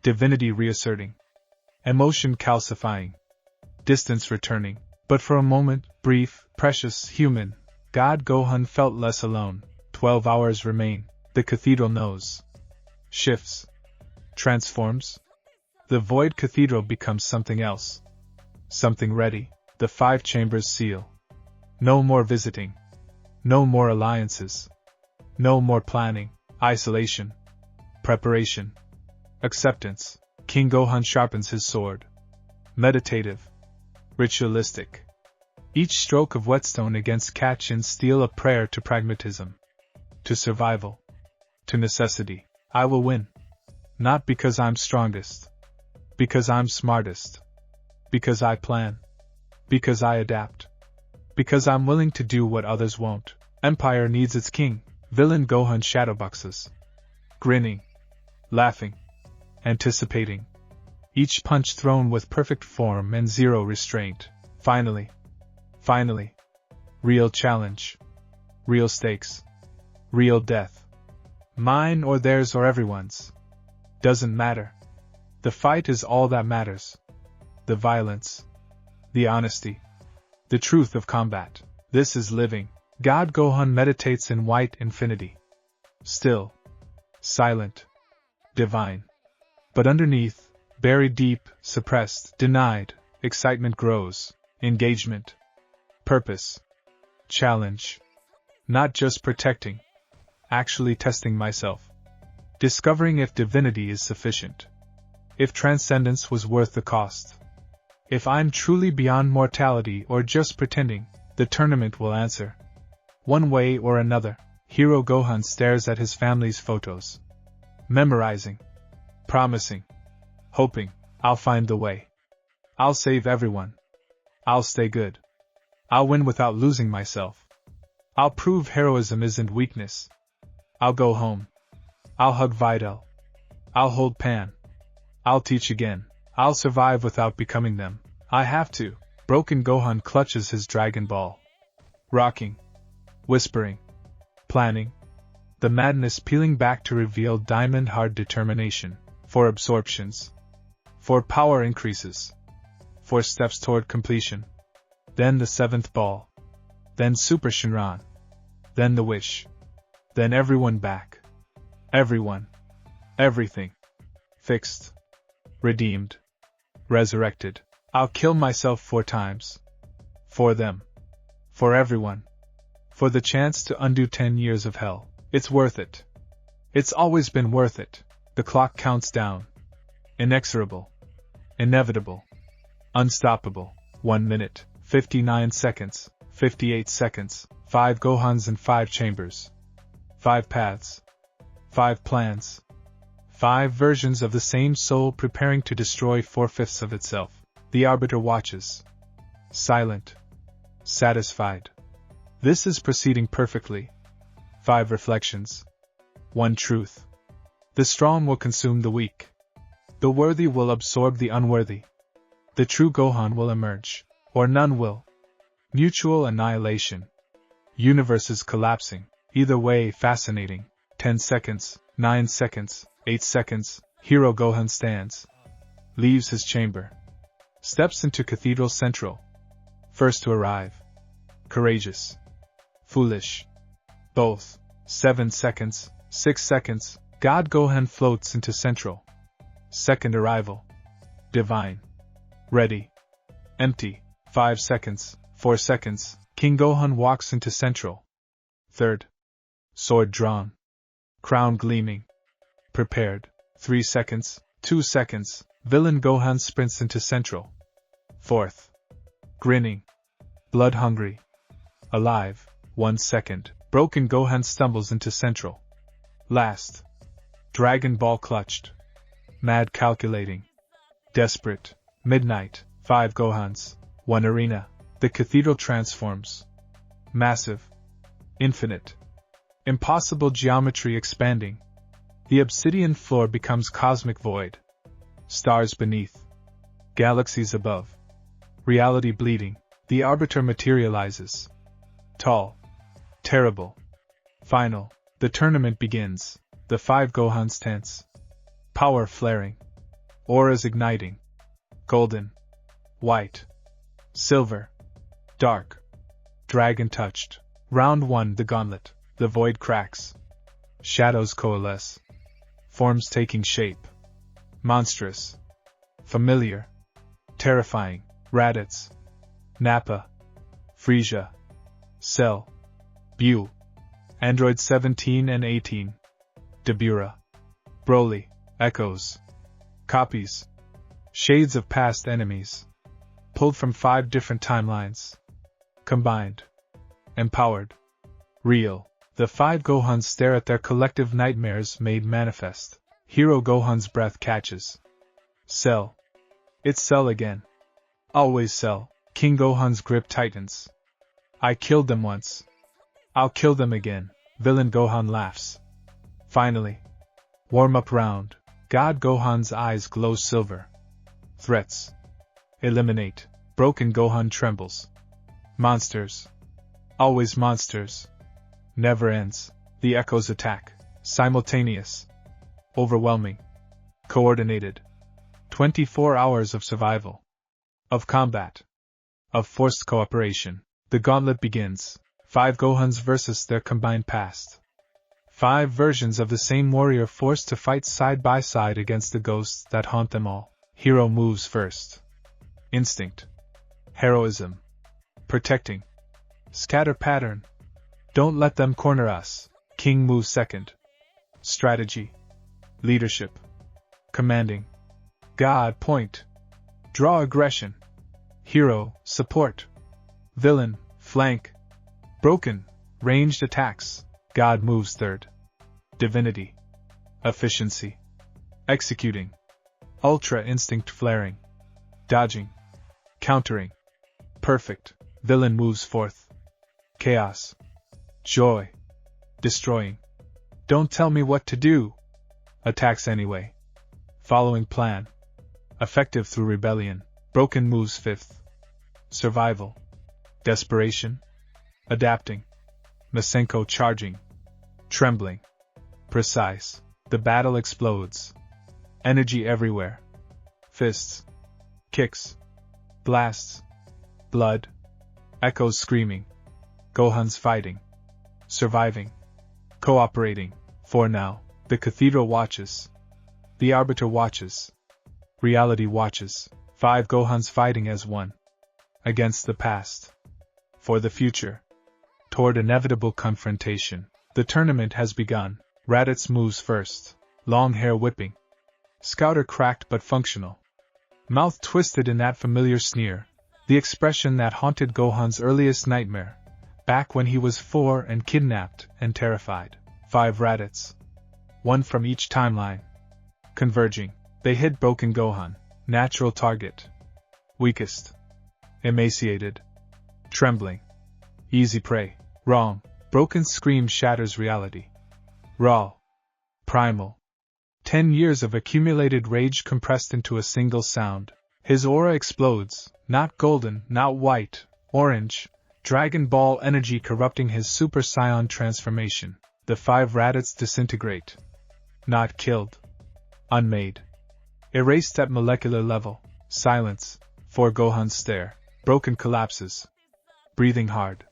Divinity reasserting. Emotion calcifying. Distance returning. But for a moment, brief, precious, human, God Gohan felt less alone. 12 hours remain. The cathedral knows. Shifts. Transforms. The void cathedral becomes something else. Something ready. The 5 chambers seal. No more visiting. No more alliances. No more planning. Isolation. Preparation. Acceptance. King Gohan sharpens his sword. Meditative. Ritualistic. Each stroke of whetstone against Kachin steel a prayer to pragmatism. To survival. To necessity. I will win. Not because I'm strongest. Because I'm smartest. Because I plan. Because I adapt. Because I'm willing to do what others won't. Empire needs its king. Villain Gohan shadowboxes. Grinning. Laughing. Anticipating. Each punch thrown with perfect form and zero restraint. Finally. Real challenge. Real stakes. Real death. Mine or theirs or everyone's. Doesn't matter. The fight is all that matters. The violence. The honesty. The truth of combat. This is living. God Gohan meditates in white infinity. Still. Silent. Divine. But underneath, buried deep, suppressed, denied, excitement grows. Engagement. Purpose. Challenge. Not just protecting. Actually testing myself. Discovering if divinity is sufficient. If transcendence was worth the cost. If I'm truly beyond mortality or just pretending, the tournament will answer. One way or another, Hero Gohan stares at his family's photos. Memorizing. Promising. Hoping, I'll find the way. I'll save everyone. I'll stay good. I'll win without losing myself. I'll prove heroism isn't weakness. I'll go home. I'll hug Videl. I'll hold Pan. I'll teach again. I'll survive without becoming them. I have to. Broken Gohan clutches his Dragon Ball. Rocking. Whispering. Planning. The madness peeling back to reveal diamond-hard determination. For absorptions. For power increases. For steps toward completion. Then the 7th ball. Then Super Shinran. Then the wish. Then everyone back. Everyone. Everything. Fixed. Redeemed. Resurrected. I'll kill myself 4 times. For them. For everyone. For the chance to undo 10 years of hell. It's worth it. It's always been worth it. The clock counts down. Inexorable. Inevitable. Unstoppable. 1 minute, 59 seconds, 58 seconds, 5 Gohans and 5 chambers. 5 paths. 5 plans. 5 versions of the same soul preparing to destroy 4/5 of itself. The Arbiter watches. Silent. Satisfied. This is proceeding perfectly. 5 reflections. 1 truth. The strong will consume the weak. The worthy will absorb the unworthy. The true Gohan will emerge, or none will. Mutual annihilation. Universes collapsing, either way fascinating. 10 seconds, 9 seconds, 8 seconds, Hero Gohan stands. Leaves his chamber. Steps into Cathedral Central. First to arrive. Courageous. Foolish. Both. 7 seconds, 6 seconds, God Gohan floats into Central. Second arrival. Divine. Ready. Empty. 5 seconds, 4 seconds, King Gohan walks into Central. Third. Sword drawn. Crown gleaming. Prepared. 3 seconds, 2 seconds, Villain Gohan sprints into Central. Fourth. Grinning. Blood hungry. Alive. 1 second, Broken Gohan stumbles into Central. Last. Dragon Ball clutched. Mad calculating. Desperate. Midnight. 5 Gohans. 1 arena. The cathedral transforms. Massive. Infinite. Impossible geometry expanding. The obsidian floor becomes cosmic void. Stars beneath. Galaxies above. Reality bleeding. The Arbiter materializes. Tall. Terrible. Final. The tournament begins. The 5 Gohans tense. Power flaring. Auras igniting. Golden. White. Silver. Dark. Dragon touched. Round 1 the gauntlet. The void cracks. Shadows coalesce. Forms taking shape. Monstrous. Familiar. Terrifying. Raditz. Nappa. Frisia. Cell. Bu. Android 17 and 18. Dabura. Broly. Echoes. Copies. Shades of past enemies. Pulled from 5 different timelines. Combined. Empowered. Real. The 5 Gohans stare at their collective nightmares made manifest. Hero Gohan's breath catches. Cell. It's Cell again. Always Cell. King Gohan's grip tightens. I killed them once. I'll kill them again. Villain Gohan laughs. Finally. Warm-up round. God Gohan's eyes glow silver. Threats. Eliminate. Broken Gohan trembles. Monsters. Always monsters. Never ends. The echoes attack. Simultaneous. Overwhelming. Coordinated. 24 hours of survival. Of combat. Of forced cooperation. The gauntlet begins. 5 Gohans versus their combined past. 5 versions of the same warrior forced to fight side by side against the ghosts that haunt them all. Hero moves first. Instinct. Heroism. Protecting. Scatter pattern. Don't let them corner us. King moves second. Strategy. Leadership. Commanding. God point. Draw aggression. Hero, support. Villain, flank. Broken, ranged attacks. God moves third. Divinity. Efficiency. Executing. Ultra instinct flaring. Dodging. Countering. Perfect. Villain moves fourth. Chaos. Joy. Destroying. Don't tell me what to do. Attacks anyway. Following plan. Effective through rebellion. Broken moves fifth. Survival. Desperation. Adapting. Masenko charging. Trembling. Precise. The battle explodes. Energy everywhere. Fists. Kicks. Blasts. Blood. Echoes screaming. Gohan's fighting. Surviving. Cooperating. For now, the cathedral watches. The Arbiter watches. Reality watches. 5 Gohans fighting as one. Against the past. For the future. Toward inevitable confrontation. The tournament has begun. Raditz moves first. Long hair whipping. Scouter cracked but functional. Mouth twisted in that familiar sneer. The expression that haunted Gohan's earliest nightmare. Back when he was 4 and kidnapped and terrified. 5 Raditz. 1 from each timeline. Converging. They hit Broken Gohan. Natural target. Weakest. emaciated, trembling. Easy prey. Wrong. Broken scream shatters reality. Raw. Primal. 10 years of accumulated rage compressed into a single sound. His aura explodes, not golden, not white, orange, Dragon Ball energy corrupting his Super Saiyan transformation. The 5 Raditz disintegrate. Not killed. Unmade. Erased at molecular level. Silence. For Gohan's stare. Broken collapses. Breathing hard.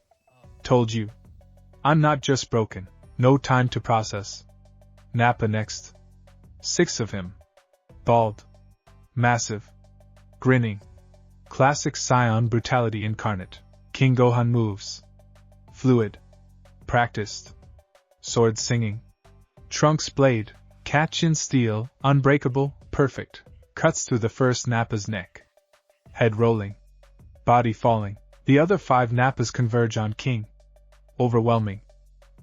Told you. I'm not just broken. No time to process. Nappa next. 6 of him. Bald. Massive. Grinning. Classic Saiyan brutality incarnate. King Gohan moves. Fluid. Practiced. Sword singing. Trunks blade. Catch in steel. Unbreakable. Perfect. Cuts through the first Nappa's neck. Head rolling. Body falling. The other 5 Nappas converge on King. Overwhelming.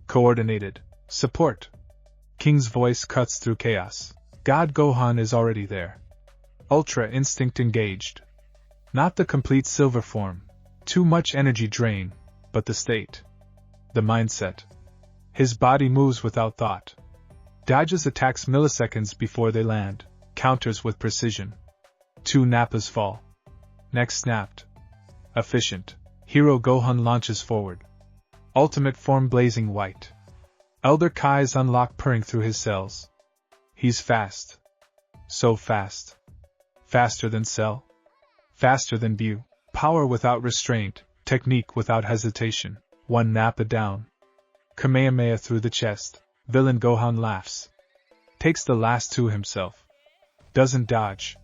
Coordinated. Support. King's voice cuts through chaos. God Gohan is already there. Ultra instinct engaged. Not the complete silver form. Too much energy drain, but the state. The mindset. His body moves without thought. Dodges attacks milliseconds before they land. Counters with precision. 2 Nappas fall. Neck snapped. Efficient. Hero Gohan launches forward. Ultimate form blazing white. Elder Kai's unlock purring through his cells. He's fast. So fast. Faster than Cell. Faster than View. Power without restraint, technique without hesitation. 1 Nappa down. Kamehameha through the chest. Villain Gohan laughs. Takes the last 2 himself. Doesn't dodge.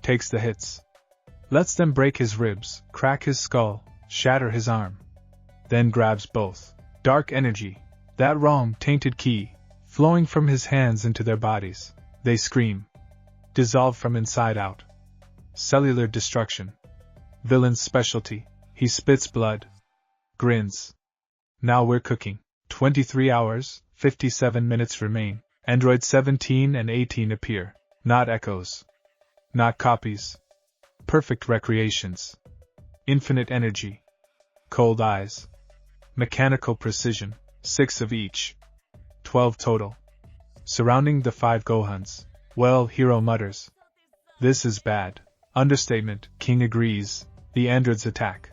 Takes the hits. Lets them break his ribs, crack his skull, shatter his arm. Then grabs both. Dark energy. That wrong, tainted ki, flowing from his hands into their bodies. They scream. Dissolve from inside out. Cellular destruction. Villain's specialty. He spits blood. Grins. Now we're cooking. 23 hours, 57 minutes remain. Android 17 and 18 appear. Not echoes. Not copies. Perfect recreations. Infinite energy. Cold eyes. Mechanical precision. 6 of each. 12 total. Surrounding the 5 Gohans. Well, Hero mutters. This is bad. Understatement. King agrees. The androids attack.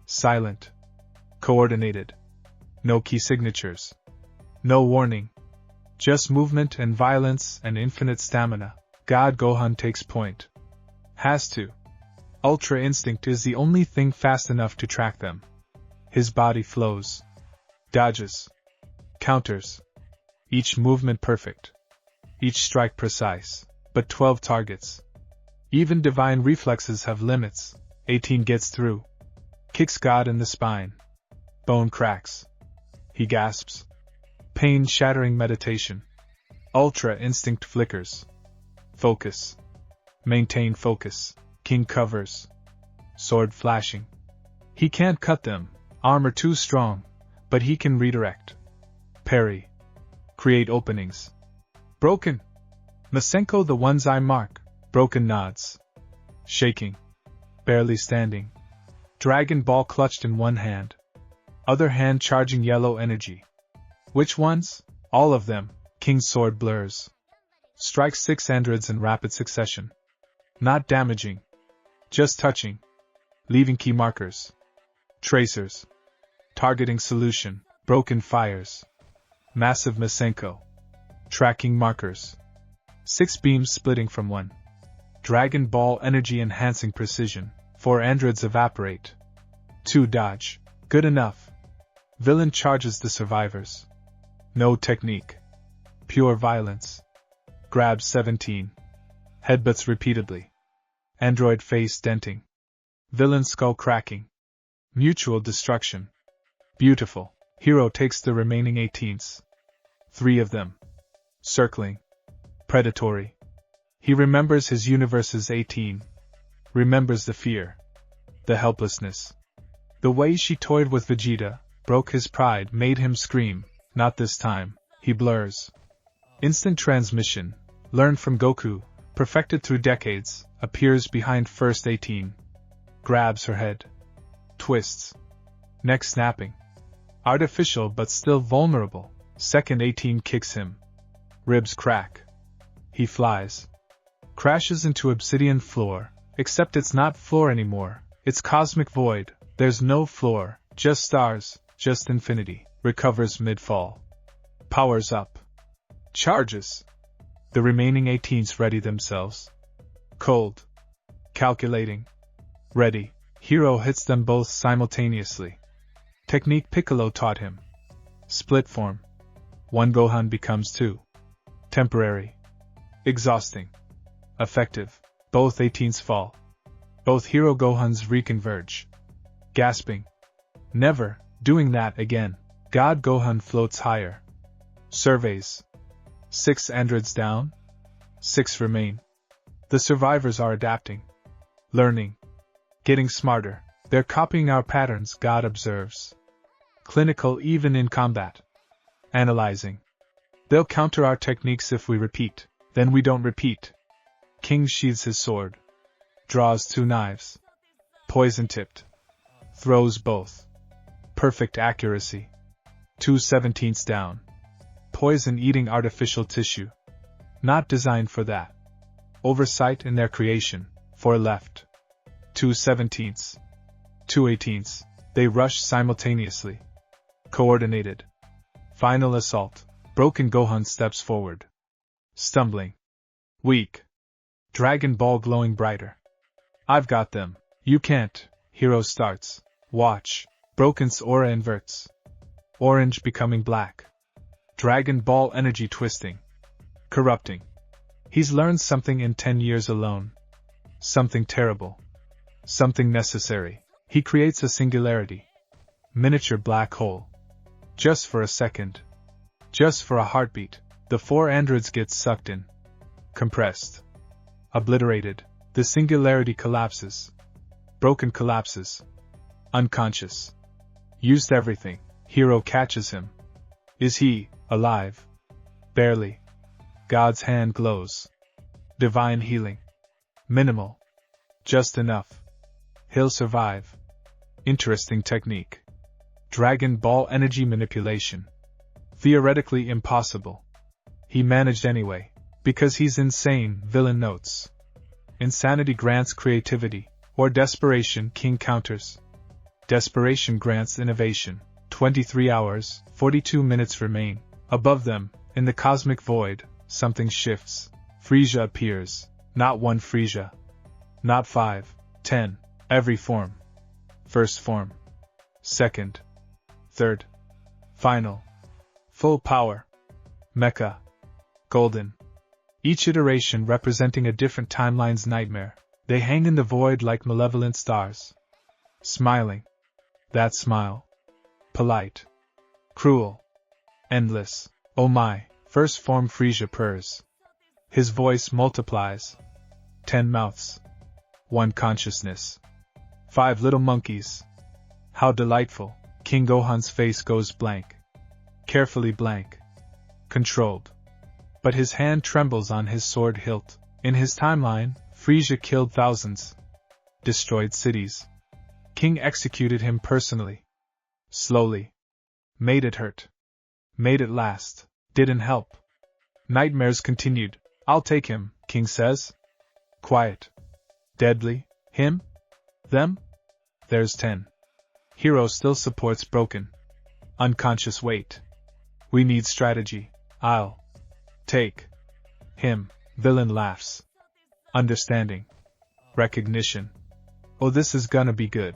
Silent. Coordinated. No key signatures. No warning. Just movement and violence and infinite stamina. God Gohan takes point. Has to. Ultra instinct is the only thing fast enough to track them. His body flows. Dodges. Counters. Each movement perfect. Each strike precise. But 12 targets. Even divine reflexes have limits. 18 gets through. Kicks God in the spine. Bone cracks. He gasps. Pain-shattering meditation. Ultra instinct flickers. Focus. Maintain focus. King covers. Sword flashing. He can't cut them, armor too strong, but he can redirect. Parry. Create openings. Broken. Masenko the ones I mark. Broken nods. Shaking. Barely standing. Dragon Ball clutched in one hand. Other hand charging yellow energy. Which ones? All of them. King's sword blurs. Strikes 6 androids in rapid succession. Not damaging. Just touching. Leaving key markers. Tracers. Targeting solution. Broken fires. Massive Masenko. Tracking markers. 6 beams splitting from 1. Dragon Ball energy enhancing precision. 4 androids evaporate. 2 dodge. Good enough. Villain charges the survivors. No technique. Pure violence. Grabs 17. Headbutts repeatedly. Android face denting. Villain skull cracking. Mutual destruction. Beautiful. Hero takes the remaining 18s. 3 of them. Circling. Predatory. He remembers his universe's 18. Remembers the fear. The helplessness. The way she toyed with Vegeta, broke his pride, made him scream. Not this time. He blurs. Instant transmission. Learned from Goku. Perfected through decades. Appears behind first 18. grabs her head. Twists. Neck snapping. Artificial but still vulnerable. Second 18 kicks him. Ribs crack. He flies. Crashes into obsidian floor, except it's not floor anymore, it's cosmic void, there's no floor, just stars, just infinity. Recovers mid-fall. Powers up. Charges. The remaining 18s ready themselves. Cold. Calculating. Ready. Hero hits them both simultaneously. Technique Piccolo taught him. Split form. One Gohan becomes two. Temporary. Exhausting. Effective. Both 18s fall. Both Hero Gohans reconverge. Gasping. Never doing that again. God Gohan floats higher. Surveys. 6 androids down. 6 remain. The survivors are adapting. Learning. Getting smarter. They're copying our patterns, God observes. Clinical even in combat. Analyzing. They'll counter our techniques if we repeat. Then we don't repeat. King sheathes his sword. Draws 2 knives. Poison-tipped. Throws both. Perfect accuracy. 2 17ths down. Poison-eating artificial tissue. Not designed for that. Oversight in their creation. 4 left. 2 17ths. 2 18ths. They rush simultaneously. Coordinated. Final assault. Broken Gohan steps forward. Stumbling. Weak. Dragon Ball glowing brighter. I've got them. You can't. Hero starts. Watch. Broken's aura inverts. Orange becoming black. Dragon Ball energy twisting. Corrupting. He's learned something in 10 years alone. Something terrible. Something necessary. He creates a singularity. Miniature black hole. Just for a second. Just for a heartbeat. The 4 androids get sucked in. Compressed. Obliterated. The singularity collapses. Broken collapses. Unconscious. Used everything. Hero catches him. Is he alive? Barely. God's hand glows. Divine healing. Minimal. Just enough. He'll survive. Interesting technique. Dragon Ball energy manipulation. Theoretically impossible. He managed anyway. Because he's insane, villain notes. Insanity grants creativity, or desperation, King counters. Desperation grants innovation. 23 hours, 42 minutes remain. Above them, in the cosmic void, something shifts. Frieza appears. Not one Frieza. Not 5, 10. Every form. First form. Second. Third. Final. Full power. Mecha. Golden. Each iteration representing a different timeline's nightmare. They hang in the void like malevolent stars. Smiling. That smile. Polite. Cruel. Endless. Oh my, first form Frieza purrs. His voice multiplies. 10 mouths. 1 consciousness. 5 little monkeys. How delightful. King Gohan's face goes blank. Carefully blank. Controlled. But his hand trembles on his sword hilt. In his timeline, Frieza killed thousands. Destroyed cities. King executed him personally. Slowly. Made it hurt. Made it last. Didn't help. Nightmares continued. I'll take him, King says. Quiet. Deadly. Him? Them? There's 10. Hero still supports broken. Unconscious weight. We need strategy. I'll take him. Villain laughs. Understanding. Recognition. Oh, this is gonna be good.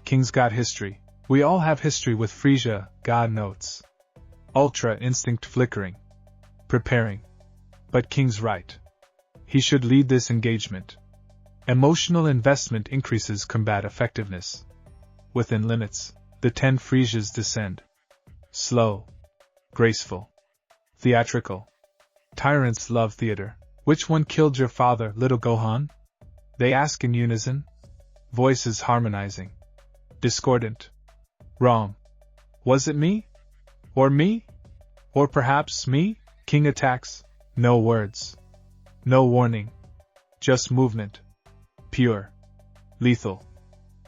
King's got history. We all have history with Frieza, God notes. Ultra instinct flickering. Preparing. But King's right. He should lead this engagement. Emotional investment increases combat effectiveness. Within limits, the 10 Friezas descend. Slow. Graceful. Theatrical. Tyrants love theater. Which one killed your father, little Gohan? They ask in unison. Voices harmonizing. Discordant. Wrong. Was it me? Or me? Or perhaps me? King attacks. No words. No warning. Just movement. Pure. Lethal.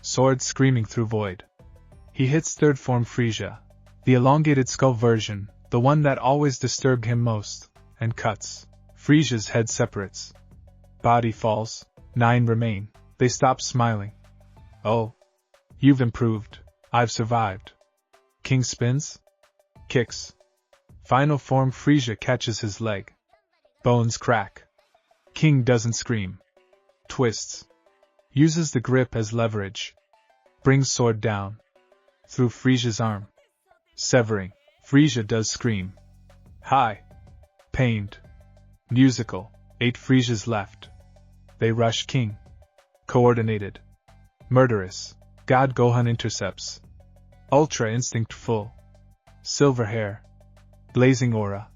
sword screaming through void. He hits third form Frieza, the elongated skull version, the one that always disturbed him most, and cuts. Frieza's head separates. Body falls, 9 remain. They stop smiling. Oh. You've improved. I've survived. King spins. Kicks. Final form Frieza catches his leg. Bones crack. King doesn't scream. Twists. Uses the grip as leverage. Brings sword down. Through Frieza's arm. Severing. Frieza does scream. High. Pained. Musical. 8 Frieza's left. They rush King. Coordinated. Murderous. God Gohan intercepts. Ultra instinct full. Silver hair. Blazing aura.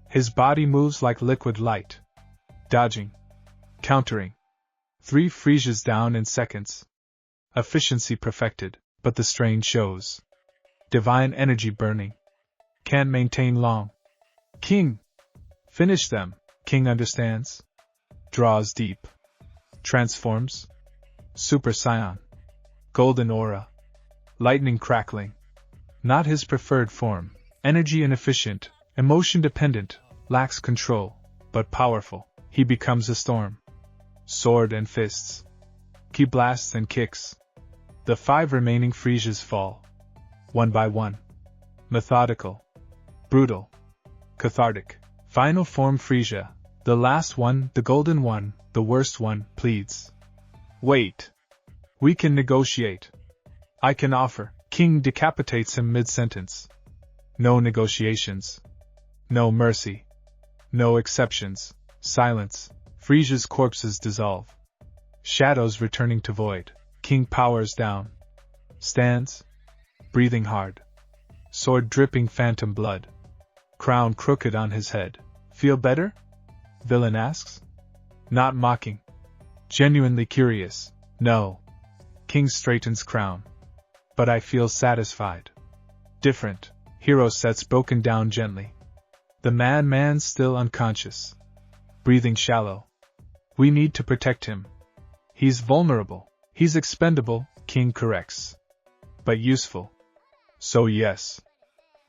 His body moves like liquid light. Dodging. Countering. 3 Friezas down in seconds. Efficiency perfected, but the strain shows. Divine energy burning. Can't maintain long. King! Finish them, King understands. Draws deep. Transforms. Super Saiyan. Golden aura. Lightning crackling. Not his preferred form. Energy inefficient, emotion dependent, lacks control, but powerful. He becomes a storm. Sword and fists. Ki blasts and kicks. The 5 remaining Friezas fall. One by one. Methodical. Brutal. Cathartic. Final form Frieza. The last one, the golden one, the worst one, pleads. Wait. We can negotiate. I can offer. King decapitates him mid-sentence. No negotiations. No mercy. No exceptions. Silence. Frieza's corpses dissolve. Shadows returning to void. King powers down. Stands. Breathing hard. Sword dripping phantom blood. Crown crooked on his head. Feel better? Villain asks. Not mocking. Genuinely curious. No. King straightens crown. But I feel satisfied. Different. Hero sets broken down gently. The man's still unconscious. Breathing shallow. We need to protect him. He's vulnerable. He's expendable, King corrects. But useful. So yes.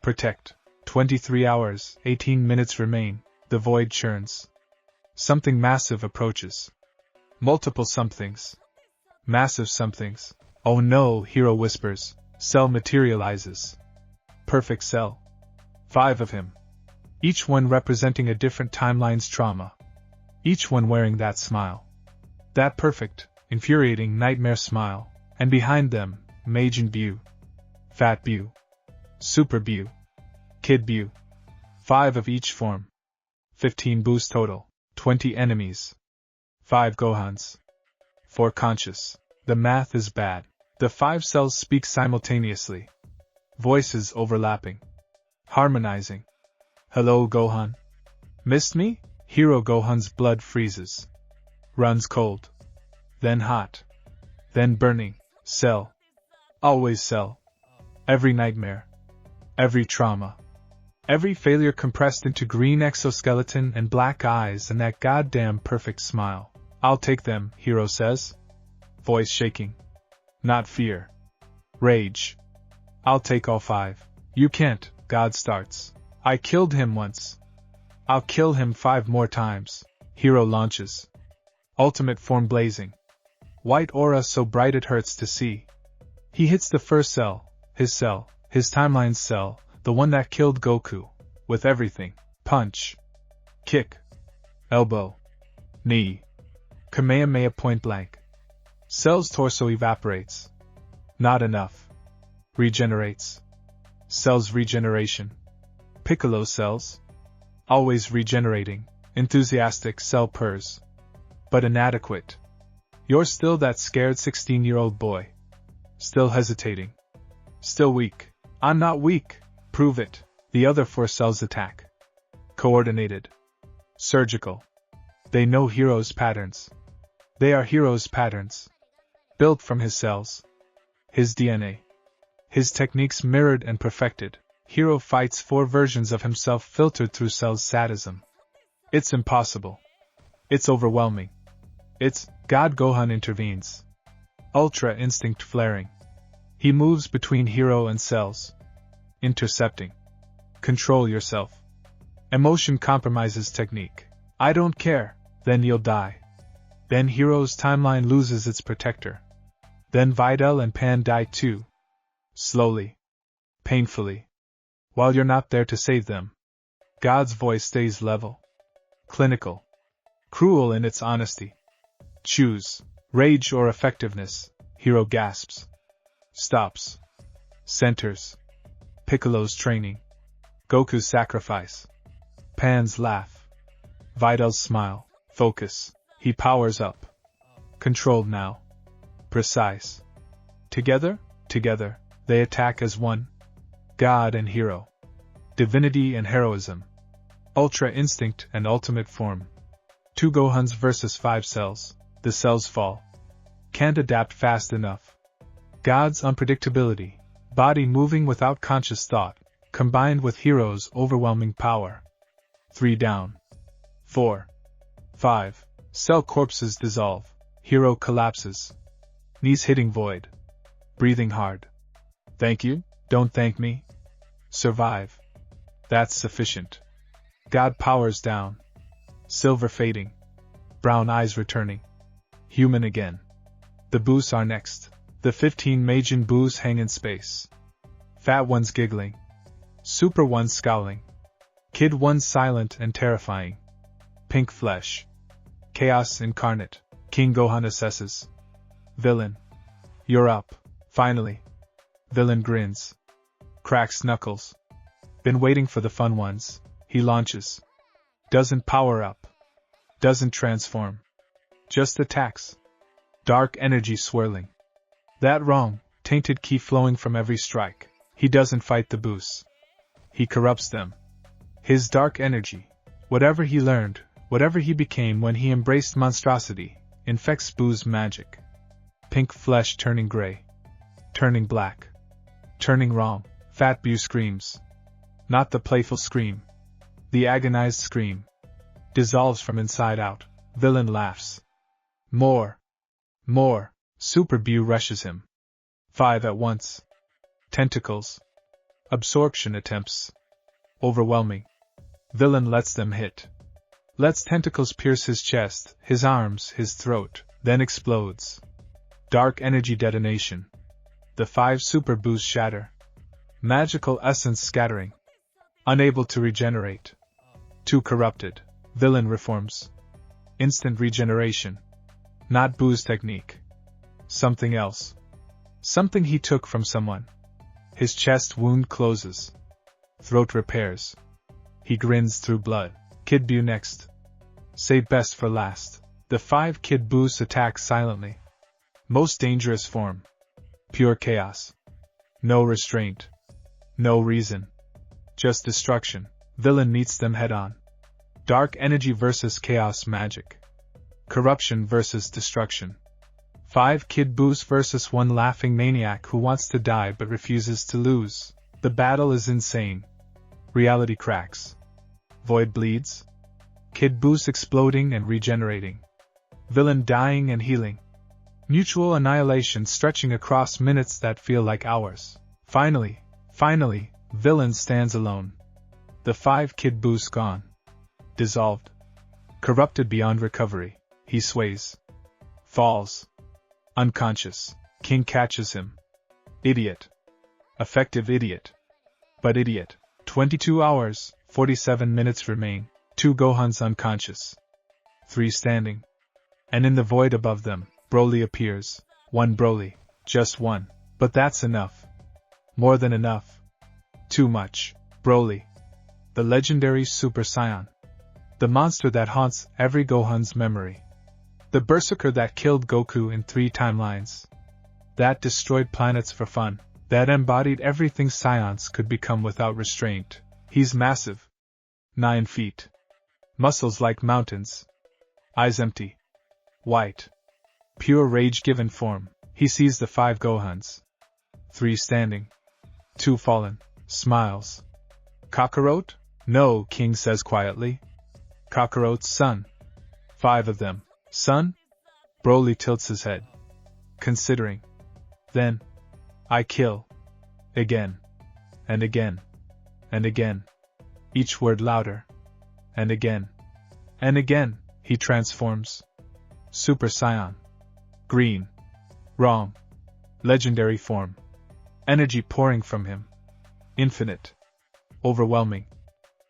Protect. 23 hours, 18 minutes remain. The void churns. Something massive approaches. Multiple somethings. Massive somethings. Oh no, Hero whispers. Cell materializes. Perfect cell. 5 of him. Each one representing a different timeline's trauma. Each one wearing that smile. That perfect, infuriating nightmare smile. And behind them, Majin Buu. Fat Buu. Super Buu. Kid Buu. 5 of each form. 15 Buus total. 20 enemies. 5 Gohans. 4 conscious. The math is bad. The 5 cells speak simultaneously. Voices overlapping. Harmonizing. Hello Gohan. Missed me? Hero Gohan's blood freezes. Runs cold. Then hot. Then burning. Cell. Always cell. Every nightmare. Every trauma. Every failure compressed into green exoskeleton and black eyes and that goddamn perfect smile. I'll take them, Hero says. Voice shaking. Not fear. Rage. I'll take all 5. You can't, God starts. I killed him once. I'll kill him 5 more times. Hero launches. Ultimate form blazing. White aura so bright it hurts to see. He hits the first cell, his timeline's cell, the one that killed Goku, with everything. Punch. Kick. Elbow. Knee. Kamehameha point blank. Cell's torso evaporates. Not enough. Regenerates. Cell's regeneration. Piccolo cells. Always regenerating. Enthusiastic cell purrs. But inadequate. You're still that scared 16-year-old boy. Still hesitating. Still weak. I'm not weak. Prove it. The other 4 cells attack. Coordinated. Surgical. They know Hero's patterns. They are Hero's patterns. Built from his cells. His DNA. His techniques mirrored and perfected. Hero fights 4 versions of himself filtered through Cell's sadism. It's impossible. It's overwhelming. It's God Gohan intervenes. Ultra instinct flaring. He moves between hero and cells. Intercepting. Control yourself. Emotion compromises technique. I don't care, then you'll die. Then hero's timeline loses its protector. Then Videl and Pan die too. Slowly. Painfully. While you're not there to save them. God's voice stays level. Clinical. Cruel in its honesty. Choose. Rage or effectiveness. Hero gasps. Stops. Centers. Piccolo's training. Goku's sacrifice. Pan's laugh. Videl's smile. Focus. He powers up. Controlled now. Precise. Together, they attack as one. God and hero. Divinity and heroism. Ultra instinct and ultimate form. 2 Gohans versus 5 cells. The cells fall. Can't adapt fast enough. God's unpredictability. Body moving without conscious thought, combined with hero's overwhelming power. 3 down. 4. 5. Cell corpses dissolve. Hero collapses. Knees hitting void. Breathing hard. Thank you, don't thank me. Survive. That's sufficient. God powers down. Silver fading. Brown eyes returning. Human again. The boos are next. The 15 Majin boos hang in space. Fat ones giggling. Super ones scowling. Kid ones silent and terrifying. Pink flesh. Chaos incarnate. King Gohan assesses. Villain. You're up. Finally. Villain grins. Cracks knuckles. Been waiting for the fun ones. He launches. Doesn't power up. Doesn't transform. Just attacks. Dark energy swirling. That wrong, tainted ki flowing from every strike. He doesn't fight the boos. He corrupts them. His dark energy, whatever he learned, whatever he became when he embraced monstrosity, infects boos' magic. Pink flesh turning gray. Turning black. Turning wrong. Fat Boo screams. Not the playful scream. The agonized scream. Dissolves from inside out. Villain laughs. More. More. Super Boo rushes him. 5 at once. Tentacles. Absorption attempts. Overwhelming. Villain lets them hit. Lets tentacles pierce his chest, his arms, his throat, then explodes. Dark energy detonation. The 5 Super Boos shatter. Magical essence scattering. Unable to regenerate. Too corrupted. Villain reforms. Instant regeneration. Not Boo's technique. Something else. Something he took from someone. His chest wound closes. Throat repairs. He grins through blood. Kid Boo next. Save best for last. The 5 Kid Boos attack silently. Most dangerous form. Pure chaos. No restraint. No reason. Just destruction. Villain meets them head on. Dark energy versus chaos magic. Corruption versus destruction. 5 Kid Boos versus 1 laughing maniac who wants to die but refuses to lose. The battle is insane. Reality cracks. Void bleeds. Kid Boos exploding and regenerating. Villain dying and healing. Mutual annihilation stretching across minutes that feel like hours. Finally, Villain stands alone. The 5 Kid Boos gone. Dissolved. Corrupted beyond recovery. He sways. Falls. Unconscious. King catches him. Idiot. Effective idiot. But idiot. 22 hours, 47 minutes remain. 2 Gohans unconscious. 3 standing. And in the void above them, Broly appears. 1 Broly. Just 1. But that's enough. More than enough. Too much. Broly. The legendary Super Saiyan. The monster that haunts every Gohan's memory. The berserker that killed Goku in 3 timelines. That destroyed planets for fun. That embodied everything Saiyans could become without restraint. He's massive. 9 feet. Muscles like mountains. Eyes empty. White. Pure rage given form. He sees the 5 Gohans. 3 standing. 2 fallen. Smiles. Kakarot? No, King says quietly. Kakarot's son. 5 of them. Son? Broly tilts his head. considering. Then, I kill. Again. And again. And again. Each word louder. And again. And again, he transforms. Super Saiyan. Green. Wrong. Legendary form. Energy pouring from him. Infinite. Overwhelming.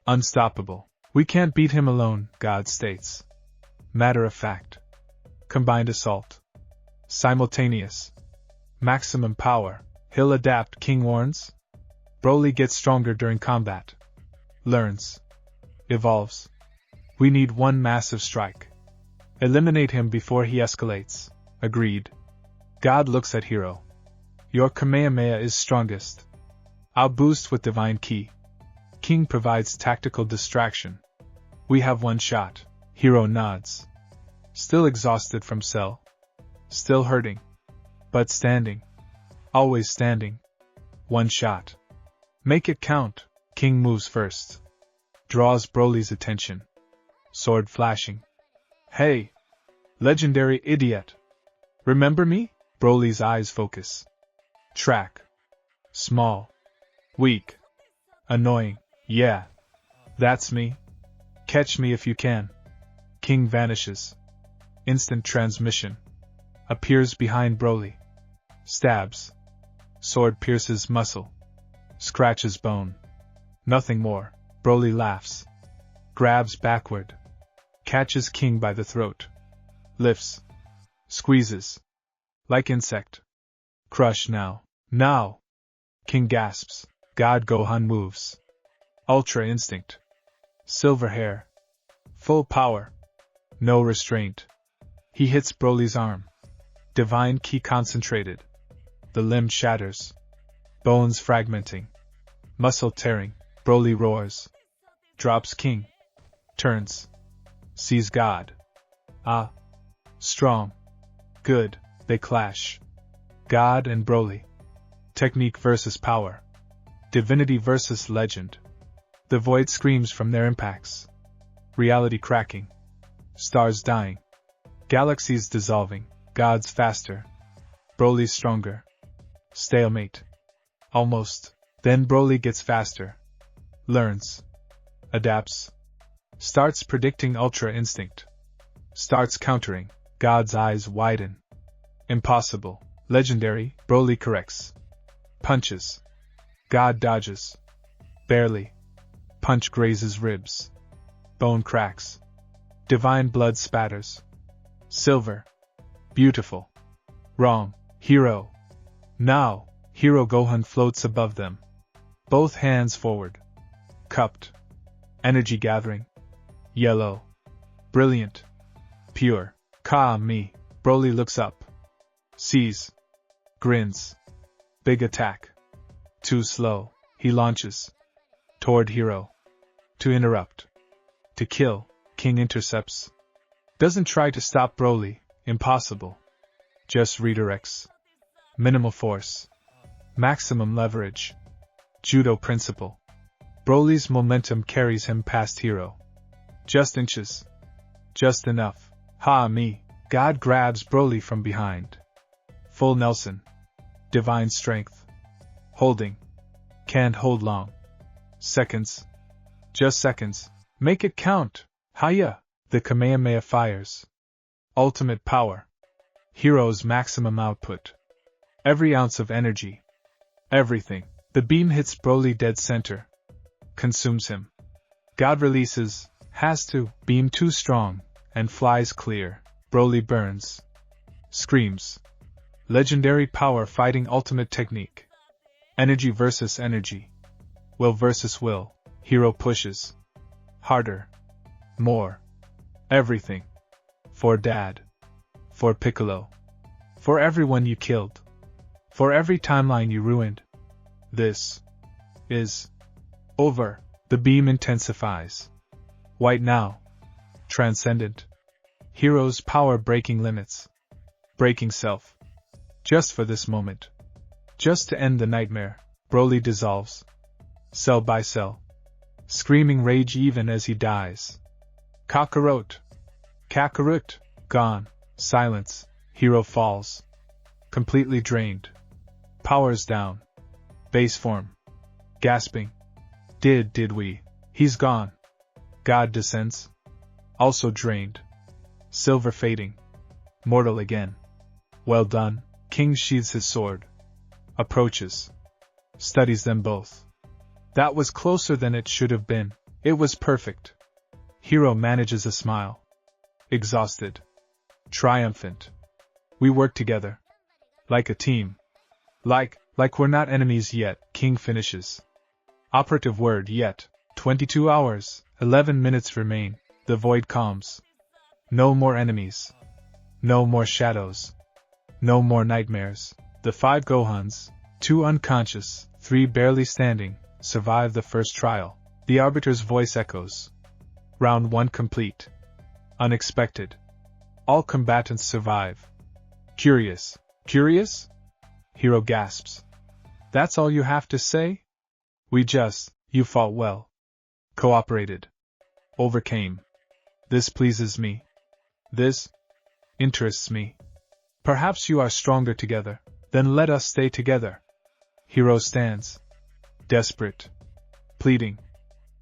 Unstoppable. We can't beat him alone, God states. Matter of fact. Combined assault. Simultaneous. Maximum power. He'll adapt, King warns. Broly gets stronger during combat. Learns. Evolves. We need one massive strike. Eliminate him before he escalates. Agreed. God looks at Hero. Your Kamehameha is strongest. I'll boost with Divine Ki. King provides tactical distraction. We have one shot. Hero nods. Still exhausted from Cell. Still hurting. But standing. Always standing. One shot. Make it count. King moves first. Draws Broly's attention. Sword flashing. Hey! Legendary idiot! Remember me? Broly's eyes focus. Track. Small. Weak. Annoying. Yeah. That's me. Catch me if you can. King vanishes. Instant transmission. Appears behind Broly. Stabs. Sword pierces muscle. Scratches bone. Nothing more. Broly laughs. Grabs backward. Catches King by the throat. Lifts. Squeezes. Like insect. Crush now. Now! King gasps. God Gohan moves. Ultra instinct. Silver hair. Full power. No restraint. He hits Broly's arm. Divine Ki concentrated. The limb shatters. Bones fragmenting. Muscle tearing. Broly roars. Drops King. Turns. Sees God. Ah. Strong. Good. They clash. God and Broly. Technique versus power. Divinity versus legend. The void screams from their impacts. Reality cracking. Stars dying. Galaxies dissolving. Gods faster. Broly stronger. Stalemate. Almost. Then Broly gets faster. Learns. Adapts. Starts predicting Ultra Instinct. Starts countering. God's eyes widen. Impossible. Legendary. Broly corrects. Punches. God dodges. Barely. Punch grazes ribs. Bone cracks. Divine blood spatters. Silver. Beautiful. Wrong. Hero. Now. Hero Gohan floats above them. Both hands forward. Cupped. Energy gathering. Yellow. Brilliant. Pure. Ka-me. Broly looks up. Sees. Grins. Big attack. Too slow. He launches. Toward Hero. To interrupt. To kill. King intercepts. Doesn't try to stop Broly. Impossible. Just redirects. Minimal force. Maximum leverage. Judo principle. Broly's momentum carries him past Hero. Just inches. Just enough. Ha-me. God grabs Broly from behind. Full Nelson. Divine strength. Holding. Can't hold long. Seconds. Just seconds. Make it count. Hiya! The Kamehameha fires. Ultimate power. Hero's maximum output. Every ounce of energy. Everything. The beam hits Broly dead center. Consumes him. God releases. Has to. Beam too strong. And flies clear. Broly burns. Screams. Legendary power fighting ultimate technique. Energy versus energy. Will versus will. Hero pushes. Harder. More. Everything. For Dad. For Piccolo. For everyone you killed. For every timeline you ruined. This is over. The beam intensifies. White now. Transcendent. Hero's power breaking limits. Breaking self. Just for this moment. Just to end the nightmare. Broly dissolves. Cell by cell. Screaming rage even as he dies. Kakarot. Kakarot. Gone. Silence. Hero falls. completely drained. Powers down. Base form. Gasping. Did we? He's gone. God descends. Also drained. Silver fading. Mortal again. Well done. King sheathes his sword. Approaches. Studies them both. That was closer than it should have been. It was perfect. Hero manages a smile. Exhausted. Triumphant. We work together. Like a team. Like we're not enemies yet, King finishes. Operative word yet. 22 hours, 11 minutes remain. The void calms. No more enemies. No more shadows. No more nightmares. The 5 Gohans, 2 unconscious, 3 barely standing, survive the first trial. The arbiter's voice echoes. Round 1 complete. Unexpected. All combatants survive. Curious. Curious? Hero gasps. That's all you have to say? You fought well. Cooperated. Overcame. This pleases me. This interests me. Perhaps you are stronger together. Then let us stay together. Hero stands. Desperate. Pleading.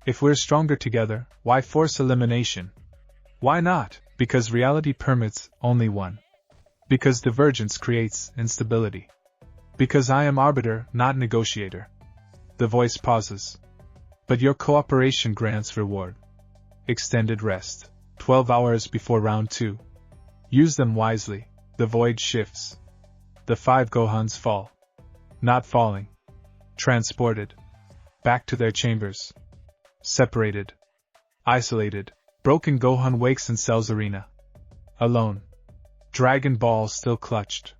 If we're stronger together, why force elimination? Why not? Because reality permits only one. Because divergence creates instability. Because I am arbiter, not negotiator. The voice pauses. But your cooperation grants reward. Extended rest. 12 hours before round 2. Use them wisely. The void shifts. The 5 Gohans fall. Not falling. Transported. Back to their chambers. Separated. Isolated. Broken Gohan wakes in Cell's arena. Alone. Dragon Ball still clutched.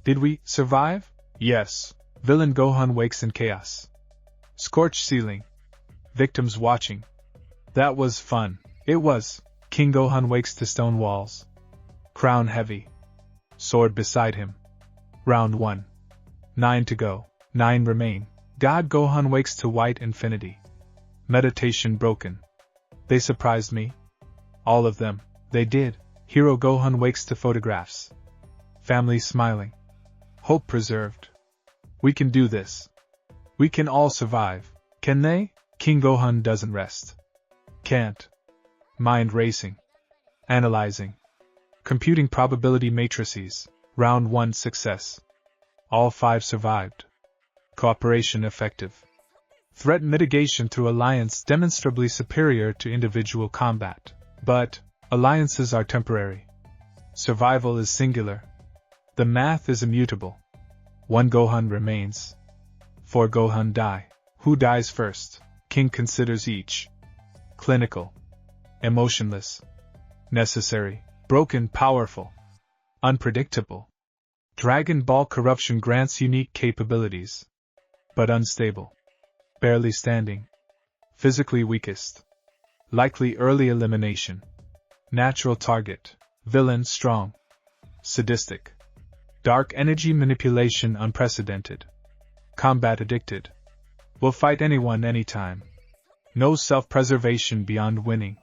Did we survive? Yes. Villain Gohan wakes in chaos. Scorched ceiling. Victims watching. That was fun. It was. King Gohan wakes to stone walls. Crown heavy. Sword beside him. Round 1. 9 to go. 9 remain. God Gohan wakes to white infinity. Meditation broken. They surprised me. All of them. They did. Hero Gohan wakes to photographs. Family smiling. Hope preserved. We can do this. We can all survive. Can they? King Gohan doesn't rest. Can't. Mind racing. Analyzing. Computing probability matrices. Round 1 success. All 5 survived. Cooperation effective. Threat mitigation through alliance demonstrably superior to individual combat. But alliances are temporary. Survival is singular. The math is immutable. 1 Gohan remains. 4 Gohan die. Who dies first? King considers each. Clinical. Emotionless. Necessary. Broken, powerful. Unpredictable. Dragon Ball corruption grants unique capabilities. But unstable. Barely standing. Physically weakest. Likely early elimination. Natural target. Villain strong. Sadistic. Dark energy manipulation unprecedented. Combat addicted. Will fight anyone anytime. No self-preservation beyond winning.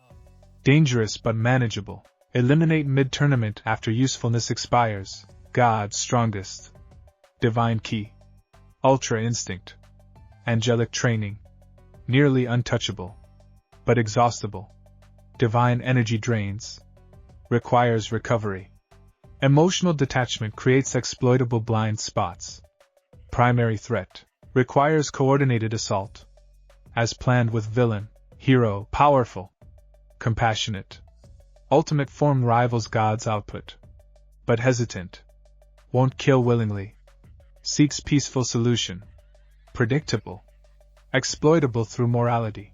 Dangerous but manageable. Eliminate mid-tournament after usefulness expires. God strongest. Divine key. Ultra instinct. Angelic training. Nearly untouchable. But exhaustible. Divine energy drains. Requires recovery. Emotional detachment creates exploitable blind spots. Primary threat. Requires coordinated assault. As planned with villain. Hero. Powerful. Compassionate. Ultimate form rivals God's output. But hesitant. Won't kill willingly. Seeks peaceful solution. Predictable. Exploitable through morality.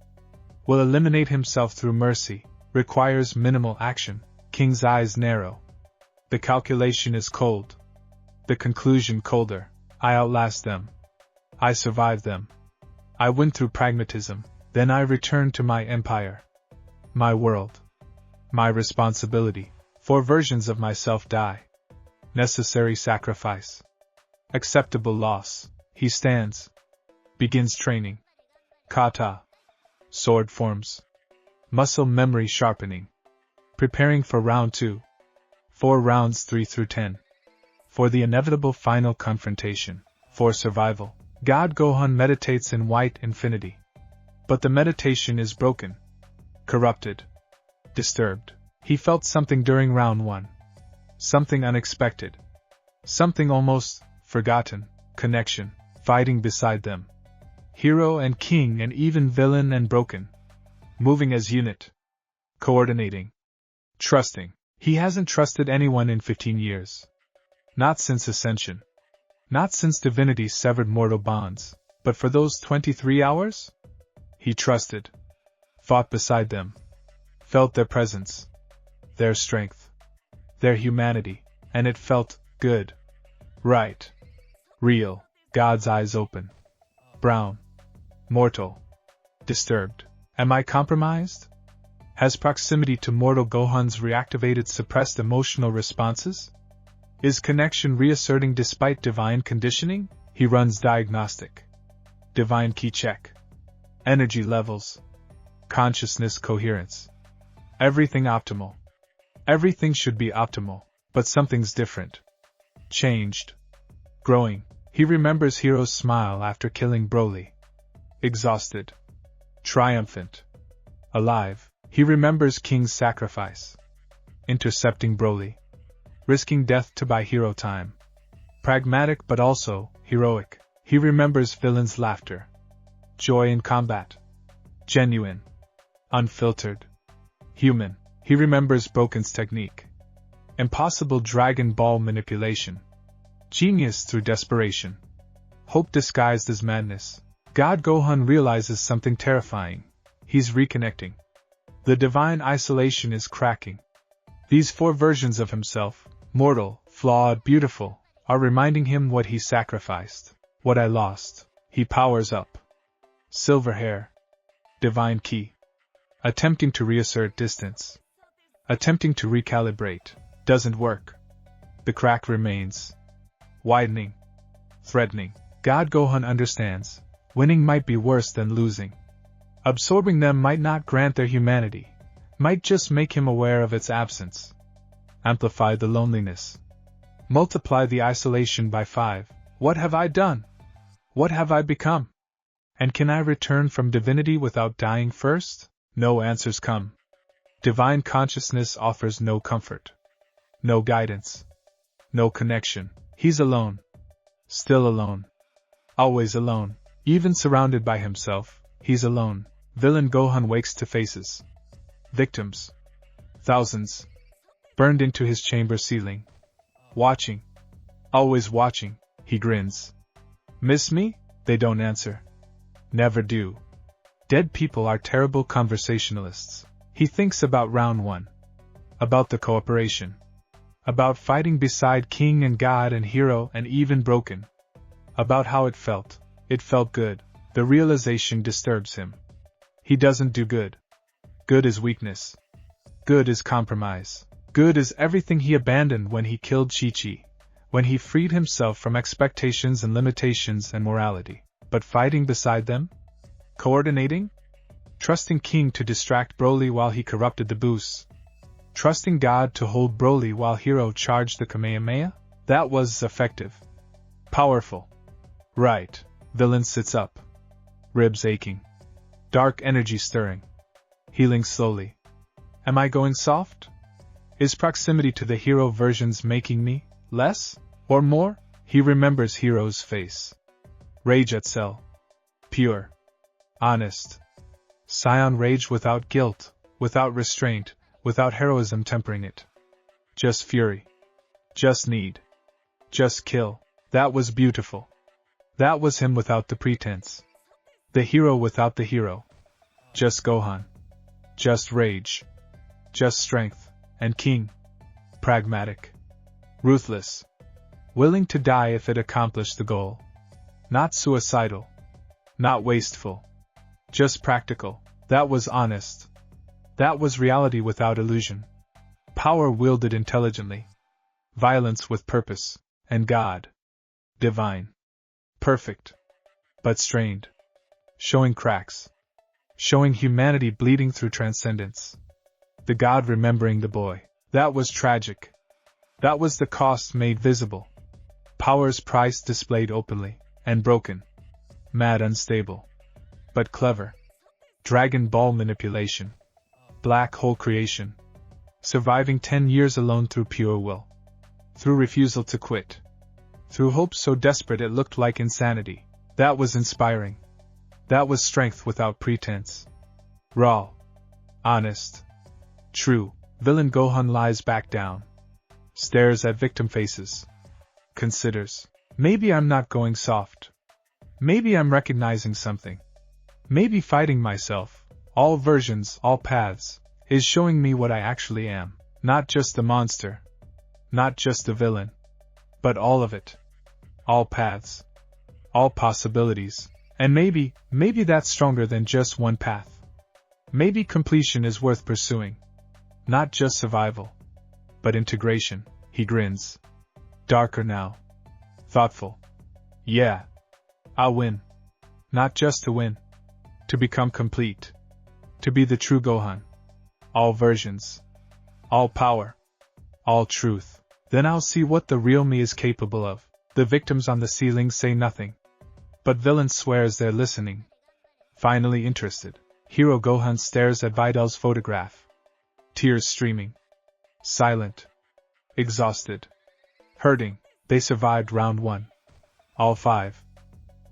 Will eliminate himself through mercy. Requires minimal action. King's eyes narrow. The calculation is cold. The conclusion colder. I outlast them. I survive them. I win through pragmatism. Then I return to my empire. My world. My responsibility. 4 versions of myself die. Necessary sacrifice. Acceptable loss. He stands. Begins training. Kata. Sword forms. Muscle memory sharpening. Preparing for round 2. 4 rounds 3 through 10. for the inevitable final confrontation, for survival. God Gohan meditates in white infinity. But the meditation is broken, corrupted, disturbed. He felt something during round 1. Something unexpected. Something almost forgotten. Connection, fighting beside them. Hero and king and even villain and broken. Moving as unit. Coordinating. Trusting. He hasn't trusted anyone in 15 years. Not since Ascension. Not since divinity severed mortal bonds. But for those 23 hours? He trusted. Fought beside them. Felt their presence. Their strength. Their humanity. And it felt good. Right. Real. God's eyes open. Brown. Mortal. Disturbed. Am I compromised? Has proximity to mortal Gohan's reactivated suppressed emotional responses? Is connection reasserting despite divine conditioning? He runs diagnostic. Divine key check. Energy levels. Consciousness coherence. Everything optimal. Everything should be optimal, but something's different. Changed. Growing. He remembers Hero's smile after killing Broly. Exhausted. Triumphant. Alive. He remembers King's sacrifice. Intercepting Broly. Risking death to buy Hero time. Pragmatic but also heroic. He remembers villain's laughter. Joy in combat. Genuine. Unfiltered. Human. He remembers Broken's technique. Impossible Dragon Ball manipulation. Genius through desperation. Hope disguised as madness. God Gohan realizes something terrifying. He's reconnecting. The divine isolation is cracking. These 4 versions of himself, mortal, flawed, beautiful, are reminding him what he sacrificed, what I lost. He powers up. Silver hair. Divine key. Attempting to reassert distance. Attempting to recalibrate. Doesn't work. The crack remains. Widening. Threatening. God Gohan understands. Winning might be worse than losing. Absorbing them might not grant their humanity. Might just make him aware of its absence. Amplify the loneliness. Multiply the isolation by 5. What have I done? What have I become? And can I return from divinity without dying first? No answers come. Divine consciousness offers no comfort. No guidance. No connection. He's alone. Still alone. Always alone. Even surrounded by himself, he's alone. Villain Gohan wakes to faces. Victims. Thousands. Burned into his chamber ceiling. Watching. Always watching, he grins. Miss me? They don't answer. Never do. Dead people are terrible conversationalists. He thinks about round 1. About the cooperation. About fighting beside King and God and Hero and even Broken. About how it felt. It felt good. The realization disturbs him. He doesn't do good. Good is weakness. Good is compromise. Good is everything he abandoned when he killed Chi-Chi. When he freed himself from expectations and limitations and morality. But fighting beside them? Coordinating? Trusting King to distract Broly while he corrupted the boosts. Trusting God to hold Broly while Hero charged the Kamehameha? That was effective. Powerful. Right. Villain sits up. Ribs aching. Dark energy stirring. Healing slowly. Am I going soft? Is proximity to the Hero versions making me less or more? He remembers Hero's face. Rage at Cell. Pure. Honest. Saiyan rage without guilt, without restraint, without heroism tempering it. Just fury. Just need. Just kill. That was beautiful. That was him without the pretense. The hero without the hero. Just Gohan. Just rage. Just strength. And King. Pragmatic. Ruthless. Willing to die if it accomplished the goal. Not suicidal. Not wasteful. Just practical. That was honest. That was reality without illusion. Power wielded intelligently. Violence with purpose. And God. Divine. Perfect. But strained. Showing cracks. Showing humanity bleeding through transcendence. The God remembering the boy. That was tragic. That was the cost made visible. Powers price displayed openly, and broken. Mad unstable. But clever. Dragon Ball manipulation. Black hole creation. Surviving 10 years alone through pure will. Through refusal to quit. Through hope so desperate it looked like insanity. That was inspiring. That was strength without pretense. Raw. Honest. True. Villain Gohan lies back down. Stares at victim faces. Considers. Maybe I'm not going soft. Maybe I'm recognizing something. Maybe fighting myself, all versions, all paths, is showing me what I actually am. Not just the monster. Not just the villain. But all of it. All paths. All possibilities. And maybe that's stronger than just one path. Maybe completion is worth pursuing. Not just survival. But integration. He grins. Darker now. Thoughtful. Yeah. I'll win. Not just to win. To become complete. To be the true Gohan. All versions. All power. All truth. Then I'll see what the real me is capable of. The victims on the ceiling say nothing. But villain swears they're listening. Finally interested. Hero Gohan stares at Vidal's photograph. Tears streaming. Silent. Exhausted. Hurting. They survived round 1. All 5.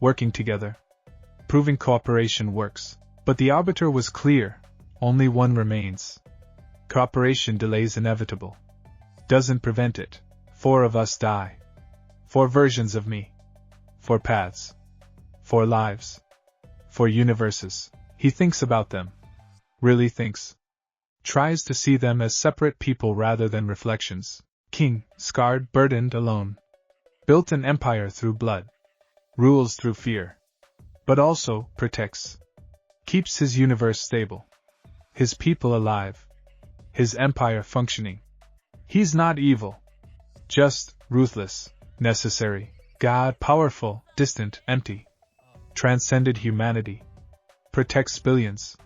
Working together. Proving cooperation works. But the arbiter was clear. Only one remains. Cooperation delays inevitable. Doesn't prevent it. 4 of us die. 4 versions of me. 4 paths. 4 lives. 4 universes. He thinks about them. Really thinks. Tries to see them as separate people rather than reflections. King, scarred, burdened, alone. Built an empire through blood. Rules through fear. But also protects. Keeps his universe stable. His people alive. His empire functioning. He's not evil. Just, ruthless, necessary. God, powerful, distant, empty. Transcended humanity. Protects billions.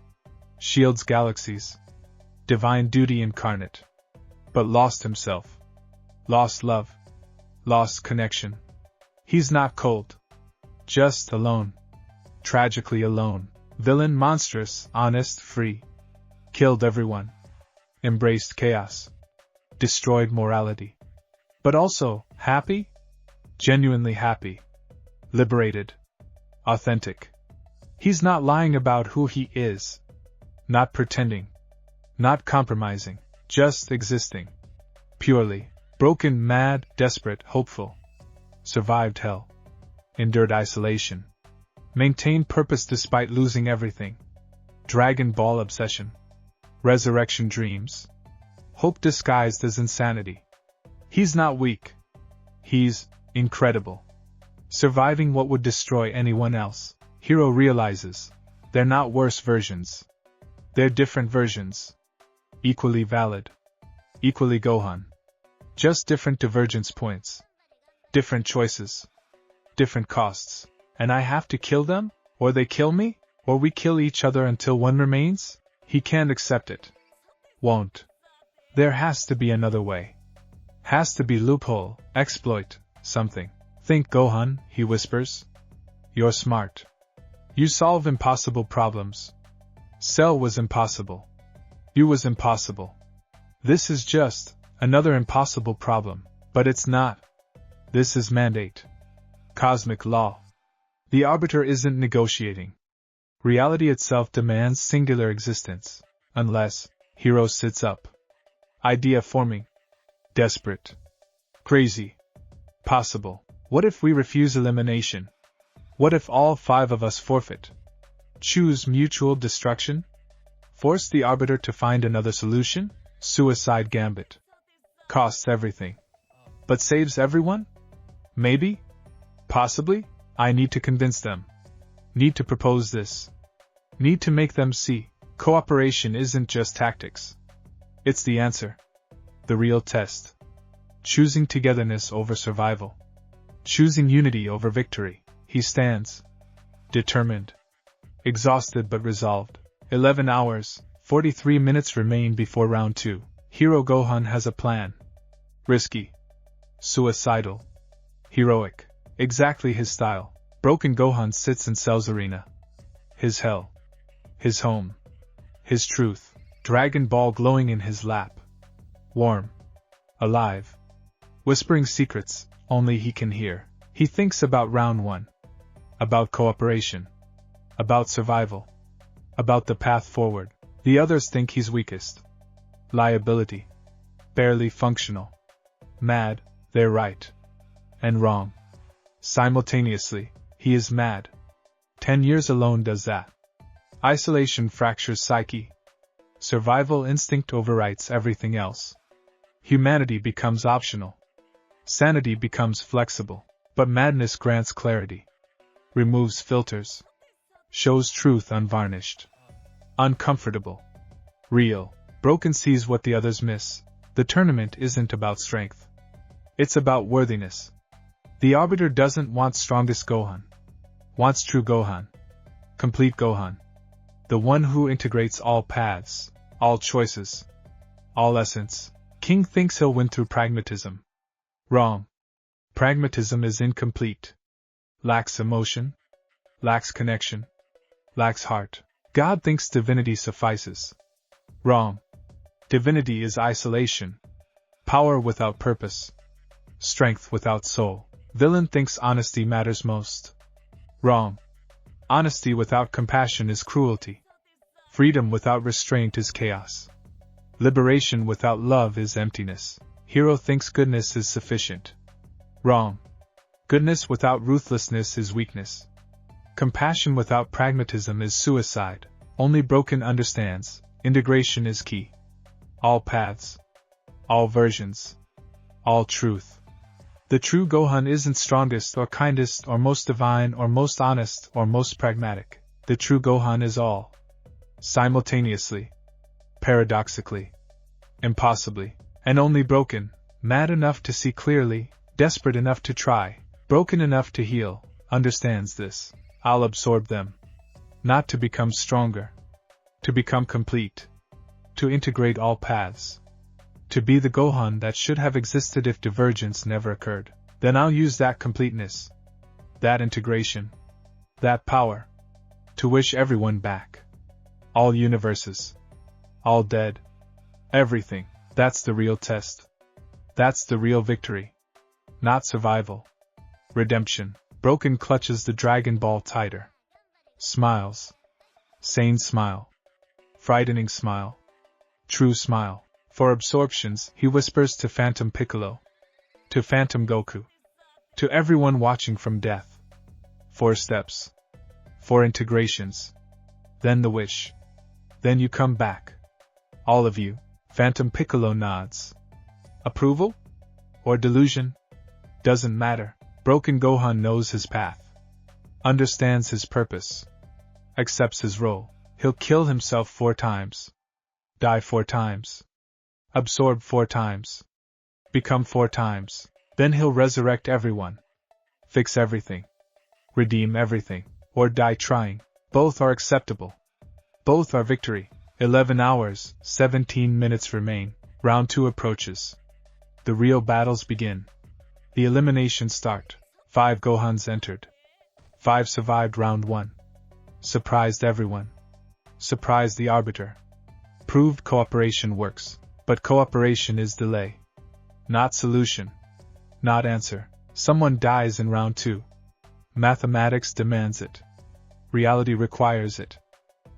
Shields galaxies. Divine duty incarnate. But lost himself. Lost love. Lost connection. He's not cold. Just alone. Tragically alone. Villain monstrous, honest, free. Killed everyone. Embraced chaos. Destroyed morality. But also, happy? Genuinely happy. Liberated. Authentic. He's not lying about who he is. Not pretending. Not compromising. Just existing. Purely. Broken, mad, desperate, hopeful. Survived hell. Endured isolation. Maintained purpose despite losing everything. Dragon Ball obsession. Resurrection dreams. Hope disguised as insanity. He's not weak. He's incredible. Surviving what would destroy anyone else. Hero realizes they're not worse versions. They're different versions. Equally valid. Equally Gohan. Just different divergence points. Different choices. Different costs. And I have to kill them? Or they kill me? Or we kill each other until one remains? He can't accept it. Won't. There has to be another way. Has to be loophole, exploit, something. Think, Gohan, he whispers. You're smart. You solve impossible problems. Cell was impossible. You was impossible. This is just another impossible problem, but it's not. This is mandate. Cosmic law. The arbiter isn't negotiating. Reality itself demands singular existence. Unless, Hero sits up. Idea forming. Desperate. Crazy. Possible. What if we refuse elimination? What if all 5 of us forfeit? Choose mutual destruction? Force the arbiter to find another solution? Suicide gambit. Costs everything. But saves everyone? Maybe? Possibly? I need to convince them. Need to propose this. Need to make them see. Cooperation isn't just tactics. It's the answer. The real test. Choosing togetherness over survival. Choosing unity over victory. He stands. Determined. Exhausted but resolved. 11 hours, 43 minutes remain before round 2. Hero Gohan has a plan. Risky. Suicidal. Heroic. Exactly his style. Broken Gohan sits in Cell's arena. His hell. His home. His truth. Dragon Ball glowing in his lap. Warm. Alive. Whispering secrets, only he can hear. He thinks about round 1. About cooperation. About survival. About the path forward. The others think he's weakest. Liability. Barely functional. Mad, they're right. And wrong. Simultaneously, he is mad. 10 years alone does that. Isolation fractures psyche. Survival instinct overwrites everything else. Humanity becomes optional. Sanity becomes flexible. But madness grants clarity. Removes filters. Shows truth unvarnished. Uncomfortable. Real. Broken sees what the others miss. The tournament isn't about strength. It's about worthiness. The arbiter doesn't want strongest Gohan. Wants true Gohan. Complete Gohan. The one who integrates all paths, all choices, all essence. King thinks he'll win through pragmatism. Wrong. Pragmatism is incomplete. Lacks emotion. Lacks connection. Lacks heart. God thinks divinity suffices. Wrong. Divinity is isolation. Power without purpose. Strength without soul. Villain thinks honesty matters most. Wrong. Honesty without compassion is cruelty. Freedom without restraint is chaos. Liberation without love is emptiness. Hero thinks goodness is sufficient. Wrong. Goodness without ruthlessness is weakness. Compassion without pragmatism is suicide. Only Broken understands, integration is key. All paths. All versions. All truth. The true Gohan isn't strongest or kindest or most divine or most honest or most pragmatic. The true Gohan is all. Simultaneously. Paradoxically. Impossibly. And only Broken, mad enough to see clearly, desperate enough to try, broken enough to heal, understands this. I'll absorb them. Not to become stronger. To become complete. To integrate all paths. To be the Gohan that should have existed if divergence never occurred. Then I'll use that completeness. That integration. That power. To wish everyone back. All universes. All dead. Everything. That's the real test. That's the real victory. Not survival. Redemption. Broken clutches the Dragon Ball tighter. Smiles. Sane smile. Frightening smile. True smile. For absorptions, he whispers to Phantom Piccolo. To Phantom Goku. To everyone watching from death. 4 steps. 4 integrations. Then the wish. Then you come back. All of you. Phantom Piccolo nods. Approval? Or delusion? Doesn't matter. Broken Gohan knows his path. Understands his purpose. Accepts his role. He'll kill himself 4 times. Die 4 times. Absorb 4 times. Become 4 times. Then he'll resurrect everyone. Fix everything. Redeem everything. Or die trying. Both are acceptable. Both are victory. 11 hours, 17 minutes remain. Round 2 approaches. The real battles begin. The eliminations start. 5 Gohans entered. 5 survived round 1. Surprised everyone. Surprised the arbiter. Proved cooperation works. But cooperation is delay. Not solution. Not answer. Someone dies in round 2. Mathematics demands it. Reality requires it.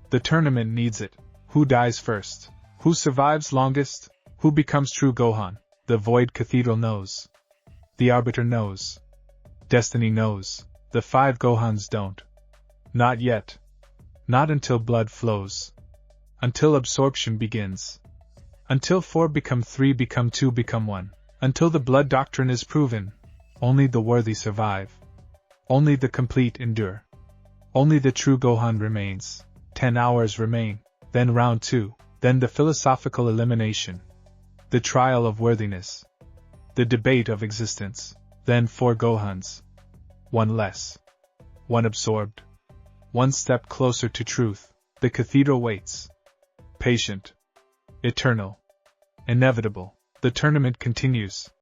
The tournament needs it. Who dies first? Who survives longest? Who becomes true Gohan? The Void Cathedral knows. The Arbiter knows. Destiny knows. The 5 Gohans don't. Not yet. Not until blood flows. Until absorption begins. Until 4 become 3 become 2 become 1. Until the blood doctrine is proven. Only the worthy survive. Only the complete endure. Only the true Gohan remains. 10 hours remain. Then round 2. Then the philosophical elimination. The trial of worthiness. The debate of existence. Then 4 Gohans. 1 less. 1 absorbed. 1 step closer to truth. The cathedral waits. Patient. Eternal. Inevitable. The tournament continues.